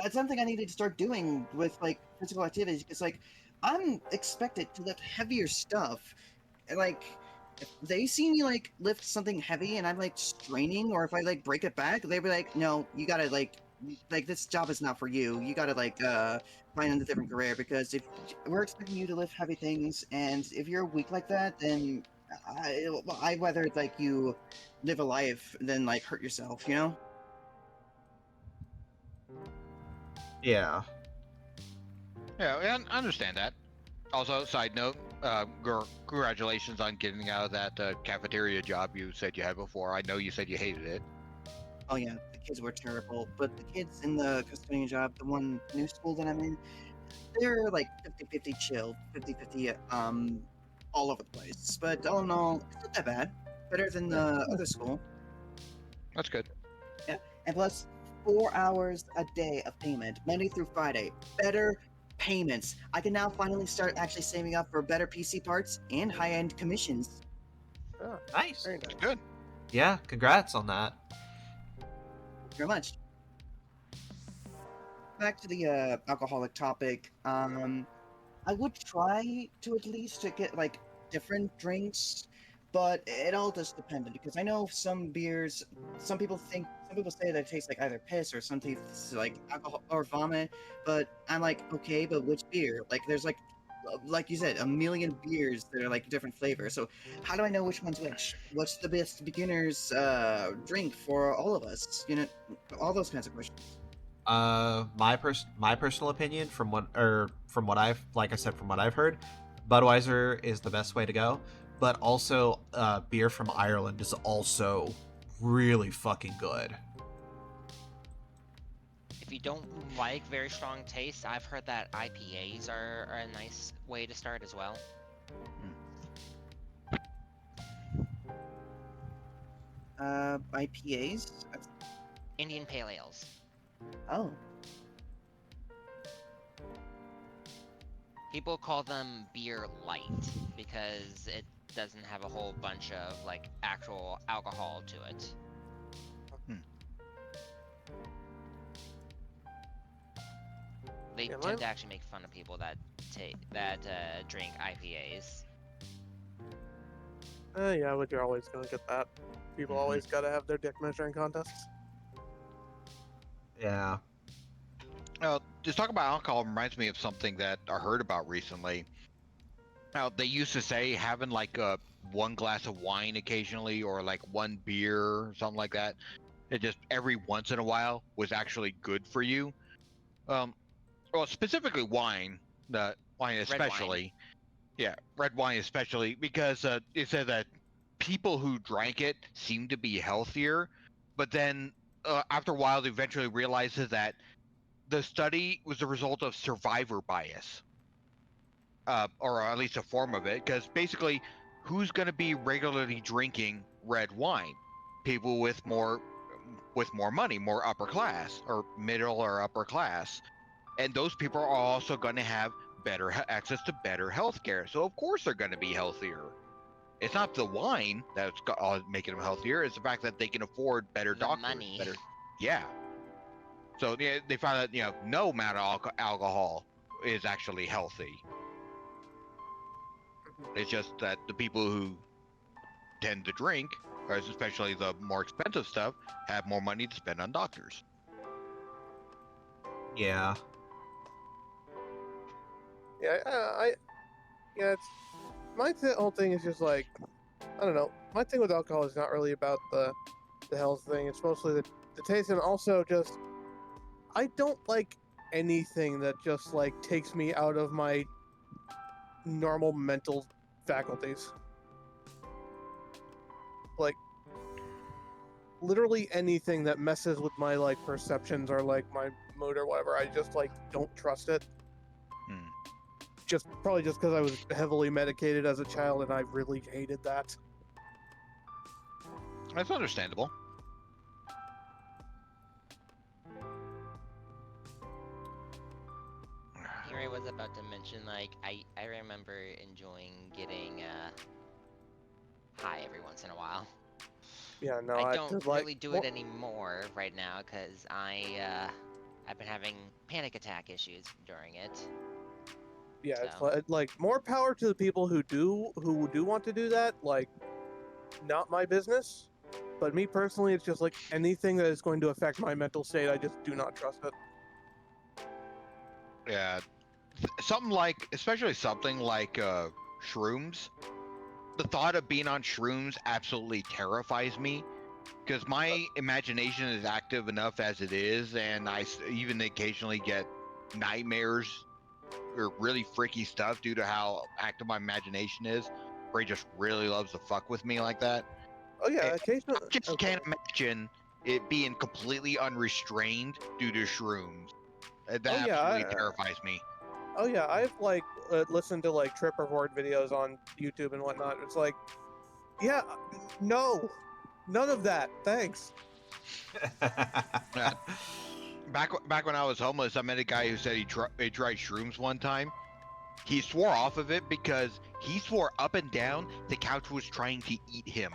it's something I needed to start doing with like physical activities because like I'm expected to lift heavier stuff. And like if they see me like lift something heavy and I'm like straining, or if I like break it back, they'd be like, no, you gotta like this job is not for you. You gotta like find a different career because if we're expecting you to lift heavy things, and if you're weak like that, then I'd rather like you live a life than like hurt yourself, you know? Yeah. Yeah, I understand that. Also, side note, congratulations on getting out of that cafeteria job you said you had before. I know you said you hated it. Oh yeah, the kids were terrible, but the kids in the custodian job, the one new school that I'm in, they're like 50-50 chill, 50-50 all over the place. But all in all, it's not that bad. Better than the other school. That's good. Yeah. And plus 4 hours a day of payment, Monday through Friday. Better payments. I can now finally start actually saving up for better PC parts and high-end commissions. Ah, Nice. very nice. Good. Yeah, congrats on that. Very much. Back to the alcoholic topic. I would try to at least to get like different drinks, but it all just depended because I know some beers, some people say that it tastes like either piss or some tastes like alcohol or vomit, but I'm like, okay, but which beer? Like you said, a million beers that are like different flavors. So how do I know which one's which? What's the best beginner's drink for all of us? You know, all those kinds of questions. My personal opinion from what I've like I said from what I've heard, Budweiser is the best way to go. But also, beer from Ireland is also really fucking good. If you don't like very strong taste, I've heard that IPAs are a nice way to start as well. IPAs. Indian Pale Ales. Oh, People call them beer light because it doesn't have a whole bunch of like actual alcohol to it. They Yeah, tend to actually make fun of people that drink IPAs. Yeah, but you're always gonna get that. People always gotta have their dick measuring contests. Yeah. Just talk about alcohol reminds me of something that I heard about recently. Now, they used to say having like one glass of wine occasionally or like one beer or something like that. It just every once in a while was actually good for you. Well, specifically wine, the wine especially. Yeah, red wine especially because it said that people who drank it seemed to be healthier, but then after a while, they eventually realizes that the study was the result of survivor bias, or at least a form of it. Because basically, who's going to be regularly drinking red wine? People with with more money, more upper class or middle or upper class, and those people are also going to have better access to better health care. So of course they're going to be healthier. It's not the wine that's making them healthier. It's the fact that they can afford better The doctors, money. better. Yeah. So yeah, they found that no amount of alcohol is actually healthy. It's just that the people who tend to drink, or especially the more expensive stuff, have more money to spend on doctors. Yeah. Yeah, yeah. It's my whole thing is just like, I don't know. My thing with alcohol is not really about the health thing. It's mostly the taste, and also just I don't like anything that just like takes me out of my normal mental faculties. Like literally anything that messes with my like perceptions or like my mood or whatever, I just like don't trust it. Probably just because I was heavily medicated as a child and I really hated that. That's understandable. Here I was about to mention, like, I remember enjoying getting high every once in a while. Yeah, no, I don't just, like, really do it anymore right now because I've been having panic attack issues during it. Yeah, So. it's like more power to the people who do want to do that. Like, not my business. But me personally, it's just like anything that is going to affect my mental state, I just do not trust it. Yeah, especially something like shrooms. The thought of being on shrooms absolutely terrifies me because my imagination is active enough as it is, and I even occasionally get nightmares or really freaky stuff due to how active my imagination is. Ray just really loves to fuck with me like that. Oh yeah, occasionally. I just can't imagine it being completely unrestrained due to shrooms. That absolutely terrifies me. Oh yeah, I've like listened to like trip report videos on YouTube and whatnot. It's like, yeah, no, none of that. Thanks. Back when I was homeless, I met a guy who said he tried shrooms one time. He swore off of it because he swore up and down the couch was trying to eat him.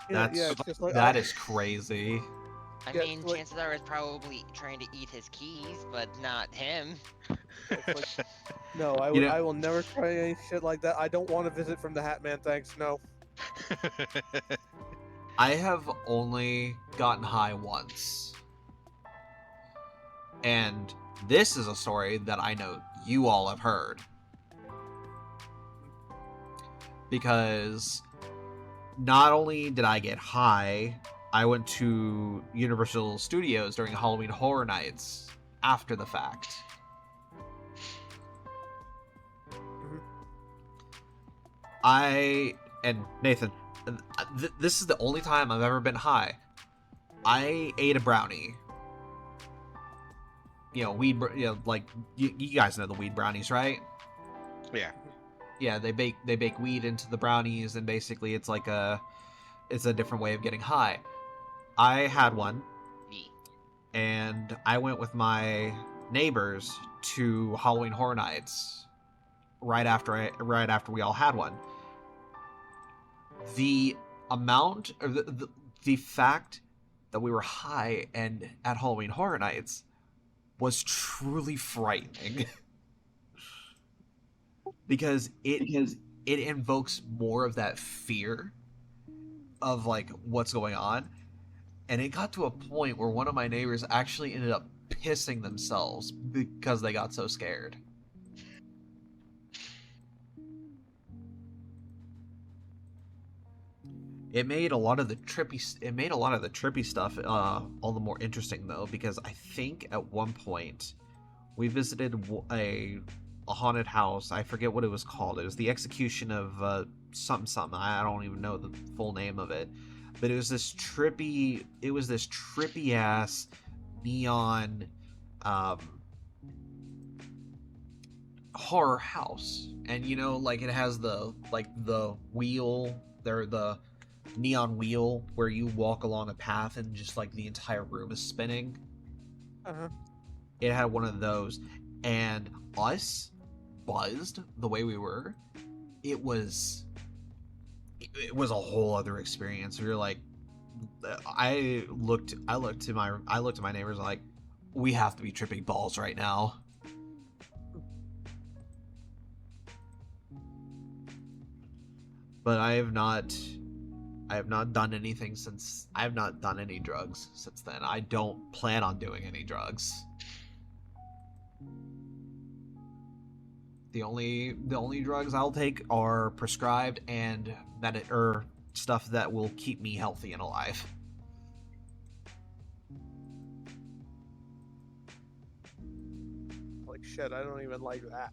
That's it's just like, that is crazy. I mean, chances are it's probably trying to eat his keys, but not him. Like, no, I will never try any shit like that. I don't want to visit from the Hat Man, thanks. No. I have only gotten high once. And this is a story that I know you all have heard. Because not only did I get high, I went to Universal Studios during Halloween Horror Nights after the fact. And Nathan, this is the only time I've ever been high. I ate a brownie. Weed, like you guys know the weed brownies, right? Yeah. Yeah, they bake weed into the brownies, and basically it's a different way of getting high. I had one, and I went with my neighbors to Halloween Horror Nights right after we all had one. The amount, or the fact that we were high and at Halloween Horror Nights was truly frightening. because it invokes more of that fear of like what's going on. And it got to a point where one of my neighbors actually ended up pissing themselves because they got so scared. It made a lot of the trippy stuff all the more interesting though, because I think at one point we visited a haunted house. I forget what it was called. It was the execution of something. I don't even know the full name of it. But it was this trippy ass neon horror house. And like it has the wheel there, the neon wheel where you walk along a path and just like the entire room is spinning. Uh-huh. It had one of those, and us buzzed the way we were. It was a whole other experience. We were like, I looked to my neighbors like, we have to be tripping balls right now. But I have not done anything since. I have not done any drugs since then. I don't plan on doing any drugs. The only drugs I'll take are prescribed and stuff that will keep me healthy and alive. Like shit, I don't even like that.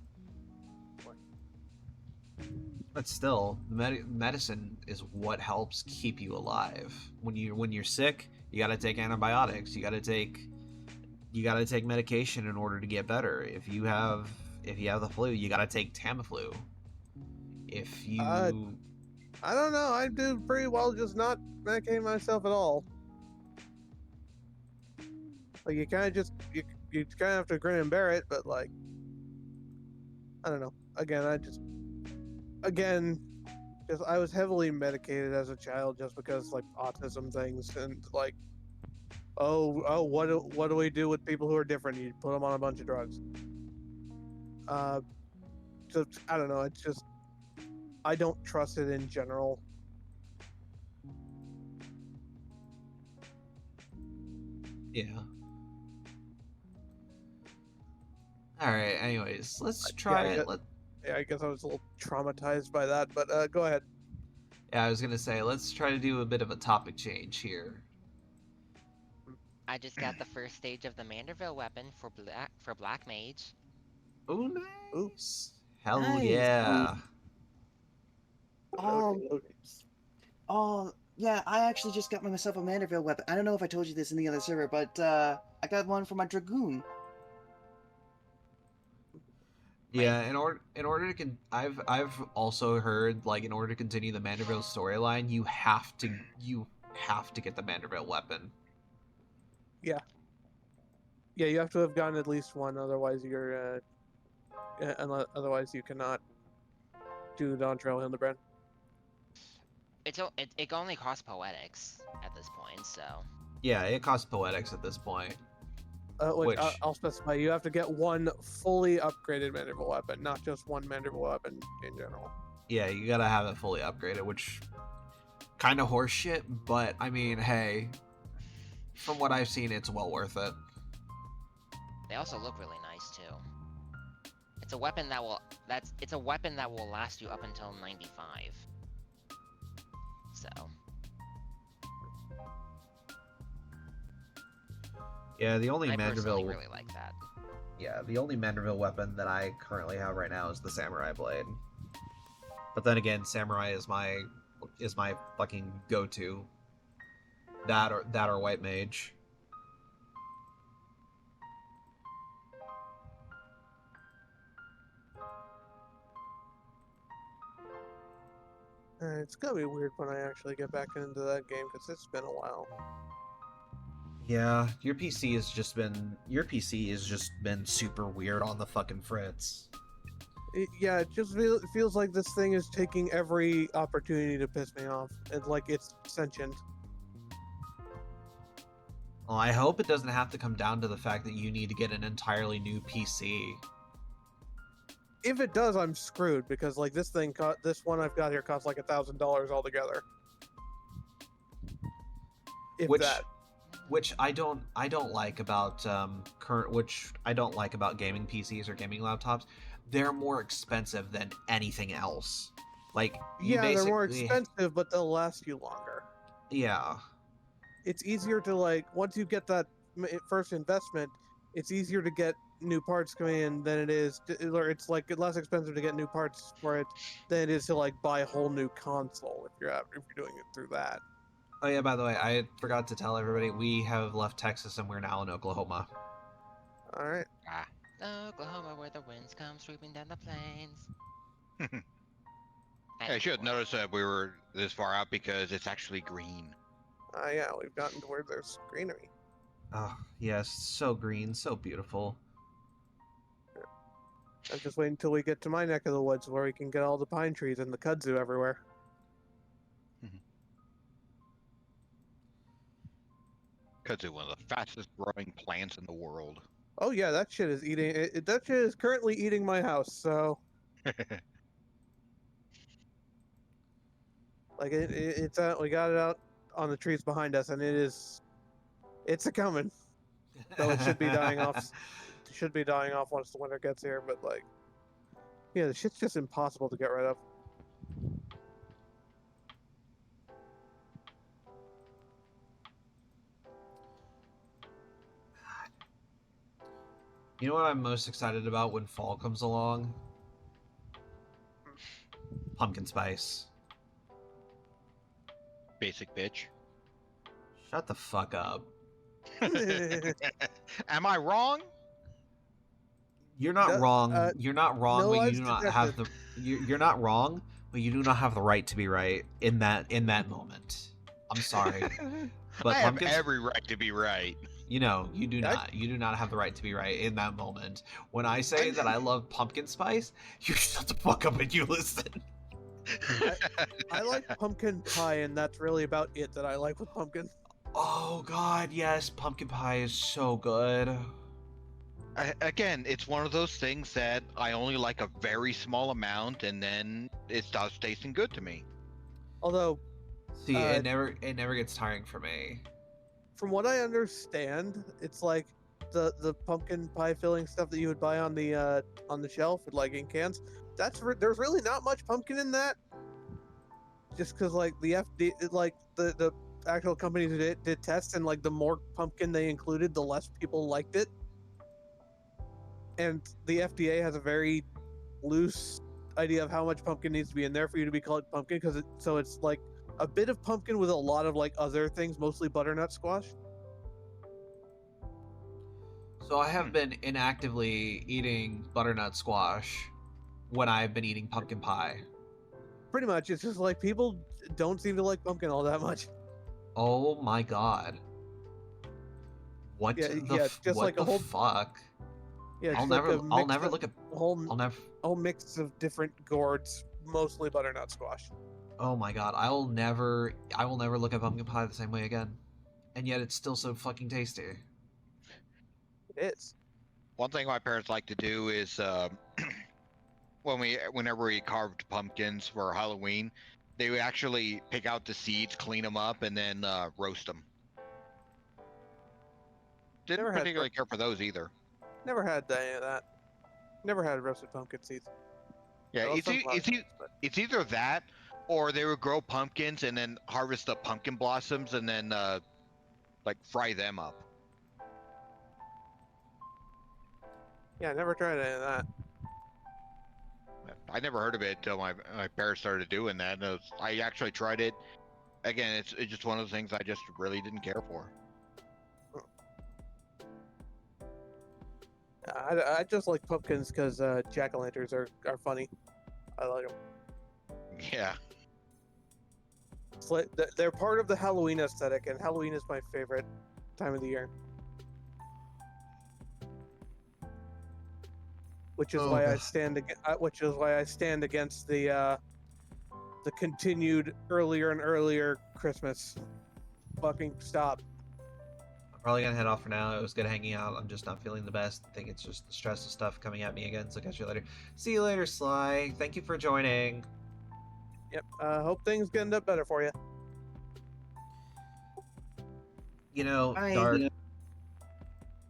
But still, medicine is what helps keep you alive. When you're sick, you got to take antibiotics. You got to take medication in order to get better. If you have the flu, you got to take Tamiflu. If you I don't know. I do pretty well just not medicating myself at all. Like you kind of have to grin and bear it, but like I don't know. I was heavily medicated as a child just because like autism things and like what do we do with people who are different? You put them on a bunch of drugs. So I don't know. It's just I don't trust it in general. Yeah. All right. Anyways, let's try it. Yeah, I guess I was a little traumatized by that, but go ahead. Yeah, I was gonna say let's try to do a bit of a topic change here. I just got the first stage of the Manderville weapon for Black Mage. Oh, nice. Hell Nice. yeah. Yeah, I actually just got myself a Manderville weapon. I don't know if I told you this in the other server, but I got one for my Dragoon. Yeah, in order to I've also heard like in order to continue the Manderville storyline, you have to get the Manderville weapon. Yeah, you have to have gotten at least one, otherwise otherwise you cannot do Dawn Trail Hildebrand. It only costs poetics at this point, so. Yeah, it costs poetics at this point. Which I'll specify. You have to get one fully upgraded Manderville weapon, not just one Manderville weapon in general. Yeah, you gotta have it fully upgraded, which kind of horseshit, but I mean, hey, from what I've seen, it's well worth it. They also look really nice too. It's a weapon that will last you up until 95. So. Yeah, the only I personally Manderville really like that. Yeah, the only Manderville weapon that I currently have right now is the Samurai Blade. But then again, Samurai is my fucking go-to. That or White Mage. It's gonna be weird when I actually get back into that game because it's been a while. Yeah, your PC has just been super weird on the fucking fritz. It just feels like this thing is taking every opportunity to piss me off. It's like it's sentient. Well, I hope it doesn't have to come down to the fact that you need to get an entirely new PC. If it does, I'm screwed because like this one I've got here costs like $1,000 altogether. Which I don't like about gaming PCs or gaming laptops. They're more expensive than anything else. Like they're more expensive, but they'll last you longer. Yeah. It's easier to like once you get that first investment, it's easier to get new parts coming in than it is. It's like less expensive to get new parts for it than it is to like buy a whole new console if you're doing it through that. Oh yeah, by the way, I forgot to tell everybody we have left Texas and we're now in Oklahoma. All right. Oklahoma, where the winds come sweeping down the plains. I should have Anyway. noticed that we were this far out because it's actually green. Yeah, we've gotten to where there's greenery. Oh, yes, so green, so beautiful. I'm just waiting until we get to my neck of the woods where we can get all the pine trees and the kudzu everywhere. Kudzu, one of the fastest growing plants in the world. Oh yeah, that shit is eating. That shit is currently eating my house. So like it's out. We got it out on the trees behind us, and it's a coming. Though it should be dying off. It should be dying off once the winter gets here. But like, yeah, the shit's just impossible to get rid of. You know what I'm most excited about when fall comes along? Pumpkin spice. Basic bitch. Shut the fuck up. Am I wrong? You're not wrong. You're not wrong, no but you lies do not have detected. the. You're not wrong, but you do not have the right to be right in that moment. I'm sorry, but I have pumpkins. every right to be right. You know, you do I- not. You do not have the right to be right in that moment. When I say that I love pumpkin spice, you shut the fuck up and you listen. I like pumpkin pie, and that's really about it that I like with pumpkin. Oh god, yes, pumpkin pie is so good. Again, it's one of those things that I only like a very small amount, and then it starts tasting good to me. Although, See, Uh, it never gets tiring for me. from what I understand, it's like the pumpkin pie filling stuff that you would buy on the shelf, like in cans. There's really not much pumpkin in that. Just because like the FD, like the actual company did tests, and like the more pumpkin they included, the less people liked it. And the FDA has a very loose idea of how much pumpkin needs to be in there for you to be called pumpkin, because it's like a bit of pumpkin with a lot of like other things, mostly butternut squash. So I have been inactively eating butternut squash when I've been eating pumpkin pie. Pretty much, it's just like people don't seem to like pumpkin all that much. Oh my god. What Yeah, the yeah, just what like a the whole- fuck? Yeah, I'll just like never a I'll mix never of- look at a whole I'll never whole mix of different gourds, mostly butternut squash. Oh my god, I will never look at pumpkin pie the same way again. And yet it's still so fucking tasty. It is. One thing my parents like to do is whenever we carved pumpkins for Halloween, they would actually pick out the seeds, clean them up, and then roast them. Didn't Never had particularly care for those either. Never had any of that. Never had roasted pumpkin seeds. Yeah, Well, it's sunflower seeds, but- it's either that or they would grow pumpkins and then harvest the pumpkin blossoms and then like fry them up. Yeah, I never tried any of that. I never heard of it until my parents started doing that. And I actually tried it. Again, it's just one of those things I just really didn't care for. I just like pumpkins because jack-o'-lanterns are funny. I like them. Yeah. It's like they're part of the Halloween aesthetic, and Halloween is my favorite time of the year. Which is Oh, why I God. stand against the continued earlier and earlier Christmas. Fucking stop. I'm probably gonna head off for now. It was good hanging out. I'm just not feeling the best. I think it's just the stress of stuff coming at me again. So catch you later. See you later, Sly. Thank you for joining. Yep. Hope things get end up better for you. You know, Bye. Dart,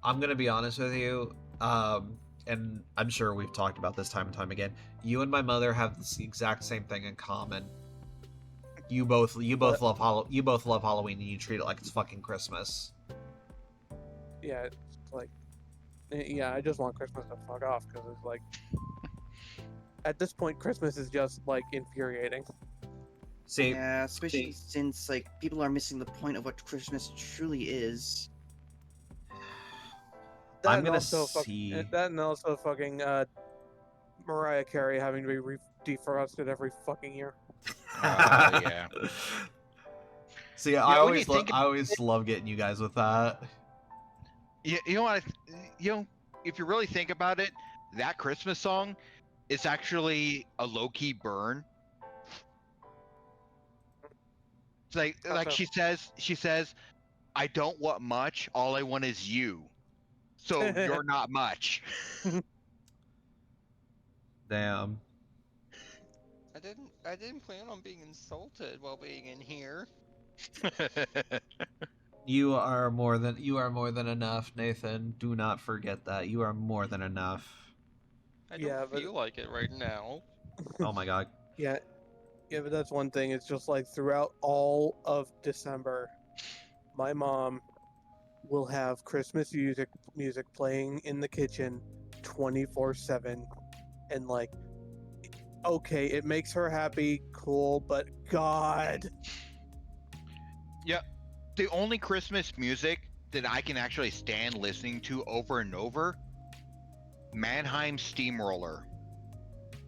I'm gonna be honest with you, and I'm sure we've talked about this time and time again. You and my mother have the exact same thing in common. You both love Halloween, and you treat it like it's fucking Christmas. Yeah, it's like, yeah, I just want Christmas to fuck off because it's like, at this point, Christmas is just like infuriating. See, Yeah, especially since like people are missing the point of what Christmas truly is. I'm and gonna also see. That and also fucking Mariah Carey having to be defrosted every fucking year. Yeah. See, when you think I always love getting you guys with that. You know what? If you really think about it, that Christmas song is actually a low-key burn. It's like so? she says, I don't want much. All I want is you. So you're not much. Damn. I didn't plan on being insulted while being in here. You are more than enough, Nathan. Do not forget that. You are more than enough. I Yeah, don't but- feel like it right now. Oh my god. Yeah, yeah, but that's one thing. It's just like throughout all of December, my mom will have Christmas music playing in the kitchen 24/7, and like, okay, it makes her happy, cool, but God, The only Christmas music that I can actually stand listening to over and over, Mannheim Steamroller.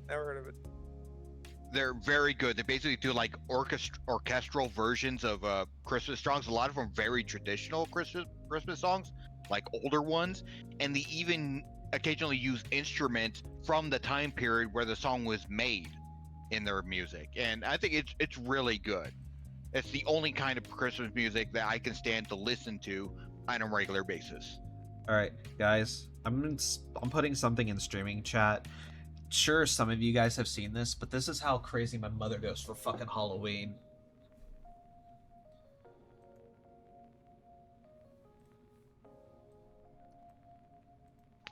never heard of it. They're very good. They basically do like orchestral versions of Christmas songs. A lot of them very traditional Christmas songs, like older ones, and they even occasionally use instruments from the time period where the song was made in their music. And I think it's really good. It's the only kind of Christmas music that I can stand to listen to on a regular basis. All right, guys. I'm putting something in streaming chat. Sure, some of you guys have seen this, but this is how crazy my mother goes for fucking Halloween.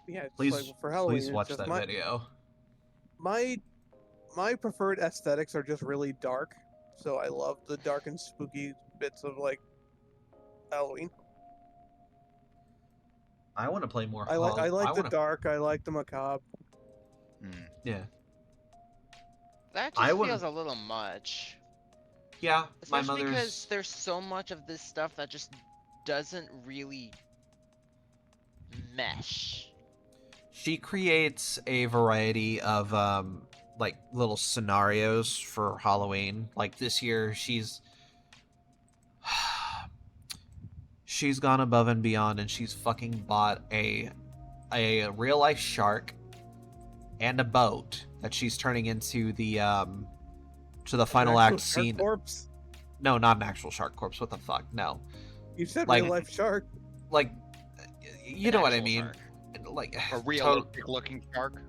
Yeah, it's Please, like for Halloween, please it's watch just that my, video. my preferred aesthetics are just really dark, so I love the dark and spooky bits of like Halloween. I want to play more. I like the wanna, dark. I like the macabre. Yeah, That I just wanna- feels a little much. yeah. My Especially because mother's. there's so much of this stuff that just doesn't really mesh. She creates a variety of like little scenarios for Halloween. Like this year, she's gone above and beyond, and she's fucking bought a real life shark and a boat that she's turning into the final An actual act shark scene. corpse? No, not an actual shark corpse. What the fuck? No, You said Like- real life shark. like you An know what I actual mean. shark. Like A realistic looking shark.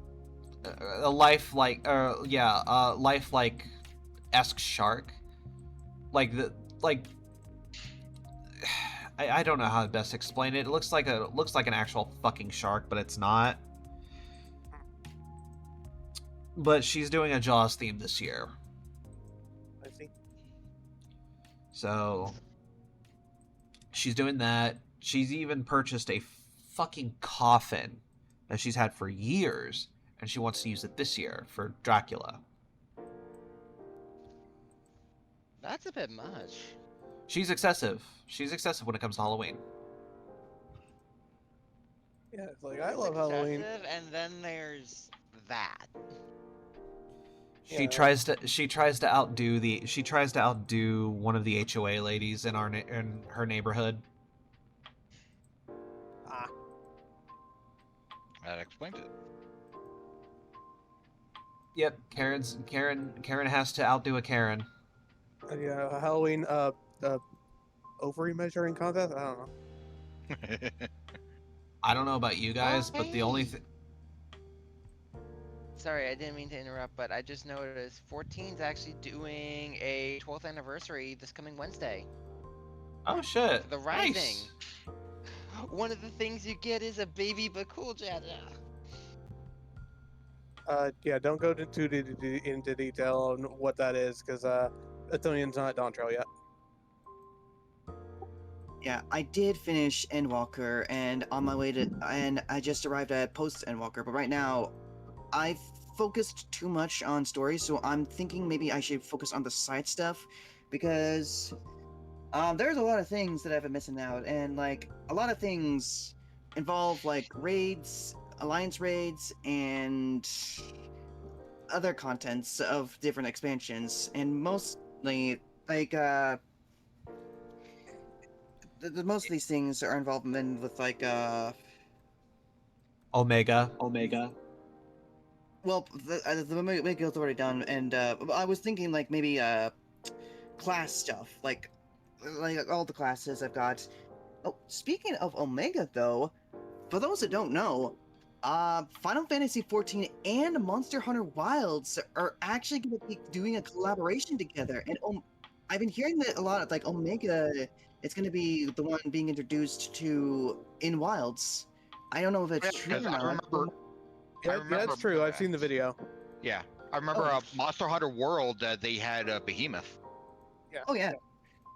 a life like life like esque shark, like I don't know how to best explain it. It looks like an actual fucking shark, but it's not. But she's doing a Jaws theme this year, I think. so she's doing that. She's even purchased a fucking coffin that she's had for years, and she wants to use it this year for Dracula. That's a bit much. She's excessive. She's excessive when it comes to Halloween. Yeah, it's like I love Halloween. Excessive, and then there's that. She Yeah. tries to outdo one of the HOA ladies in in her neighborhood. Ah, That explains it. Yep, Karen has to outdo a Karen. yeah, a Halloween ovary measuring contest. I don't know. I don't know about you guys, but the only Hey. Sorry, I didn't mean to interrupt, but I just noticed 14's actually doing a 12th anniversary this coming Wednesday. oh shit, For the Rising. nice. One of the things you get is a baby Bakul Jaja. Yeah, don't go into detail on what that is, because Athonian's not Dawn Trail yet. Yeah, I did finish Endwalker, and on my way to, and I just arrived at post Endwalker. But right now, I've focused too much on stories, so I'm thinking maybe I should focus on the side stuff, because there's a lot of things that I've been missing out, and like a lot of things involve like raids, alliance raids, and other contents of different expansions, and mostly like most of these things are involvement with like Omega. well the Omega Guild's already done, and I was thinking like maybe class stuff like all the classes I've got. Oh, speaking of Omega though, for those that don't know, Final Fantasy XIV and Monster Hunter Wilds are actually going to be doing a collaboration together, and I've been hearing that a lot of like Omega. It's going to be the one being introduced to in Wilds. I don't know if it's true Because or I not. remember, Yeah, it's true. I've seen the video. yeah, I remember Oh. Monster Hunter World that they had Behemoth. Oh yeah,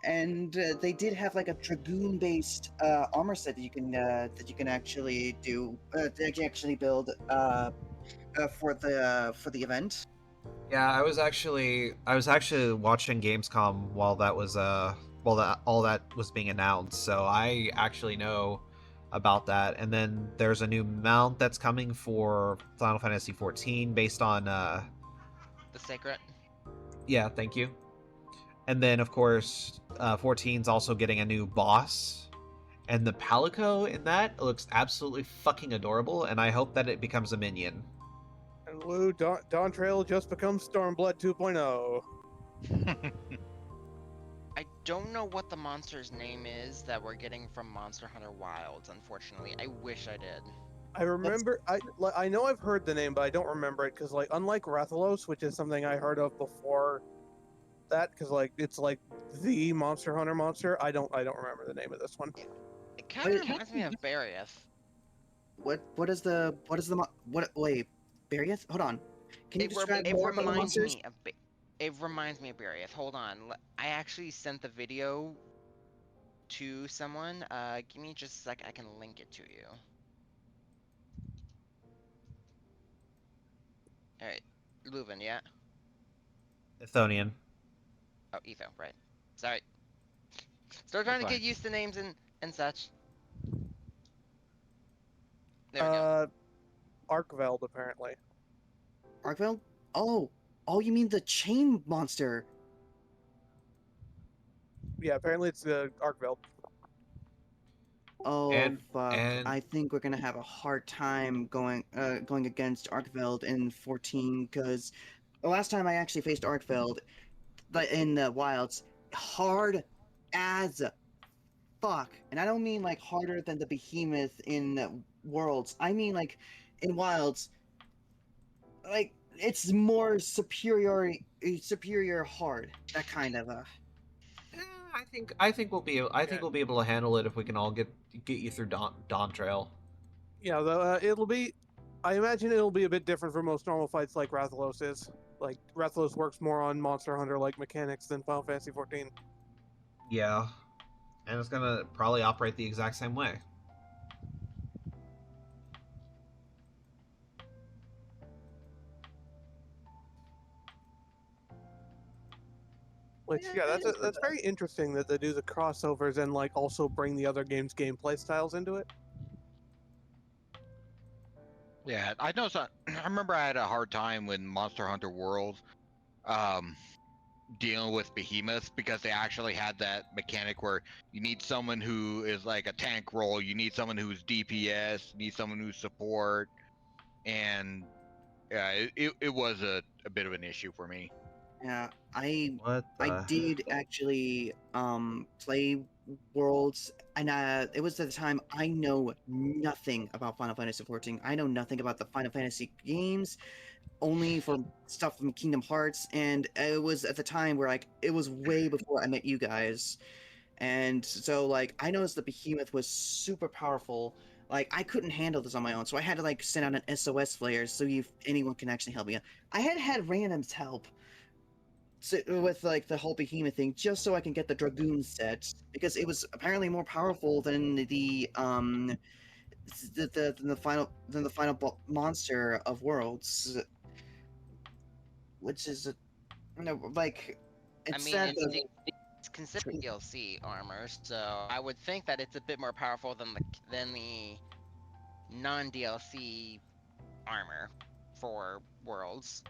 and they did have like a dragoon-based armor set that you can actually do that you can actually build for the event. Yeah, I was actually watching Gamescom while that was while that all that was being announced. So I actually know about that. And then there's a new mount that's coming for Final Fantasy 14 based on The Sacred. yeah, thank you. And then of course 14's also getting a new boss. And the Palico in that looks absolutely fucking adorable, and I hope that it becomes a minion. And Lou, Dawn Trail just becomes Stormblood 2.0. I don't know what the monster's name is that we're getting from Monster Hunter Wilds, unfortunately. I wish I did. I remember, I know I've heard the name, but I don't remember it because, like, unlike Rathalos, which is something I heard of before that, because like it's like the Monster Hunter monster. I don't remember the name of this one. It kind of reminds me of Barriath. What is wait, Barriath? Hold on. Can you describe It more about the reminds monsters? me of it reminds me of Barriath. Hold on, I actually sent the video to someone. Give me just a sec. I can link it to you. All right, Leuven, yeah. Ithonian. Oh, Etho, right. Sorry. Still trying to get used to names and such. There we go. Arkveld apparently. Arkveld? Oh, you mean the chain monster? Yeah, apparently it's Arkveld. Oh And fuck! I think we're gonna have a hard time going against Arkveld in 14 because the last time I actually faced Arkveld, in the wilds, hard as fuck, and I don't mean like harder than the behemoth in worlds. I mean like in wilds, like it's more superior hard. That kind of I think we'll be able to handle it if we can all get you through Dawn Trail. Yeah, it'll be. I imagine it'll be a bit different from most normal fights like Rathalos is. Like Rathalos works more on Monster Hunter like mechanics than Final Fantasy 14. Yeah, and it's gonna probably operate the exact same way. Which that's very interesting that they do the crossovers and like also bring the other games' gameplay styles into it. Yeah, I know. I remember I had a hard time with Monster Hunter World, um, dealing with behemoths because they actually had that mechanic where you need someone who is like a tank role, you need someone who's DPS, you need someone who's support, and yeah, it was a bit of an issue for me. yeah. I What the did actually play Worlds, and it was at the time I know nothing about Final Fantasy 14. I know nothing about the Final Fantasy games, only for stuff from Kingdom Hearts, and it was at the time where like it was way before I met you guys, and so like I noticed the Behemoth was super powerful. Like I couldn't handle this on my own, so I had to like send out an SOS flare so anyone can actually help me. I had randoms help with like the whole behemoth thing just so I can get the dragoon set because it was apparently more powerful than the final monster of worlds, which is like I it's mean, sad that it's considered DLC armor, so I would think that it's a bit more powerful than the non DLC armor for Worlds.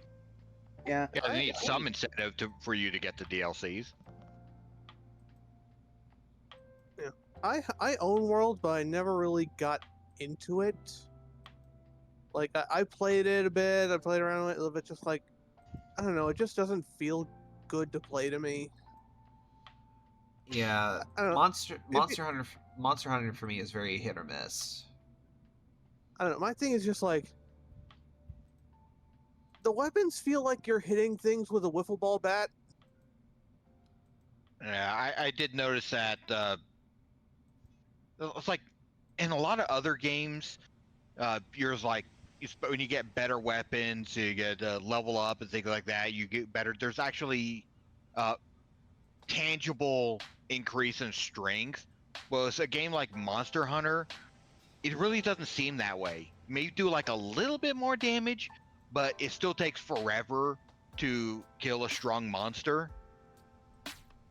Yeah. Yeah, they need some incentive for you to get the DLCs. Yeah. I own World, but I never really got into it. Like I played it a bit, I played around with it a little bit, just like I don't know, it just doesn't feel good to play to me. Yeah, I don't know. Monster Hunter for me is very hit or miss. I don't know. My thing is just like the weapons feel like you're hitting things with a wiffle ball bat. Yeah, I did notice that. It's like in a lot of other games, you're like when you get better weapons, you get level up and things like that. You get better. There's actually uh, tangible increase in strength. Well, it's a game like Monster Hunter. It really doesn't seem that way. You may do like a little bit more damage, but it still takes forever to kill a strong monster.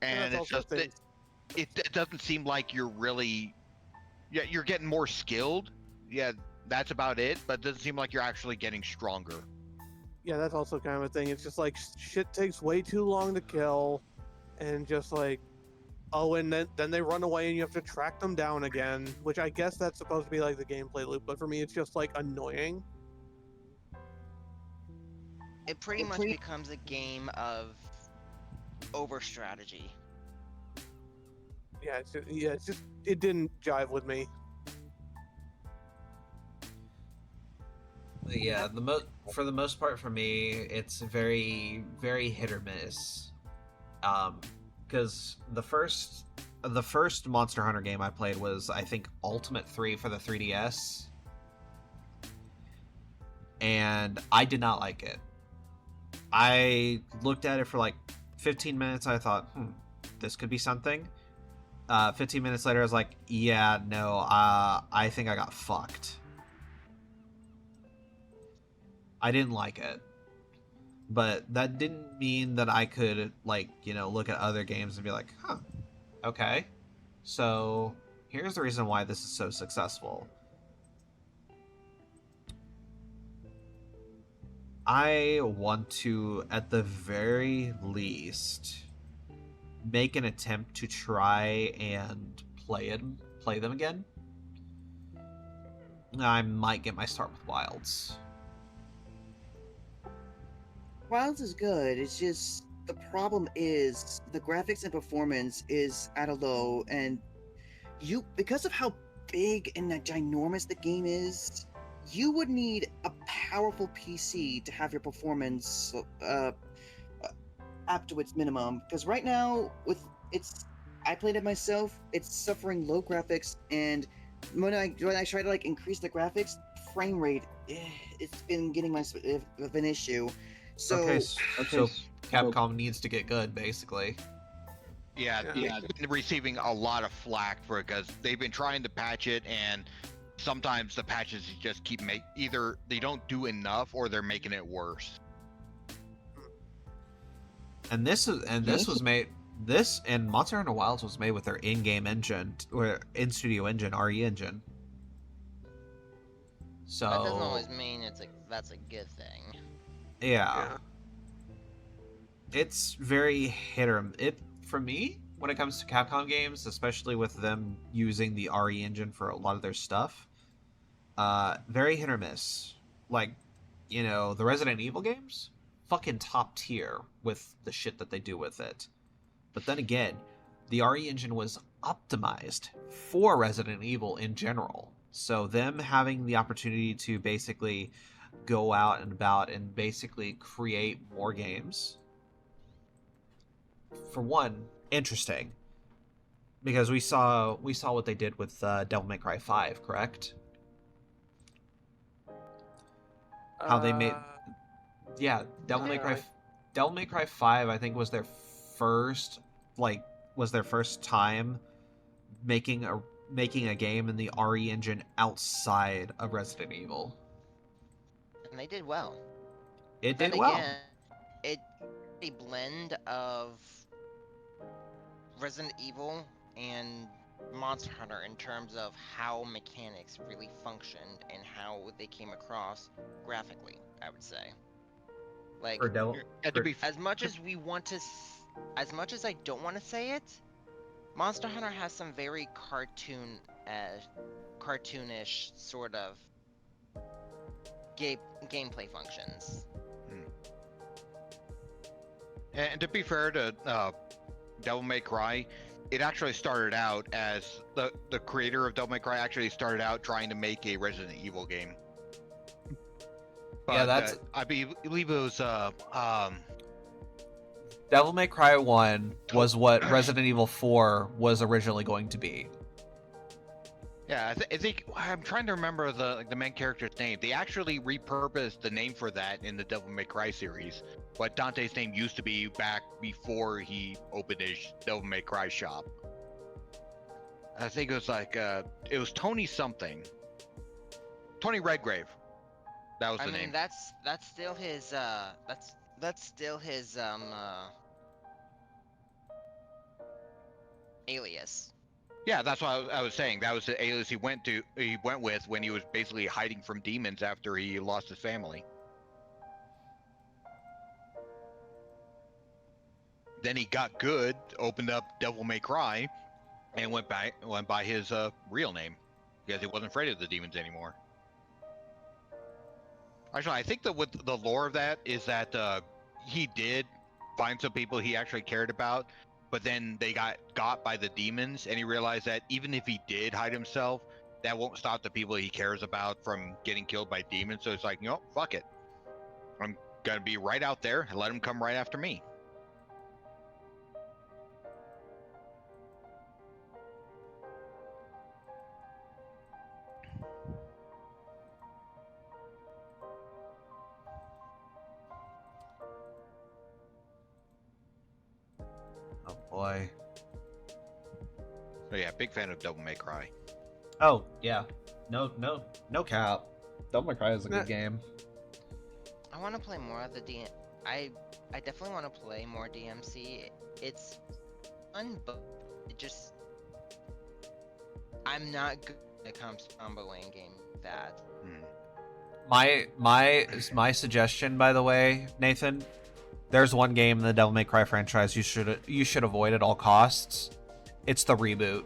And That's it's also just it doesn't seem like you're really, yeah, you're getting more skilled. Yeah, that's about it. But it doesn't seem like you're actually getting stronger. yeah, that's also kind of a thing. It's just like shit takes way too long to kill, and just like oh, and then they run away and you have to track them down again. Which I guess that's supposed to be like the gameplay loop, but for me it's just like annoying. It pretty much becomes a game of over strategy. Yeah, it's just it didn't jive with me. Yeah, for the most part for me, it's very hit or miss. Because the first Monster Hunter game I played was, I think, Ultimate 3 for the 3DS, and I did not like it. I looked at it for like 15 minutes. I thought, this could be something. 15 minutes later, I was like, yeah, no, I think I got fucked. I didn't like it. But that didn't mean that I could, like, look at other games and be like, okay. So, here's the reason why this is so successful. I want to, at the very least, make an attempt to try and play them again. I might get my start with Wilds. Wilds is good. It's just the problem is the graphics and performance is at a low, and because of how big and ginormous the game is, you would need a powerful PC to have your performance up to its minimum. Because right now, I played it myself. It's suffering low graphics, and when I try to like increase the graphics, frame rate, it's been getting of an issue. So, Okay, so Capcom needs to get good, basically. Yeah, they've been receiving a lot of flack for it because they've been trying to patch it, and sometimes the patches just keep either they don't do enough or they're making it worse. And this Monster Hunter Wilds was made with their in-game engine, or in-studio engine, RE engine. So That doesn't always mean that's a good thing. Yeah. It's very for me, when it comes to Capcom games, especially with them using the RE engine for a lot of their stuff, very hit or miss. Like, the Resident Evil games, fucking top tier with the shit that they do with it. But then again, the RE engine was optimized for Resident Evil in general. So them having the opportunity to basically go out and about and basically create more games, for one, interesting, because we saw what they did with Devil May Cry 5, correct? How they made Devil May Cry 5, I think, was their first time making a game in the RE engine outside of Resident Evil. And they did well. It Then did well. again, it's a blend of Resident Evil and Monster Hunter in terms of how mechanics really functioned and how they came across graphically, I would say. Like, For Devil. And to for- be as much as we want to, as much as I don't want to say it, Monster Hunter has some very cartoonish sort of gameplay functions. And to be fair to Devil May Cry, it actually started out as the creator of Devil May Cry actually started out trying to make a Resident Evil game. But, Yeah, that's- I believe it was Devil May Cry 1 was what Resident Evil 4 was originally going to be. yeah, I think I'm trying to remember the main character's name. They actually repurposed the name for that in the Devil May Cry series. What Dante's name used to be back before he opened his Devil May Cry shop. I think it was like it was Tony something. Tony Redgrave. That was I the mean, name. that's still his that's still his alias. Yeah, that's what I was saying. That was the alias he went with when he was basically hiding from demons after he lost his family. Then he got good, opened up Devil May Cry, and went by his real name because he wasn't afraid of the demons anymore. Actually, I think with the lore of that is that he did find some people he actually cared about, but then they got by the demons, and he realized that even if he did hide himself, that won't stop the people he cares about from getting killed by demons. So it's like, you know, fuck it. I'm gonna be right out there and let them come right after me. Oh boy. So yeah, big fan of Devil May Cry. Oh yeah. No cap. Devil May Cry is a Nah. good game. I want to play more of the I definitely want to play more DMC. It's fun, but it just I'm not good when it comes to comboing game that. My suggestion, by the way, Nathan, there's one game in the Devil May Cry franchise you should avoid at all costs. It's the reboot.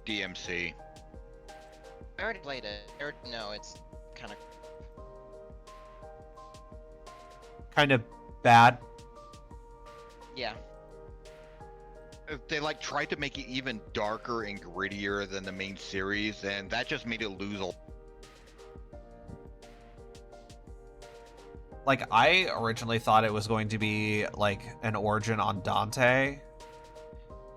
DMC. I already played it. I already know it's kind of Kind of bad. yeah. They like tried to make it even darker and grittier than the main series, and that just made it lose a. Like, I originally thought it was going to be like an origin on Dante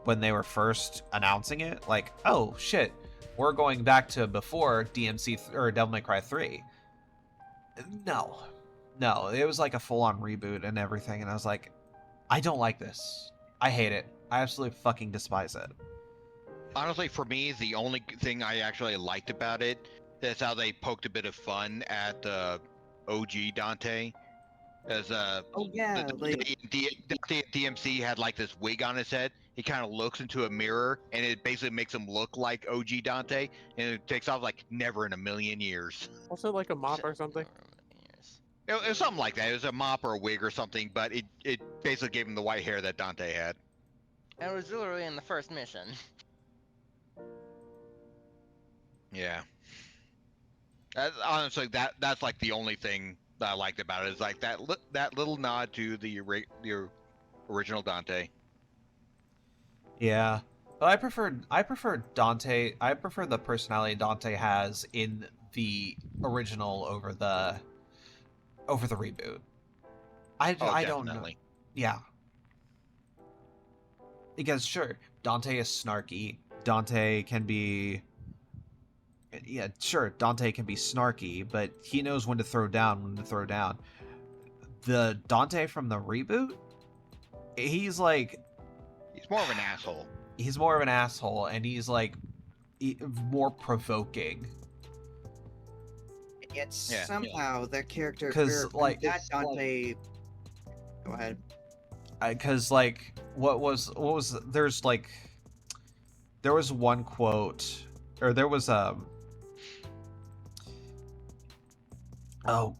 when they were first announcing it. Like, oh shit, we're going back to before DMC or Devil May Cry 3. No, it was like a full-on reboot and everything, and I was like, I don't like this. I hate it. I absolutely fucking despise it. Honestly, for me, the only thing I actually liked about it is how they poked a bit of fun at OG Dante. As Oh yeah, like DMC had like this wig on his head. He kind of looks into a mirror, and it basically makes him look like OG Dante, and it takes off like never in a million years. Was it like a mop or something? It was something like that. It was a mop or a wig or something, but it basically gave him the white hair that Dante had. And it was literally in the first mission. Yeah. Honestly, that's like the only thing that I liked about it is like that little nod to the original Dante. Yeah, but I prefer Dante. I prefer the personality Dante has in the original over the reboot. I don't know. Definitely. Yeah. Because sure, Dante is snarky. Dante can be snarky, but he knows when to throw down, The Dante from the reboot, he's like more of an asshole. He's more of an asshole, and he's like more provoking. yet somehow that character 'Cause, or like, that it's Dante. Go ahead. Because like what was there's like there was one quote, or there was oh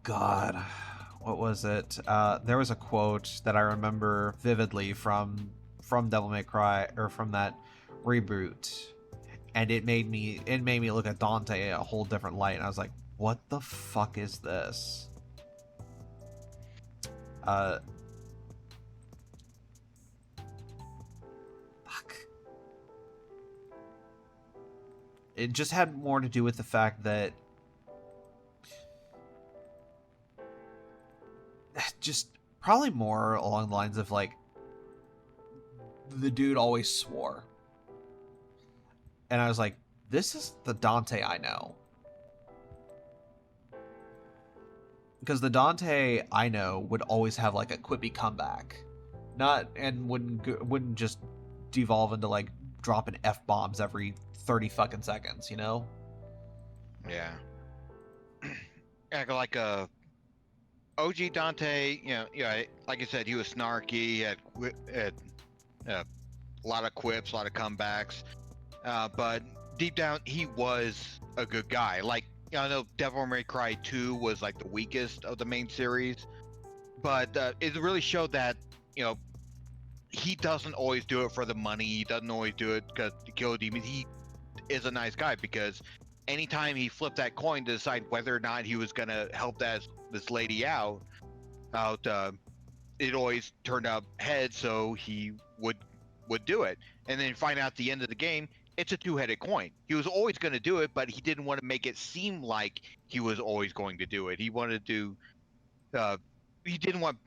god, what was it? There was a quote that I remember vividly from Devil May Cry, or from that reboot, and it made me look at Dante a whole different light. And I was like, what the fuck is this? Fuck. It just had more to do with the fact that just probably more along the lines of like the dude always swore. And I was like, this is the Dante I know. Because the Dante I know would always have like a quippy comeback. And wouldn't just devolve into like dropping F-bombs every 30 fucking seconds, you know? Yeah. Like a OG Dante, like I said, he was snarky, he had a lot of quips, a lot of comebacks, but deep down, he was a good guy. Like, I know Devil May Cry 2 was like the weakest of the main series, but it really showed that, he doesn't always do it for the money, he doesn't always do it because to kill demons. He is a nice guy, because anytime he flipped that coin to decide whether or not he was gonna help this lady out, it always turned up heads, so he would do it. And then find out at the end of the game, it's a two-headed coin. He was always going to do it, but he didn't want to make it seem like he was always going to do it. He wanted to. He didn't want.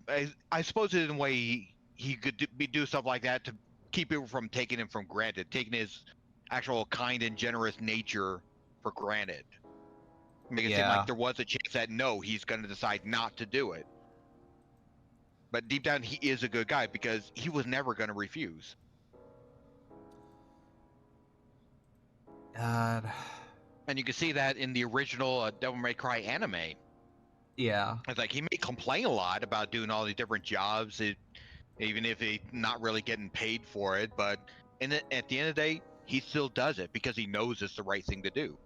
I suppose in a way he could do stuff like that to keep people from taking him for granted, taking his actual kind and generous nature for granted. Make it seem like there was a chance that no, he's going to decide not to do it. But deep down, he is a good guy because he was never going to refuse. God. And you can see that in the original Devil May Cry anime. Yeah. It's like he may complain a lot about doing all these different jobs, even if he's not really getting paid for it. But at the end of the day, he still does it because he knows it's the right thing to do.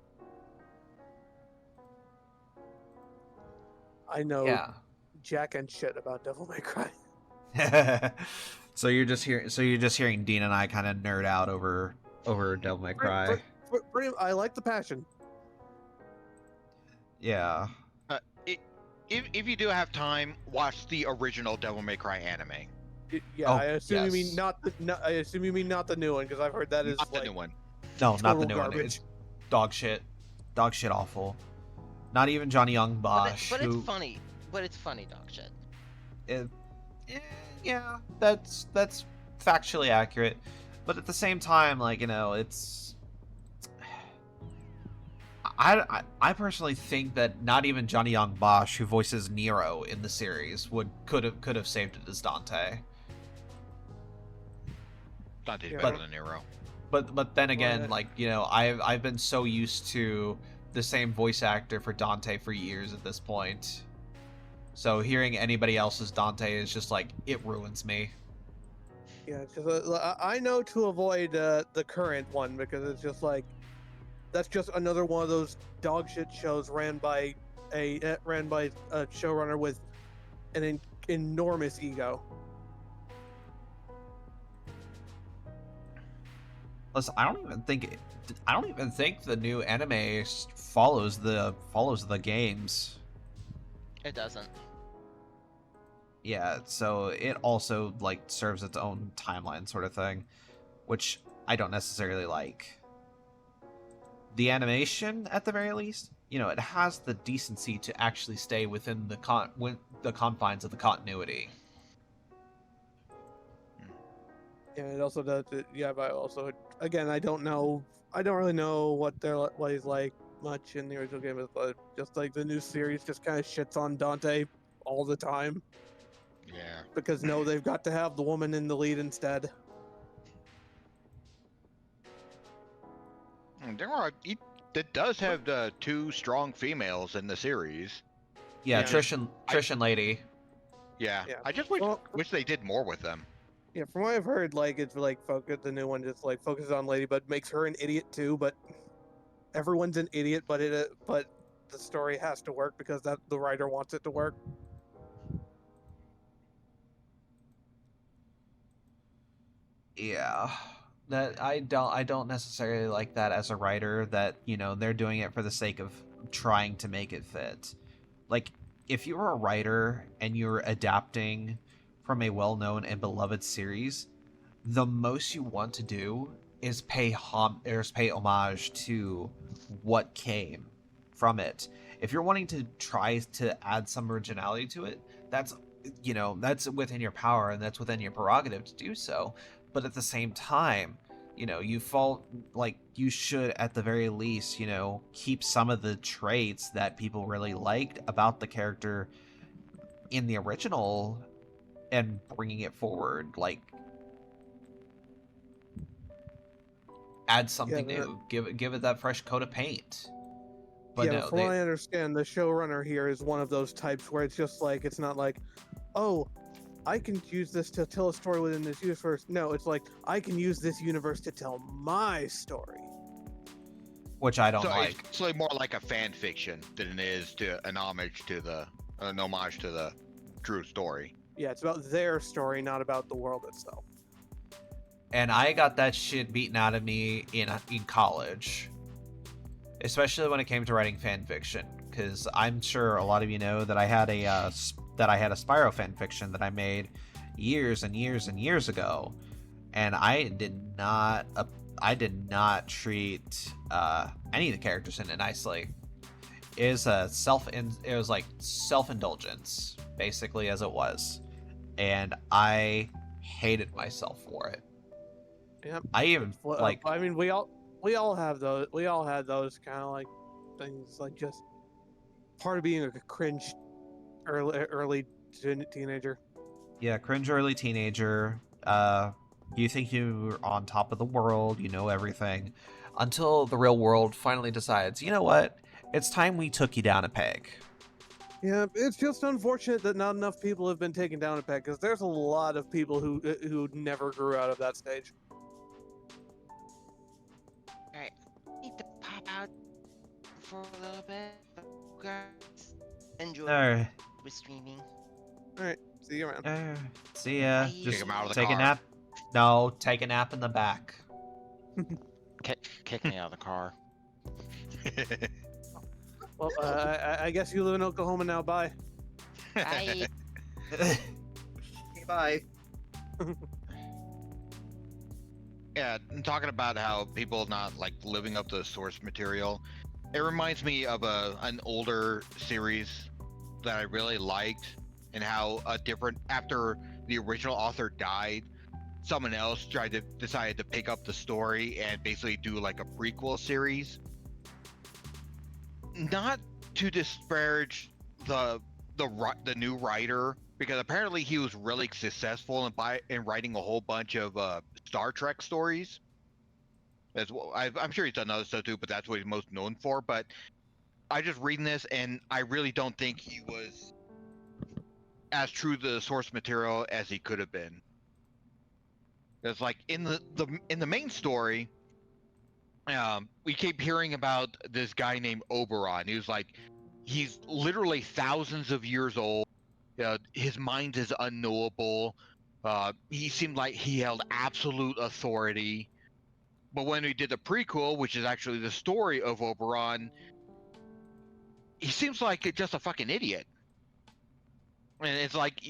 I know Yeah. jack and shit about Devil May Cry. So you're just hearing Dean and I kind of nerd out over Devil May Cry. I like the passion. Yeah. If you do have time, watch the original Devil May Cry anime. Yeah, I assume you mean I assume you mean not the new one, because I've heard that is not like the new one. No, not the new garbage. one. It's dog shit awful. Not even Johnny Young Bosch. But it's funny. But it's funny, dog shit. Yeah, that's factually accurate. But at the same time, like, it's. I personally think that not even Johnny Young Bosch, who voices Nero in the series, could have saved it as Dante. Dante's better than Nero. But then again, I've been so used to the same voice actor for Dante for years at this point. So hearing anybody else's Dante is just like, it ruins me. Yeah, because I know to avoid the current one, because it's just like, that's just another one of those dog shit shows ran by a showrunner with an enormous ego. Listen, I don't even think the new anime follows the games. It doesn't. Yeah, so it also like serves its own timeline sort of thing, which I don't necessarily like. The animation, at the very least, it has the decency to actually stay within the confines of the continuity. Yeah, it also does. Yeah, but also, again, I don't really know what he's like much in the original game, but just like the new series just kind of shits on Dante all the time. Yeah. Because they've got to have the woman in the lead instead. It does have two strong females in the series. Yeah, Trish and Lady. Yeah. I just wish they did more with them. Yeah, from what I've heard, like it's like the new one just like focuses on Lady, but makes her an idiot too. But everyone's an idiot, but the story has to work because the writer wants it to work. Yeah. That I don't necessarily like that as a writer, that, they're doing it for the sake of trying to make it fit. Like, if you're a writer and you're adapting from a well-known and beloved series, the most you want to do is pay homage to what came from it. If you're wanting to try to add some originality to it, that's that's within your power and that's within your prerogative to do so. But at the same time, you fall, like, you should at the very least, keep some of the traits that people really liked about the character in the original and bringing it forward. Like, add Yeah, something but, new, give it that fresh coat of paint. But yeah, but no, from what I understand, the showrunner here is one of those types where it's just like, it's not like, oh, I can use this to tell a story within this universe. No, it's like, I can use this universe to tell my story. which I don't So like. it's like more like a fan fiction than it is to an homage to the true story. Yeah, it's about their story, not about the world itself. And I got that shit beaten out of me in college, especially when it came to writing fan fiction. Because I'm sure a lot of you know that I had a Spyro fan fiction that I made years and years and years ago, and I did not treat any of the characters in it nicely. It was like self-indulgence, basically, as it was, and I hated myself for it. Yep. I even like I mean, we all have those. We all had those kind of like things, like just part of being a cringe early teenager. yeah, cringe early teenager. You think you're on top of the world, you know everything, until the real world finally decides, you know what? It's time we took you down a peg. Yeah, it's just unfortunate that not enough people have been taken down a peg, because there's a lot of people who never grew out of that stage. Alright, need to pop out for a little bit. Guys, enjoy Alright, with streaming. All right, see you around. see ya. Bye. Just Kick him out of the take a car. nap. No, take a nap in the back. Kick me out of the car. Well, I guess you live in Oklahoma now. Bye. Bye. Okay, bye. Yeah, and talking about how people not like living up to the source material, it reminds me of an older series that I really liked, and how after the original author died, someone else decided to pick up the story and basically do like a prequel series. Not to disparage the new writer, because apparently he was really successful in writing a whole bunch of Star Trek stories. I'm sure he's done other stuff too, but that's what he's most known for. But I just reading this, and I really don't think he was as true to the source material as he could have been. It's like in the main story, we keep hearing about this guy named Oberon. He's literally thousands of years old. His mind is unknowable. He seemed like he held absolute authority. But when we did the prequel, which is actually the story of Oberon, he seems like just a fucking idiot. And it's like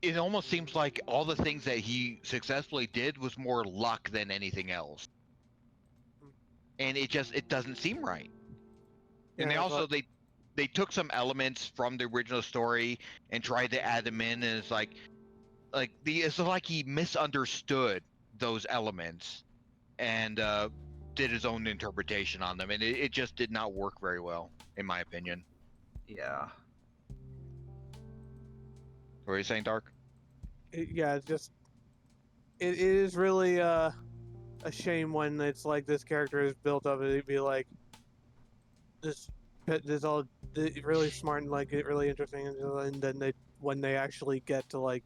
it almost seems like all the things that he successfully did was more luck than anything else. And it doesn't seem right. And Yeah, they took some elements from the original story and tried to add them in, and it's like he misunderstood those elements and did his own interpretation on them, and it just did not work very well, in my opinion. Yeah. What are you saying, Dark? yeah, it's just it is really a shame when it's like this character is built up. It'd be like this all really smart and like really interesting, and then when they actually get to like,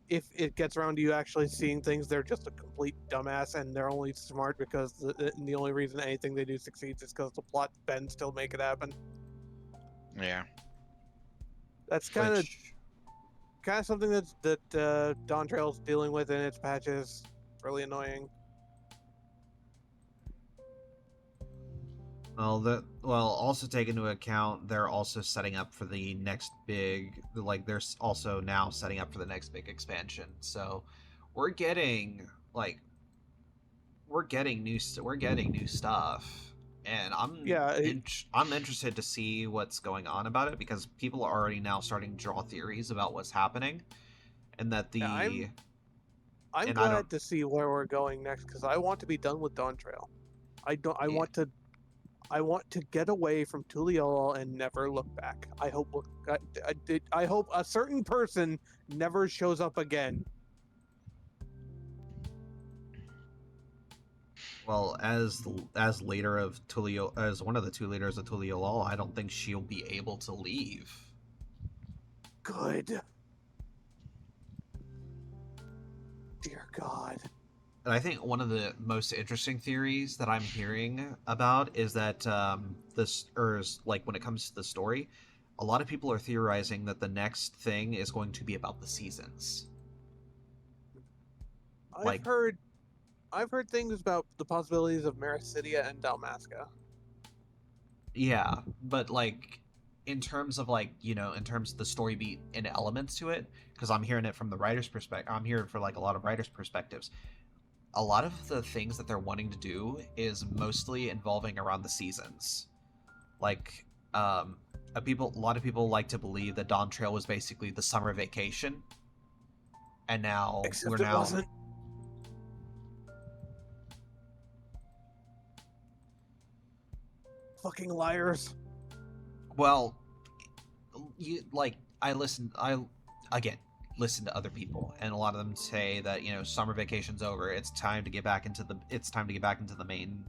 if it gets around to you actually seeing things, they're just a complete dumbass, and they're only smart because the only reason anything they do succeeds is because the plot bends to make it happen. Yeah. That's kind of Which, something that Dawn Trail's dealing with in its patches really annoying. Well, also take into account they're also setting up for the next big, like they're also now setting up for the next big expansion. So we're getting like we're getting new stuff, and Yeah, I'm interested to see what's going on about it because people are already now starting to draw theories about what's happening, and that yeah, the I'm and I don't glad to see where we're going next because I want to be done with Dawn Trail. I don't. Yeah. I want to get away from Tuliyola and never look back. I hope. I hope a certain person never shows up again. Well, as leader of Tulio, as one of the two leaders of Tuliolal, I don't think she'll be able to leave. Good. Dear God. And I think one of the most interesting theories that I'm hearing about is that like when it comes to the story, a lot of people are theorizing that the next thing is going to be about the seasons. Like, I've heard things about the possibilities of Mericidia and Dalmasca. yeah, but like in terms of like in terms of the story beat and elements to it, because I'm hearing it from the writer's perspective. I'm hearing for like a lot of writers' perspectives. A lot of the things that they're wanting to do is mostly involving around the seasons. Like, a lot of people like to believe that Dawn Trail was basically the summer vacation, and now Except it wasn't. Fucking liars. Well, I again listen to other people, and a lot of them say that summer vacation's over. It's time to get back into the main.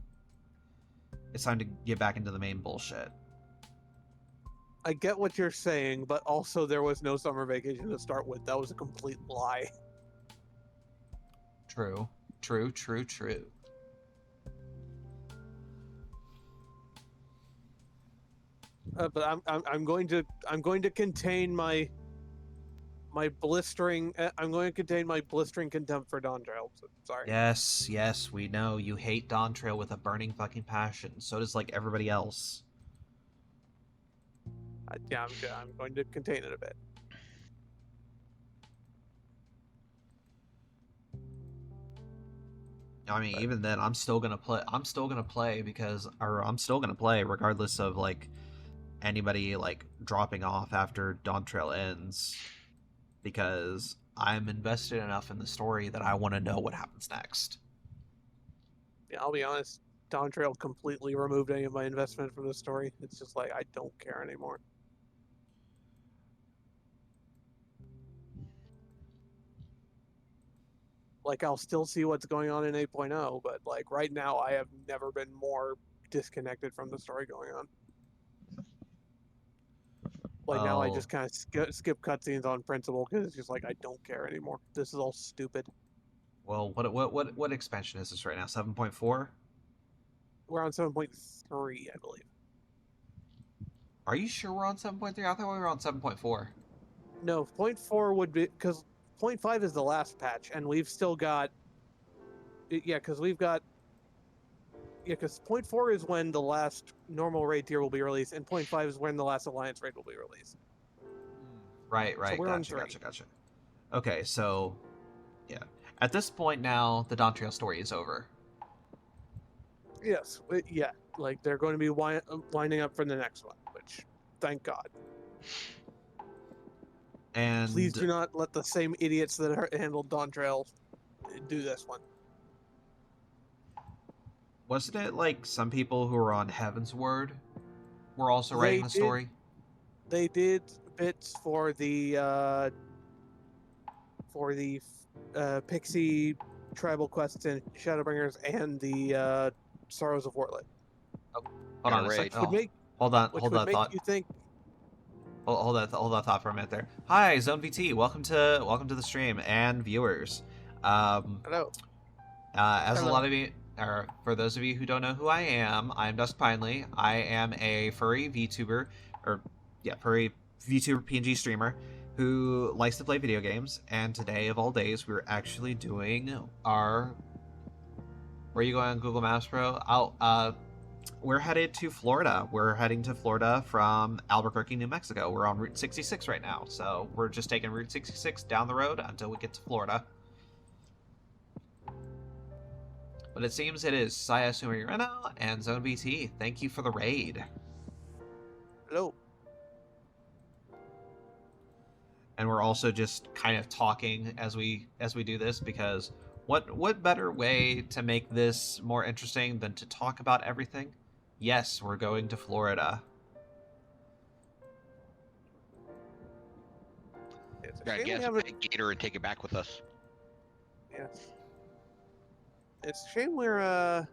It's time to get back into the main bullshit. I get what you're saying, but also there was no summer vacation to start with. That was a complete lie. True. But I'm going to contain my blistering. I'm going to contain my blistering contempt for Dawn Trail. So, sorry. Yes, we know you hate Dawn Trail with a burning fucking passion. So does like everybody else. Yeah, I'm going to contain it a bit. I mean, even then, I'm still gonna play. I'm still gonna play regardless of like anybody like dropping off after Dawn Trail ends, because I'm invested enough in the story that I want to know what happens next. Yeah, I'll be honest. Dawn Trail completely removed any of my investment from the story. It's just like I don't care anymore. Like I'll still see what's going on in 8.0, but like right now I have never been more disconnected from the story going on. Like now I just kind of skip cutscenes on principle because it's just like I don't care anymore. This is all stupid. Well, what expansion is this right now? 7.4? We're on 7.3, I believe. Are you sure we're on 7.3? I thought we were on 7.4. No, 0.4 would be because 0.5 is the last patch, and we've still got. Yeah, because we've got. Yeah, because 0.4 is when the last normal raid tier will be released, and 0.5 is when the last alliance raid will be released. Right. So we're on Gotcha. Okay, so yeah. At this point now, the Dawn Trail story is over. Yes, yeah. Like they're going to be winding up for the next one, which, thank God. And Please do not let the same idiots that handled Dawn Trail do this one. wasn't it like some people who were on Heaven's Word were also writing the story? They did bits for the Pixie tribal quests in Shadowbringers and the Sorrows of Warlit. Hold on a second. Hold that thought. You think? Hold that thought for a minute there. Hi, Zone VT. Welcome to the stream and viewers. Hello. As Hello. a lot of you, or for those of you who don't know who I am DuskPinely. I am a furry VTuber, furry VTuber PNG streamer, who likes to play video games, and today of all days, we're actually doing our. Where are you going on Google Maps, bro? We're headed to Florida. We're heading to Florida from Albuquerque, New Mexico. We're on Route 66 right now, so we're just taking Route 66 down the road until we get to Florida. But it seems it is Saya Sumireno and Zone BT. Thank you for the raid. Hello. And we're also just kind of talking as we do this, because what better way to make this more interesting than to talk about everything? Yes, we're going to Florida. It's a Gotta shame get we us a haven't. big gator and take it back with us. Yes. It's a shame we're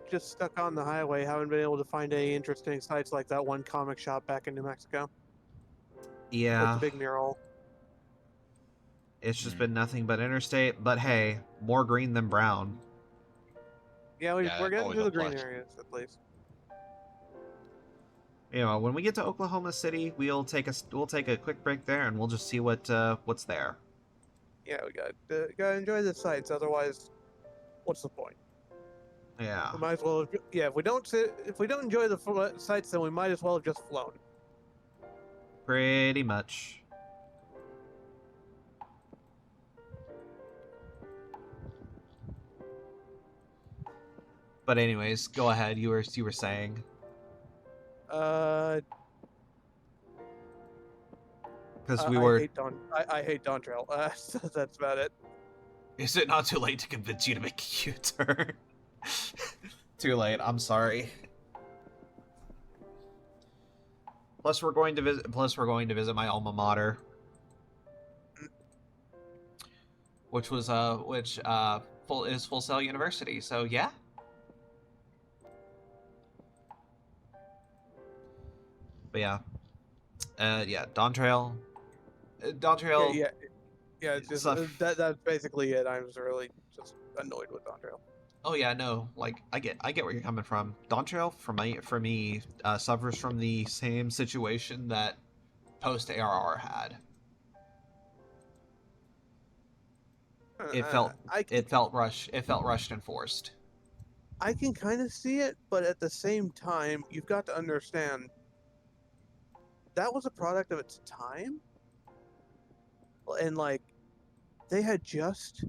just stuck on the highway. Haven't been able to find any interesting sites like that one comic shop back in New Mexico with Yeah, the big mural. it's just been nothing but interstate. But hey, more green than brown. Yeah, Yeah, we're that's getting always to a the green plus. areas at least. You know, when we get to Oklahoma City, we'll take a quick break there, and we'll just see what's there. Yeah, we gotta enjoy the sights. Otherwise, what's the point? Yeah, We might as well. Yeah, if we don't enjoy the sights, then we might as well have just flown. pretty much. But anyways, go ahead. You were saying, Uh, because we I were. hate I hate Dawn Trail. So that's about it. Is it not too late to convince you to make a U-turn? Too late. I'm sorry. Plus, we're going to visit my alma mater, which is Full Sail University. So yeah. But yeah, Dawn Trail. Dawn Trail. Yeah. It's just Stuff. that's basically it. I was really just annoyed with Dawn Trail. Oh yeah, no, like I get where you're coming from. Dawn Trail for me suffers from the same situation that post ARR had. It felt rushed and forced. I can kind of see it, but at the same time, you've got to understand that was a product of its time, and like they had just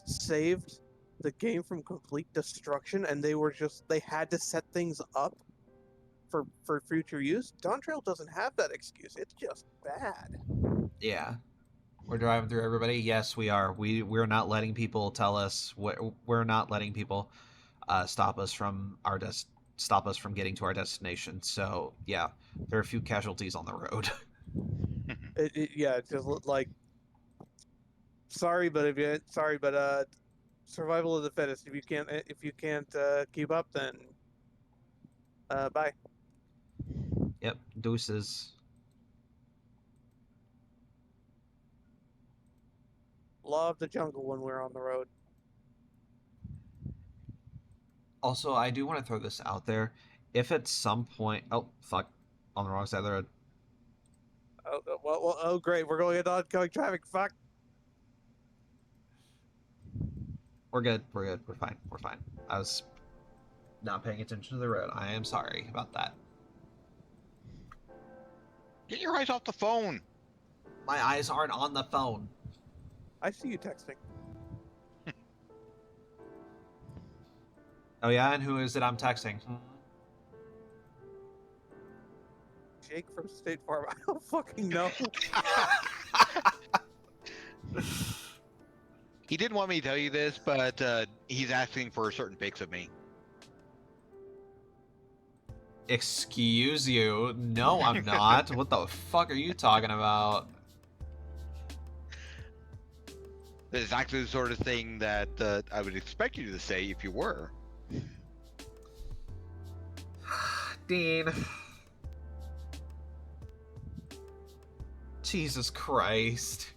saved the game from complete destruction, and they had to set things up for future use. Dawn Trail doesn't have that excuse. It's just bad. Yeah. We're driving through everybody. Yes, we are. We're not letting people tell us what we're not letting people stop us from getting to our destination. So yeah, there are a few casualties on the road. It's just like sorry, but survival of the fittest. If you can't keep up, then bye. Yep, deuces. Law of the jungle when we're on the road. Also, I do want to throw this out there. If at some point, oh fuck, on the wrong side of the road. Oh great, we're going into oncoming traffic. Fuck. We're good. We're fine. I was not paying attention to the road. I am sorry about that. Get your eyes off the phone. My eyes aren't on the phone. I see you texting. Oh yeah, and who is it I'm texting? Jake from State Farm. I don't fucking know. He didn't want me to tell you this, but he's asking for certain pics of me. Excuse you? No, I'm not. What the fuck are you talking about? This is actually the sort of thing that I would expect you to say if you were. Dean. Jesus Christ.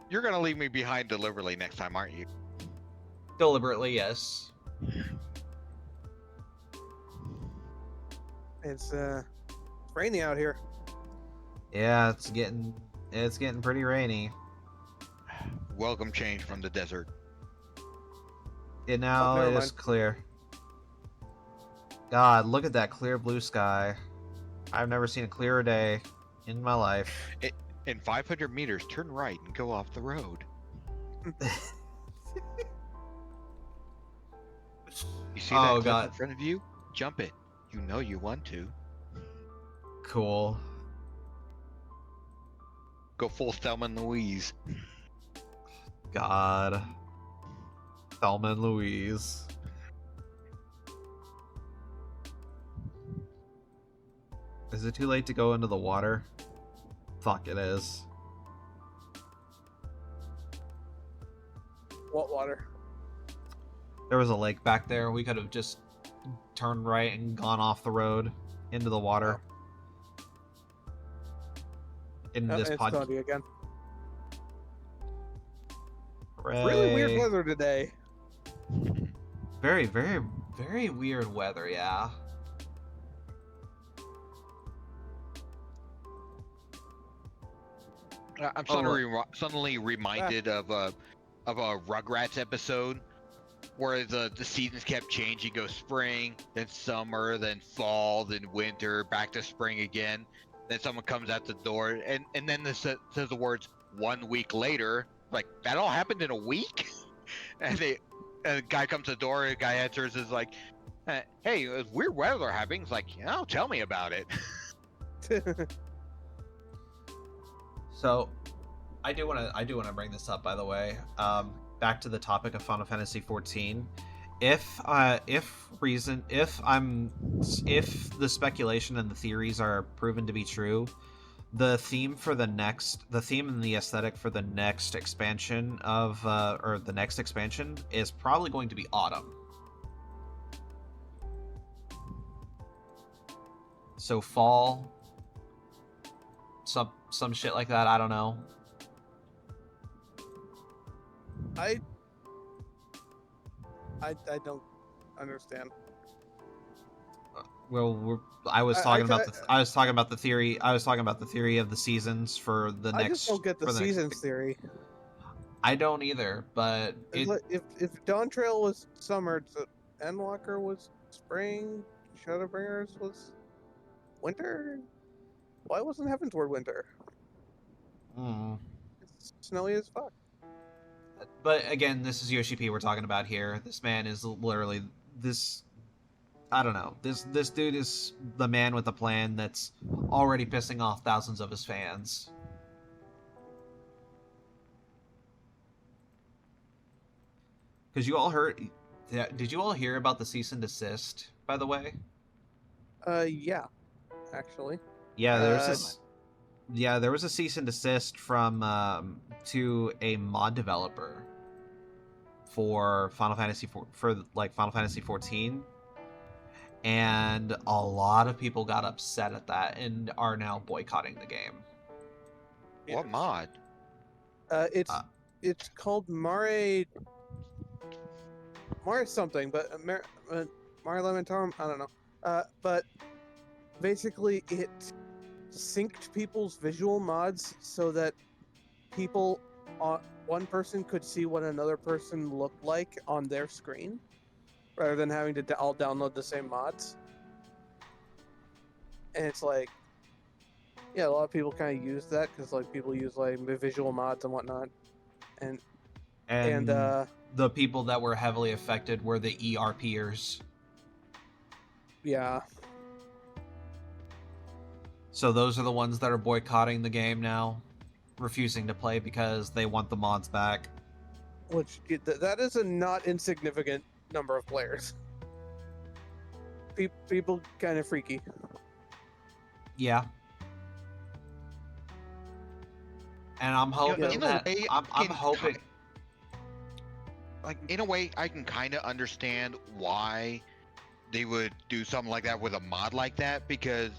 You're gonna leave me behind deliberately next time, aren't you? Deliberately, yes. It's rainy out here. Yeah, it's getting pretty rainy. Welcome change from the desert. It now never it is mind. clear. God, look at that clear blue sky. I've never seen a clearer day in my life. In 500 meters, turn right and go off the road. You see Oh, that cliff God. in front of you? Jump it. You know you want to. Cool. Go full Thelma and Louise. God. Thelma and Louise. Is it too late to go into the water? Fuck, it is. What water? There was a lake back there. We could have just turned right and gone off the road into the water. In this It's podcast. cloudy again. Hooray. Really weird weather today. Very, very, very weird weather, yeah. I'm Oh, suddenly reminded of a Rugrats episode where the seasons kept changing. Go spring, then summer, then fall, then winter, back to spring again. Then someone comes at the door, and then this says the words 1 week later. Like, that all happened in a week? And a guy comes to the door, a guy answers, is like, hey, weird weather happening. It's like, tell me about it. So, I do want to bring this up, by the way. Back to the topic of Final Fantasy XIV. If the speculation and the theories are proven to be true, the theme and the aesthetic for the next expansion is probably going to be autumn. So fall, some shit like that. I don't know. I don't understand. Well, I was talking about the theory. I was talking about the theory of the seasons for the next. I just don't get the seasons theory. I don't either, but If Dawn Trail was summer, Endwalker was spring, Shadowbringers was winter. Why wasn't Heavensward winter? It's snowy as fuck. But again, this is Yoshi P we're talking about here. This man is literally this. I don't know. This dude is the man with a plan that's already pissing off thousands of his fans. Because you all heard. Did you all hear about the cease and desist? By the way. Yeah, actually. Yeah, there was a cease and desist from to a mod developer for Final Fantasy Final Fantasy 14. And a lot of people got upset at that and are now boycotting the game. What mod? It's called Mare something, but Mare Lamentarum, I don't know. But basically it synced people's visual mods so that one person could see what another person looked like on their screen, rather than having to all download the same mods. And it's like, yeah, a lot of people kind of use that because like people use like visual mods and whatnot, and the people that were heavily affected were the ERPers. Yeah. So those are the ones that are boycotting the game now, refusing to play because they want the mods back. Which that is a not insignificant number of players. People kind of freaky. Yeah. And I'm hoping hoping. Like, in a way, I can kind of understand why they would do something like that with a mod like that, because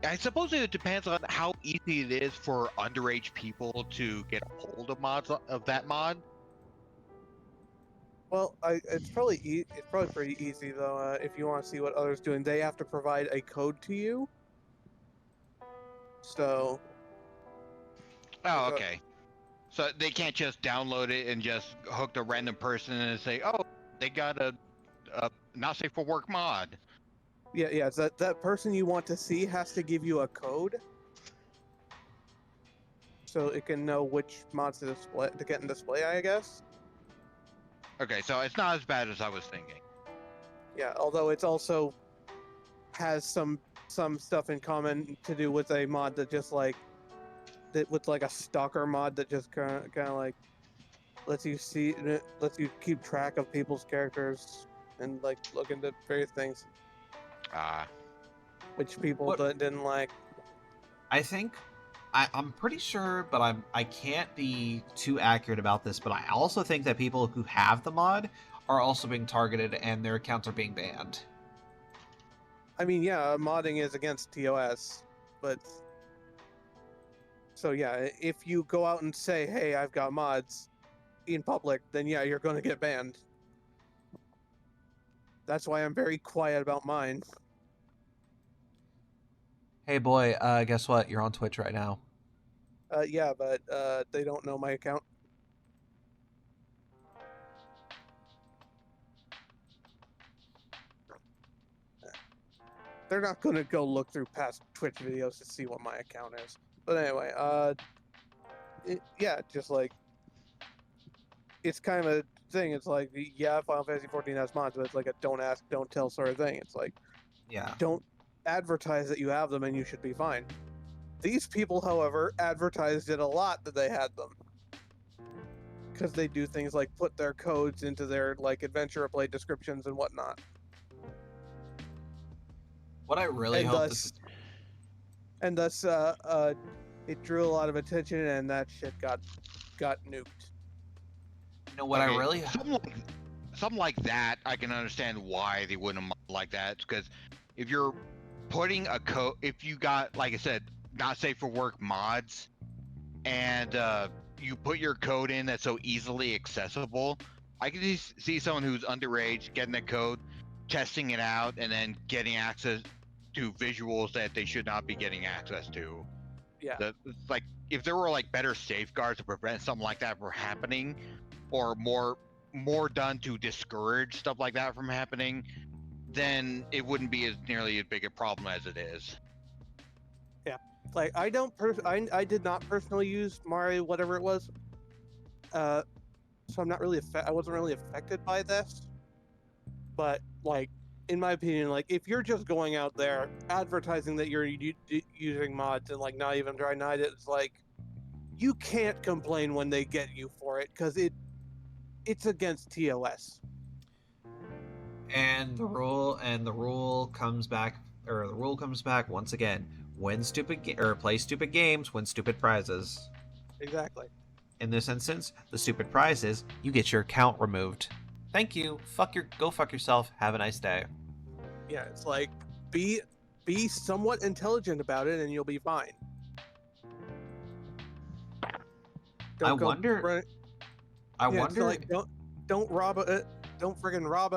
I suppose it depends on how easy it is for underage people to get a hold of mods of that mod. Well, it's probably pretty easy though. If you want to see what others doing, they have to provide a code to you. So, Oh, so- okay. So they can't just download it and just hook the random person and say, "Oh, they got a not safe for work mod." yeah. So that person you want to see has to give you a code, so it can know which mods to display to get in display. I guess. Okay, so it's not as bad as I was thinking. Yeah. Although it's also has some stuff in common to do with a mod that just like that with like a stalker mod that just kind of like lets you keep track of people's characters and like look into various things Ah, which people What- didn't like. I think I'm pretty sure, but I can't be too accurate about this. But I also think that people who have the mod are also being targeted and their accounts are being banned. I mean, yeah, modding is against TOS, but so yeah, if you go out and say, "Hey, I've got mods," in public, then yeah, you're going to get banned. That's why I'm very quiet about mine. Hey boy, guess what? You're on Twitch right now. Yeah, but they don't know my account. They're not going to go look through past Twitch videos to see what my account is. But anyway, yeah, just like it's kind of a thing. It's like, yeah, Final Fantasy 14 has mods, but it's like a don't ask, don't tell sort of thing. It's like, Yeah. don't advertise that you have them and you should be fine. These people, however, advertised it a lot that they had them. Because they do things like put their codes into their like adventure play descriptions and whatnot. What I really And hope thus- this is And thus, it drew a lot of attention and that shit got nuked. what I okay, really something like that, I can understand why they wouldn't mod like that. Because if you're putting a code, if you got, like I said, not safe for work mods, and you put your code in that's so easily accessible, I can just see someone who's underage getting the code, testing it out, and then getting access to visuals that they should not be getting access to. Yeah. It's like if there were like better safeguards to prevent something like that from happening, or more done to discourage stuff like that from happening, then it wouldn't be as nearly as big a problem as it is. Like I I did not personally use Mario whatever it was. So I'm not really I wasn't really affected by this. But like in my opinion, like if you're just going out there advertising that you're using mods and like not even trying to hide it, it's like you can't complain when they get you for it because it's against TOS. and the rule comes back once again. Win stupid or play stupid games, win stupid prizes. Exactly. In this instance, the stupid prize is you get your account removed. Thank you. Go fuck yourself. Have a nice day. Yeah, it's like be somewhat intelligent about it and you'll be fine. I wonder Like don't rob a don't friggin' rob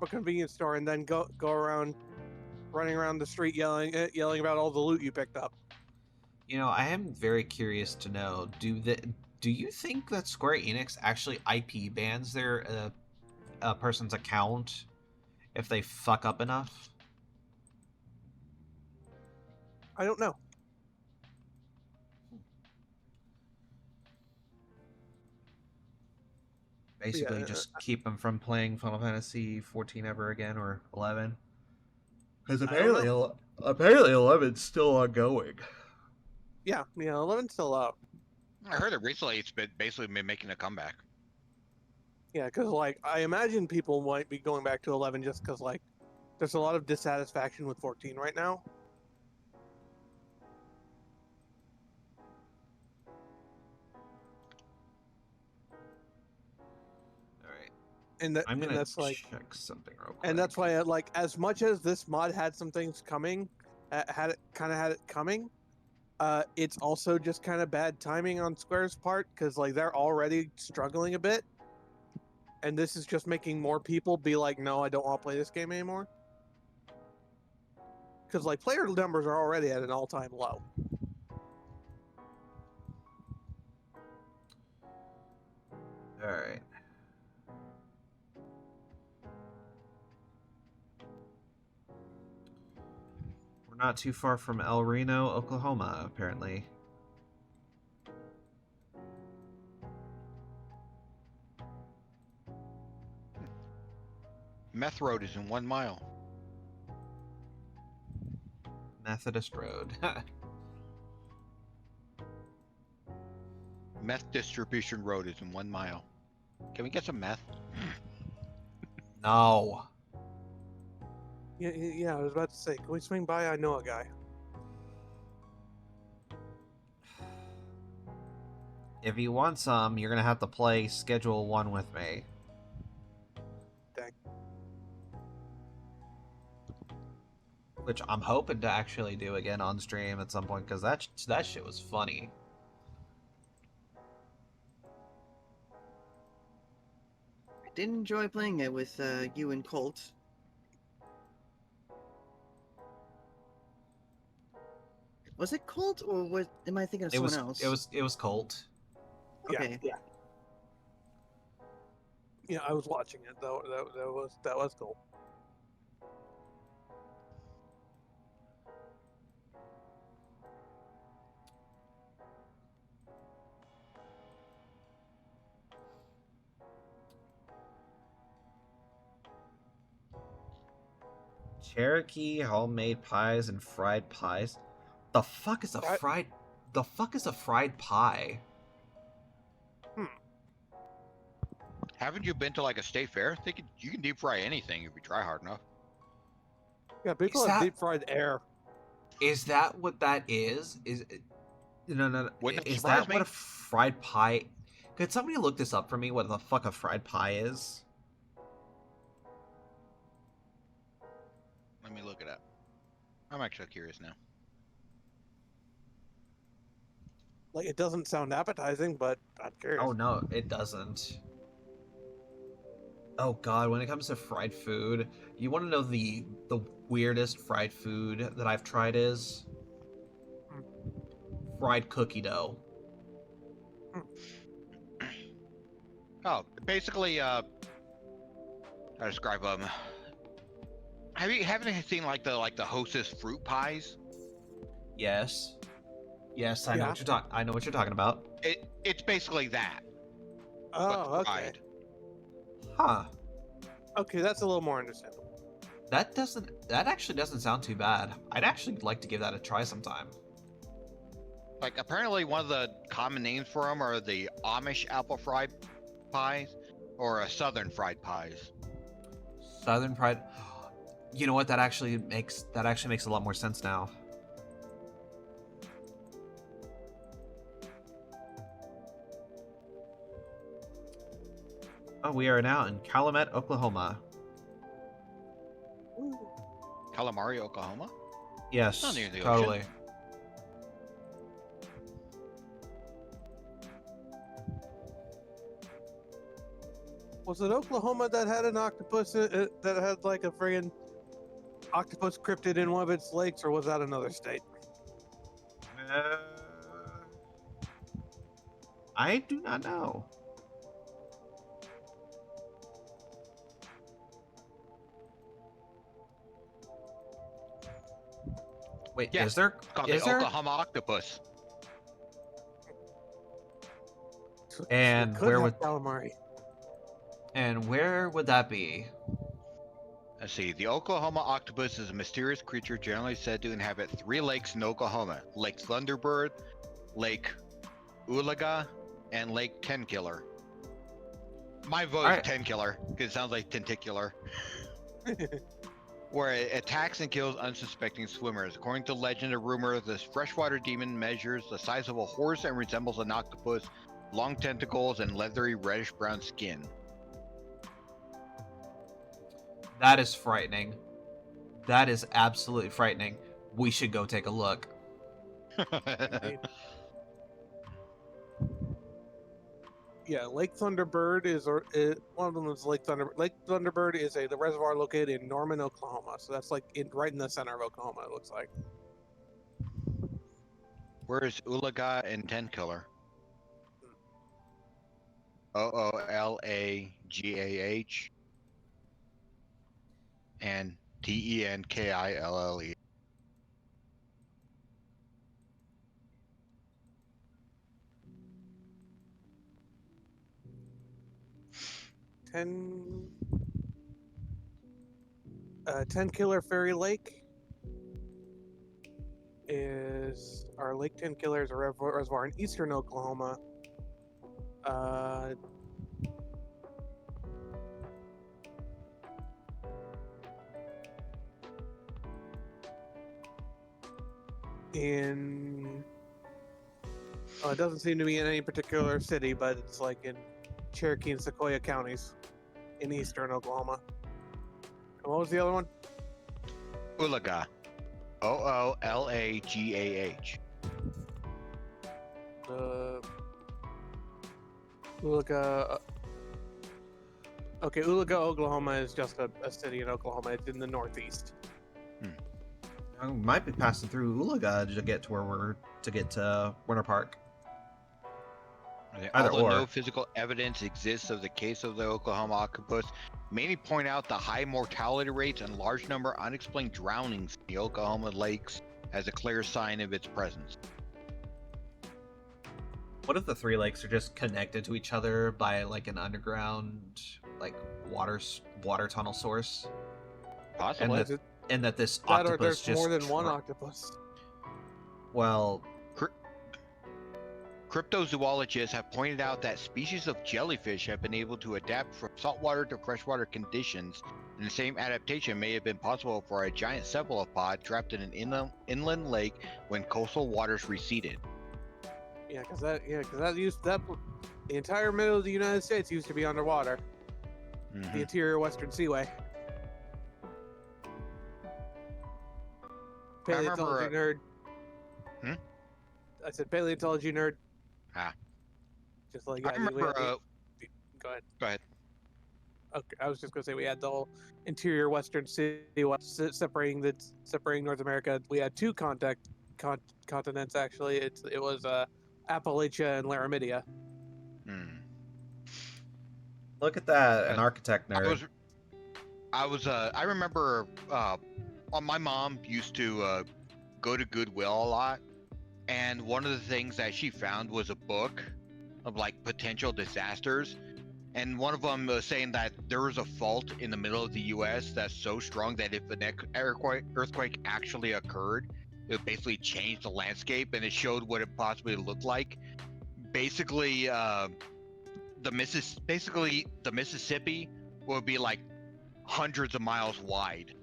a convenience store and then go around running around the street yelling about all the loot you picked up. I am very curious to know, do you think that Square Enix actually IP bans their a person's account if they fuck up enough? I don't know. Basically, Yeah, just keep them from playing Final Fantasy 14 ever again, or 11. Because I don't apparently 11's still ongoing. Yeah, 11's still out. I heard that recently it's basically been making a comeback. Yeah, because like I imagine people might be going back to 11 just because like there's a lot of dissatisfaction with 14 right now. Alright. And I'm gonna that's like check something real quick. and that's why like as much as this mod had some things coming, had it coming, it's also just kind of bad timing on Square's part because like they're already struggling a bit, and this is just making more people be like, no, I don't want to play this game anymore. because like player numbers are already at an all-time low. All right. We're not too far from El Reno, Oklahoma, apparently. Meth Road is in 1 mile. Methodist Road. Meth Distribution Road is in 1 mile. Can we get some meth? No. Yeah, I was about to say, can we swing by? I know a guy. If you want some, you're gonna have to play Schedule 1 with me. Dang. Which I'm hoping to actually do again on stream at some point, because that shit was funny. I did enjoy playing it with you and Colt. Was it Colt or am I thinking of someone else? It was Colt. Okay. Yeah, I was watching it. That was cool. Cherokee homemade pies and fried pies. The fuck is a What? fried? The fuck is a fried pie? Haven't you been to like a state fair? You can deep fry anything if you try hard enough. Yeah, people Is have that- deep fried air. Is that what that is? No. Wouldn't Is surprise that me. what a fried pie? Could somebody look this up for me? What the fuck a fried pie is? Let me look it up. I'm actually curious now. Like, it doesn't sound appetizing, but I'm curious. Oh no, it doesn't. Oh god, when it comes to fried food, you want to know the weirdest fried food that I've tried is fried cookie dough. Oh, basically, I describe them. Haven't you seen like the Hostess fruit pies? Yes. Yes, I know Yeah. what you're I know what you're talking about. It's basically that. Oh, but okay. fried. Huh. Okay, that's a little more understandable. That actually doesn't sound too bad. I'd actually like to give that a try sometime. Like apparently one of the common names for them are the Amish apple fried pies or Southern fried pies. Southern fried. You know what? That actually makes a lot more sense now. Oh, we are now in Calumet, Oklahoma. Ooh. Calamari, Oklahoma? Yes, Not near the totally. ocean. Was it Oklahoma that had an octopus that had like a friggin' octopus cryptid in one of its lakes, or was that another state? I do not know. Wait, Yeah, is there? It's called Is the there? Oklahoma octopus. And It could where have would calamari? and where would that be? Let's see. The Oklahoma octopus is a mysterious creature generally said to inhabit 3 lakes in Oklahoma: Lake Thunderbird, Lake Oolaga, and Lake Tenkiller. My vote Alright. is Tenkiller because it sounds like tentacular. Where it attacks and kills unsuspecting swimmers. According to legend or rumor, this freshwater demon measures the size of a horse and resembles an octopus, long tentacles, and leathery reddish-brown skin. That is frightening. That is absolutely frightening. We should go take a look. Yeah, Lake Thunderbird is one of them is Lake Thunderbird. Lake Thunderbird is the reservoir located in Norman, Oklahoma. So that's like right in the center of Oklahoma. It looks like. Where's Ulaga and Tenkiller? OOLAGAH and TENKILLE. Tenkiller Ferry Lake is Lake Tenkiller is a reservoir in eastern Oklahoma. It doesn't seem to be in any particular city, but it's like in Cherokee and Sequoia counties in eastern Oklahoma. And what was the other one? Ulaga. OOLAGAH. Ulaga. Okay, Ulaga, Oklahoma is just a city in Oklahoma. It's in the northeast. We might be passing through Ulaga to get to Winter Park. Either Although or. no physical evidence exists of the case of the Oklahoma octopus, many point out the high mortality rates and large number of unexplained drownings in the Oklahoma lakes as a clear sign of its presence. What if the three lakes are just connected to each other by like an underground like water tunnel source? Possibly. And that this That or octopus there's just more than one octopus. Well, Cryptozoologists have pointed out that species of jellyfish have been able to adapt from saltwater to freshwater conditions, and the same adaptation may have been possible for a giant cephalopod trapped in an inland lake when coastal waters receded. Yeah, because the entire middle of the United States used to be underwater. The interior Western Seaway. Paleontology nerd. I said paleontology nerd. Just like I remember. Go ahead. Go ahead. Okay, I was just gonna say we had the whole interior Western Seaway separating North America. We had two continents actually. It was Appalachia and Laramidia. look at that, an architect nerd. I remember my mom used to go to Goodwill a lot, and one of the things that she found was a book of like potential disasters, and one of them was saying that there was a fault in the middle of the U.S. that's so strong that if an earthquake actually occurred, it would basically change the landscape, and it showed what it possibly looked like. Basically, the Mississippi would be like hundreds of miles wide,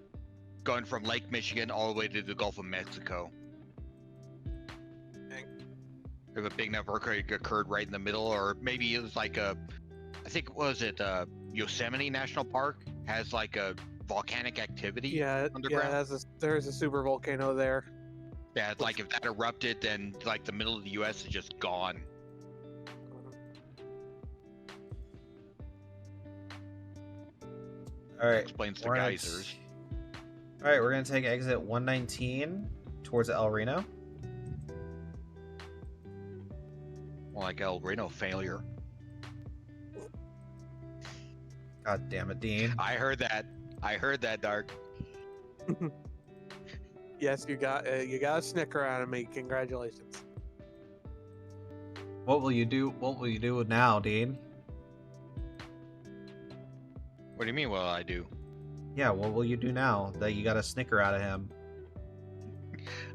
going from Lake Michigan all the way to the Gulf of Mexico. If a big enough earthquake occurred right in the middle, or maybe it was like Yosemite National Park has like a volcanic activity underground. Yeah, there's a super volcano there. Yeah, it's like if that erupted, then like the middle of the U.S. is just gone. All right, Explains the geysers. All right, we're gonna take exit 119 towards El Reno. More like El Reno failure. God damn it, Dean. I heard that, Dark. Yes, you got a snicker out of me. Congratulations. What will you do? What will you do now, Dean? What do you mean, what will I do? Yeah, what will you do now that you got a snicker out of him?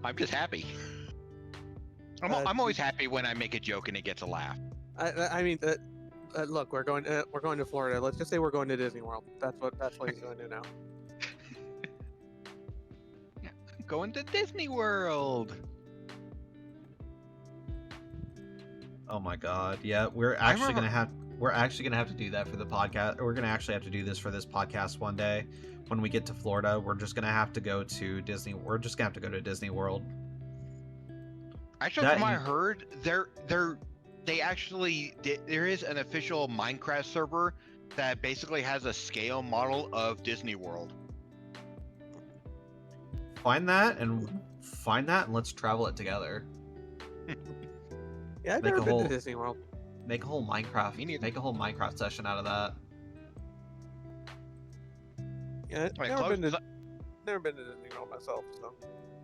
I'm just happy. I'm always happy when I make a joke and it gets a laugh. I mean, look, we're going to Florida. Let's just say we're going to Disney World. That's what he's going to now. Yeah, I'm going to Disney World. Oh my god. Yeah, we're actually gonna have to do that for the podcast. We're gonna actually have to do this for this podcast one day. When we get to Florida, we're just gonna have to go to Disney. We're just gonna have to go to Disney World. Actually, from what I heard, they actually there is an official Minecraft server that basically has a scale model of Disney World. Find that and let's travel it together. Yeah, I've Make never a been whole- to Disney World. Make a whole Minecraft. Me neither. Make a whole Minecraft session out of that. Yeah, Right, never been to Disney World myself. So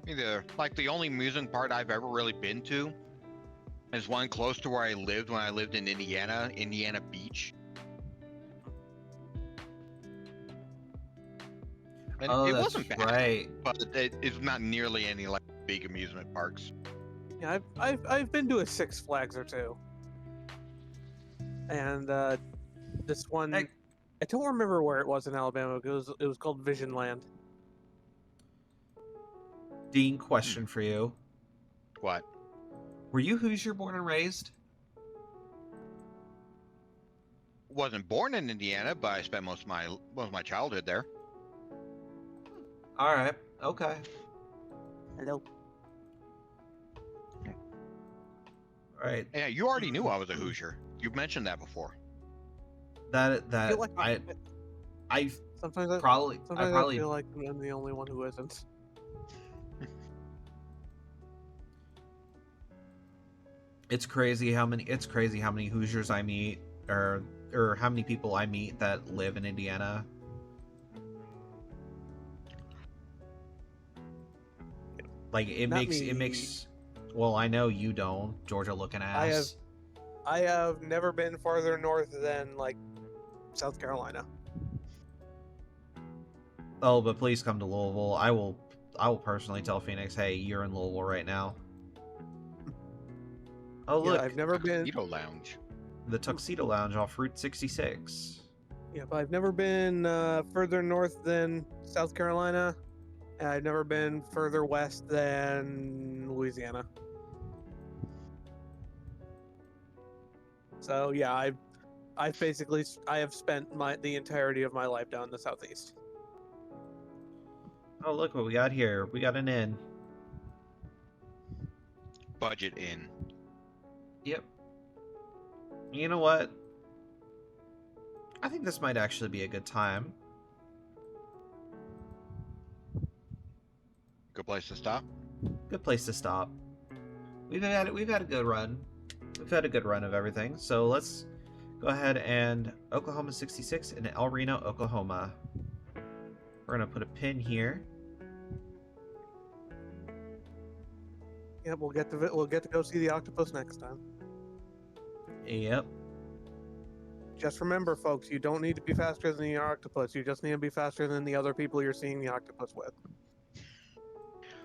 Either like the only amusing part I've ever really been to is one close to where I lived when I lived in Indiana Beach. And Oh, it that's wasn't bad, right. but it's not nearly any like big amusement parks. yeah, I've been to a Six Flags or two, and this one Hey. I don't remember where it was in Alabama. It was called Vision Land. Dean, question for you. What? Were you Hoosier born and raised? Wasn't born in Indiana, but I spent most of my childhood there. All right. Okay. Hello. All right. Yeah, you already knew I was a Hoosier. You've mentioned that before. That I feel like I sometimes probably I feel like I'm the only one who isn't. it's crazy how many Hoosiers I meet or how many people I meet that live in Indiana. Like it Not makes me. well, I know you don't, Georgia looking ass. I have never been farther north than like South Carolina. Oh, but please come to Louisville. I will personally tell Phoenix, hey, you're in Louisville right now. Oh Yeah, look, I've never been. Tuxedo Lounge. the Tuxedo Lounge off Route 66. Yeah, but I've never been further north than South Carolina, and I've never been further west than Louisiana. So yeah, I have spent the entirety of my life down in the southeast. Oh, look what we got here. We got an inn. Budget Inn. Yep. You know what? I think this might actually be a good time. Good place to stop. Good place to stop. We've had a good run. We've had a good run of everything. So let's go ahead and Oklahoma 66 in El Reno, Oklahoma. We're gonna put a pin here. Yeah, we'll get to go see the octopus next time. Yep. Just remember, folks, you don't need to be faster than the octopus. You just need to be faster than the other people you're seeing the octopus with.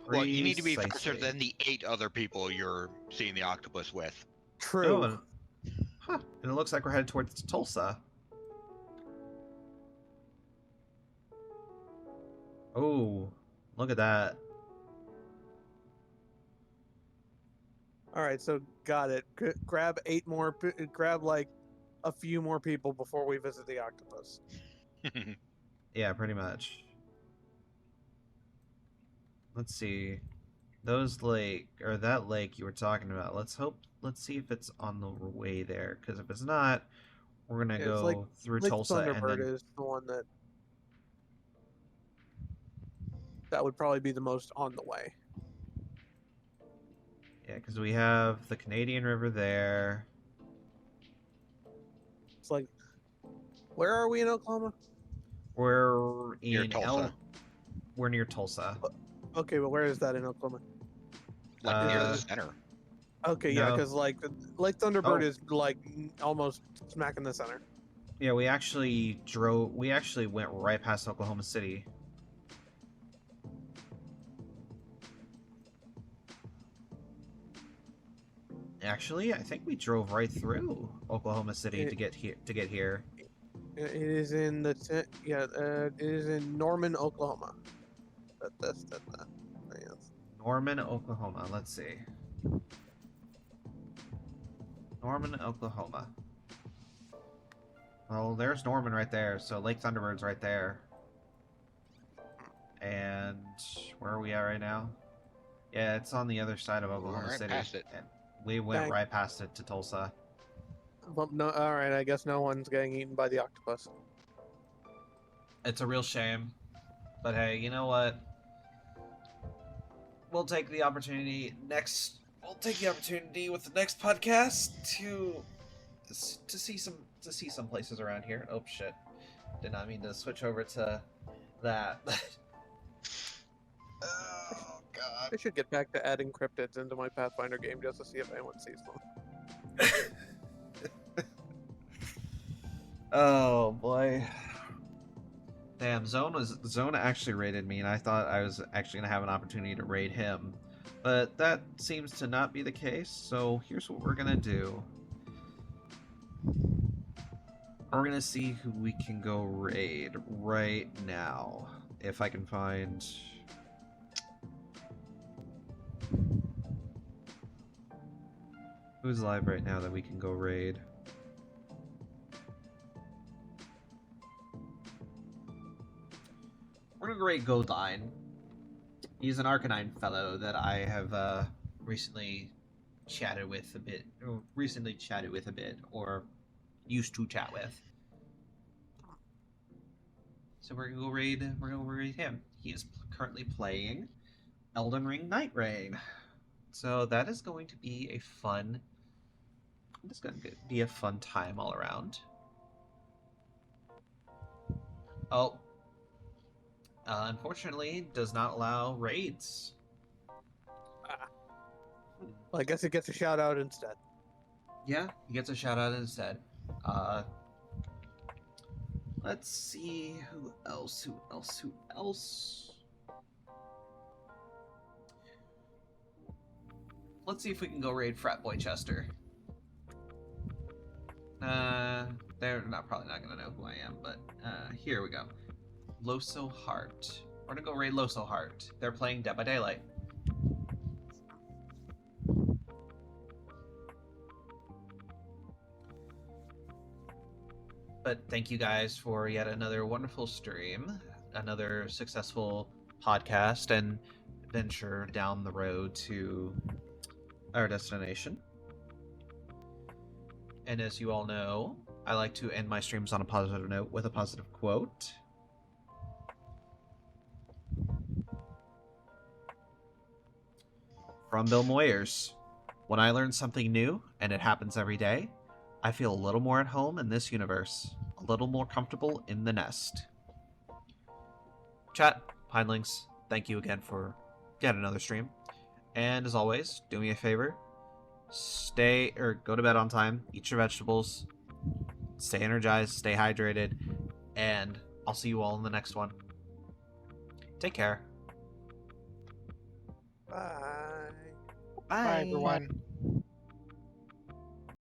Well, you need to be faster Precisely. than the 8 other people you're seeing the octopus with. True. Oh, and it looks like we're headed towards Tulsa. Oh, look at that. All right, so got it. Grab 8 more. Grab like a few more people before we visit the octopus. Yeah, pretty much. Let's see. Those lake, or that lake you were talking about, let's see if it's on the way there, because if it's not, we're gonna Yeah, it's go through Lake Tulsa and Thunderbird then is the one that would probably be the most on the way. yeah, because we have the Canadian River there. It's like, where are we in Oklahoma? We're Near in Tulsa. We're near Tulsa. Okay, but where is that in Oklahoma? Like near Uh, the center. Okay, yeah, no. because like Lake Thunderbird Oh. is like almost smack in the center. Yeah, we actually went right past Oklahoma City. Actually, I think we drove right through Oklahoma City to get here. It is in it is in Norman, Oklahoma. That's yes. Norman, Oklahoma. Let's see. Norman, Oklahoma. Well, there's Norman right there, so Lake Thunderbird's right there. And where are we at right now? Yeah, it's on the other side of Oklahoma right City. past it. And we went Dang. right past it to Tulsa. Well, no, alright, I guess no one's getting eaten by the octopus. It's a real shame. But hey, you know what? We'll take the opportunity with the next podcast to see some places around here. Oh shit. Did not mean to switch over to that. Oh god. I should get back to adding cryptids into my Pathfinder game just to see if anyone sees them. Oh boy. Damn, Zone actually raided me, and I thought I was actually gonna have an opportunity to raid him. But that seems to not be the case, so here's what we're gonna do. We're gonna see who we can go raid right now. If I can find... Who's live right now that we can go raid? We're gonna go raid Godine. He's an Arcanine fellow that I have recently chatted with a bit, or used to chat with. So we're gonna go raid him. He is currently playing Elden Ring Night Rain. So that is going to be a fun. It's going to be a fun time all around. Oh. Unfortunately, does not allow raids. Well, I guess it gets a shout out instead. Yeah, he gets a shout out instead. Let's see who else. Let's see if we can go raid Frat Boy Chester. They're probably not gonna know who I am, but here we go. Loso Heart. We're gonna go raid Loso Heart. They're playing Dead by Daylight. But thank you guys for yet another wonderful stream, another successful podcast and venture down the road to our destination. And as you all know, I like to end my streams on a positive note with a positive quote. From Bill Moyers. When I learn something new, and it happens every day, I feel a little more at home in this universe, a little more comfortable in the nest. Chat, Pinelings, thank you again for yet another stream. And as always, do me a favor, go to bed on time, eat your vegetables, stay energized, stay hydrated, and I'll see you all in the next one. Take care. Bye. Bye. Bye, everyone.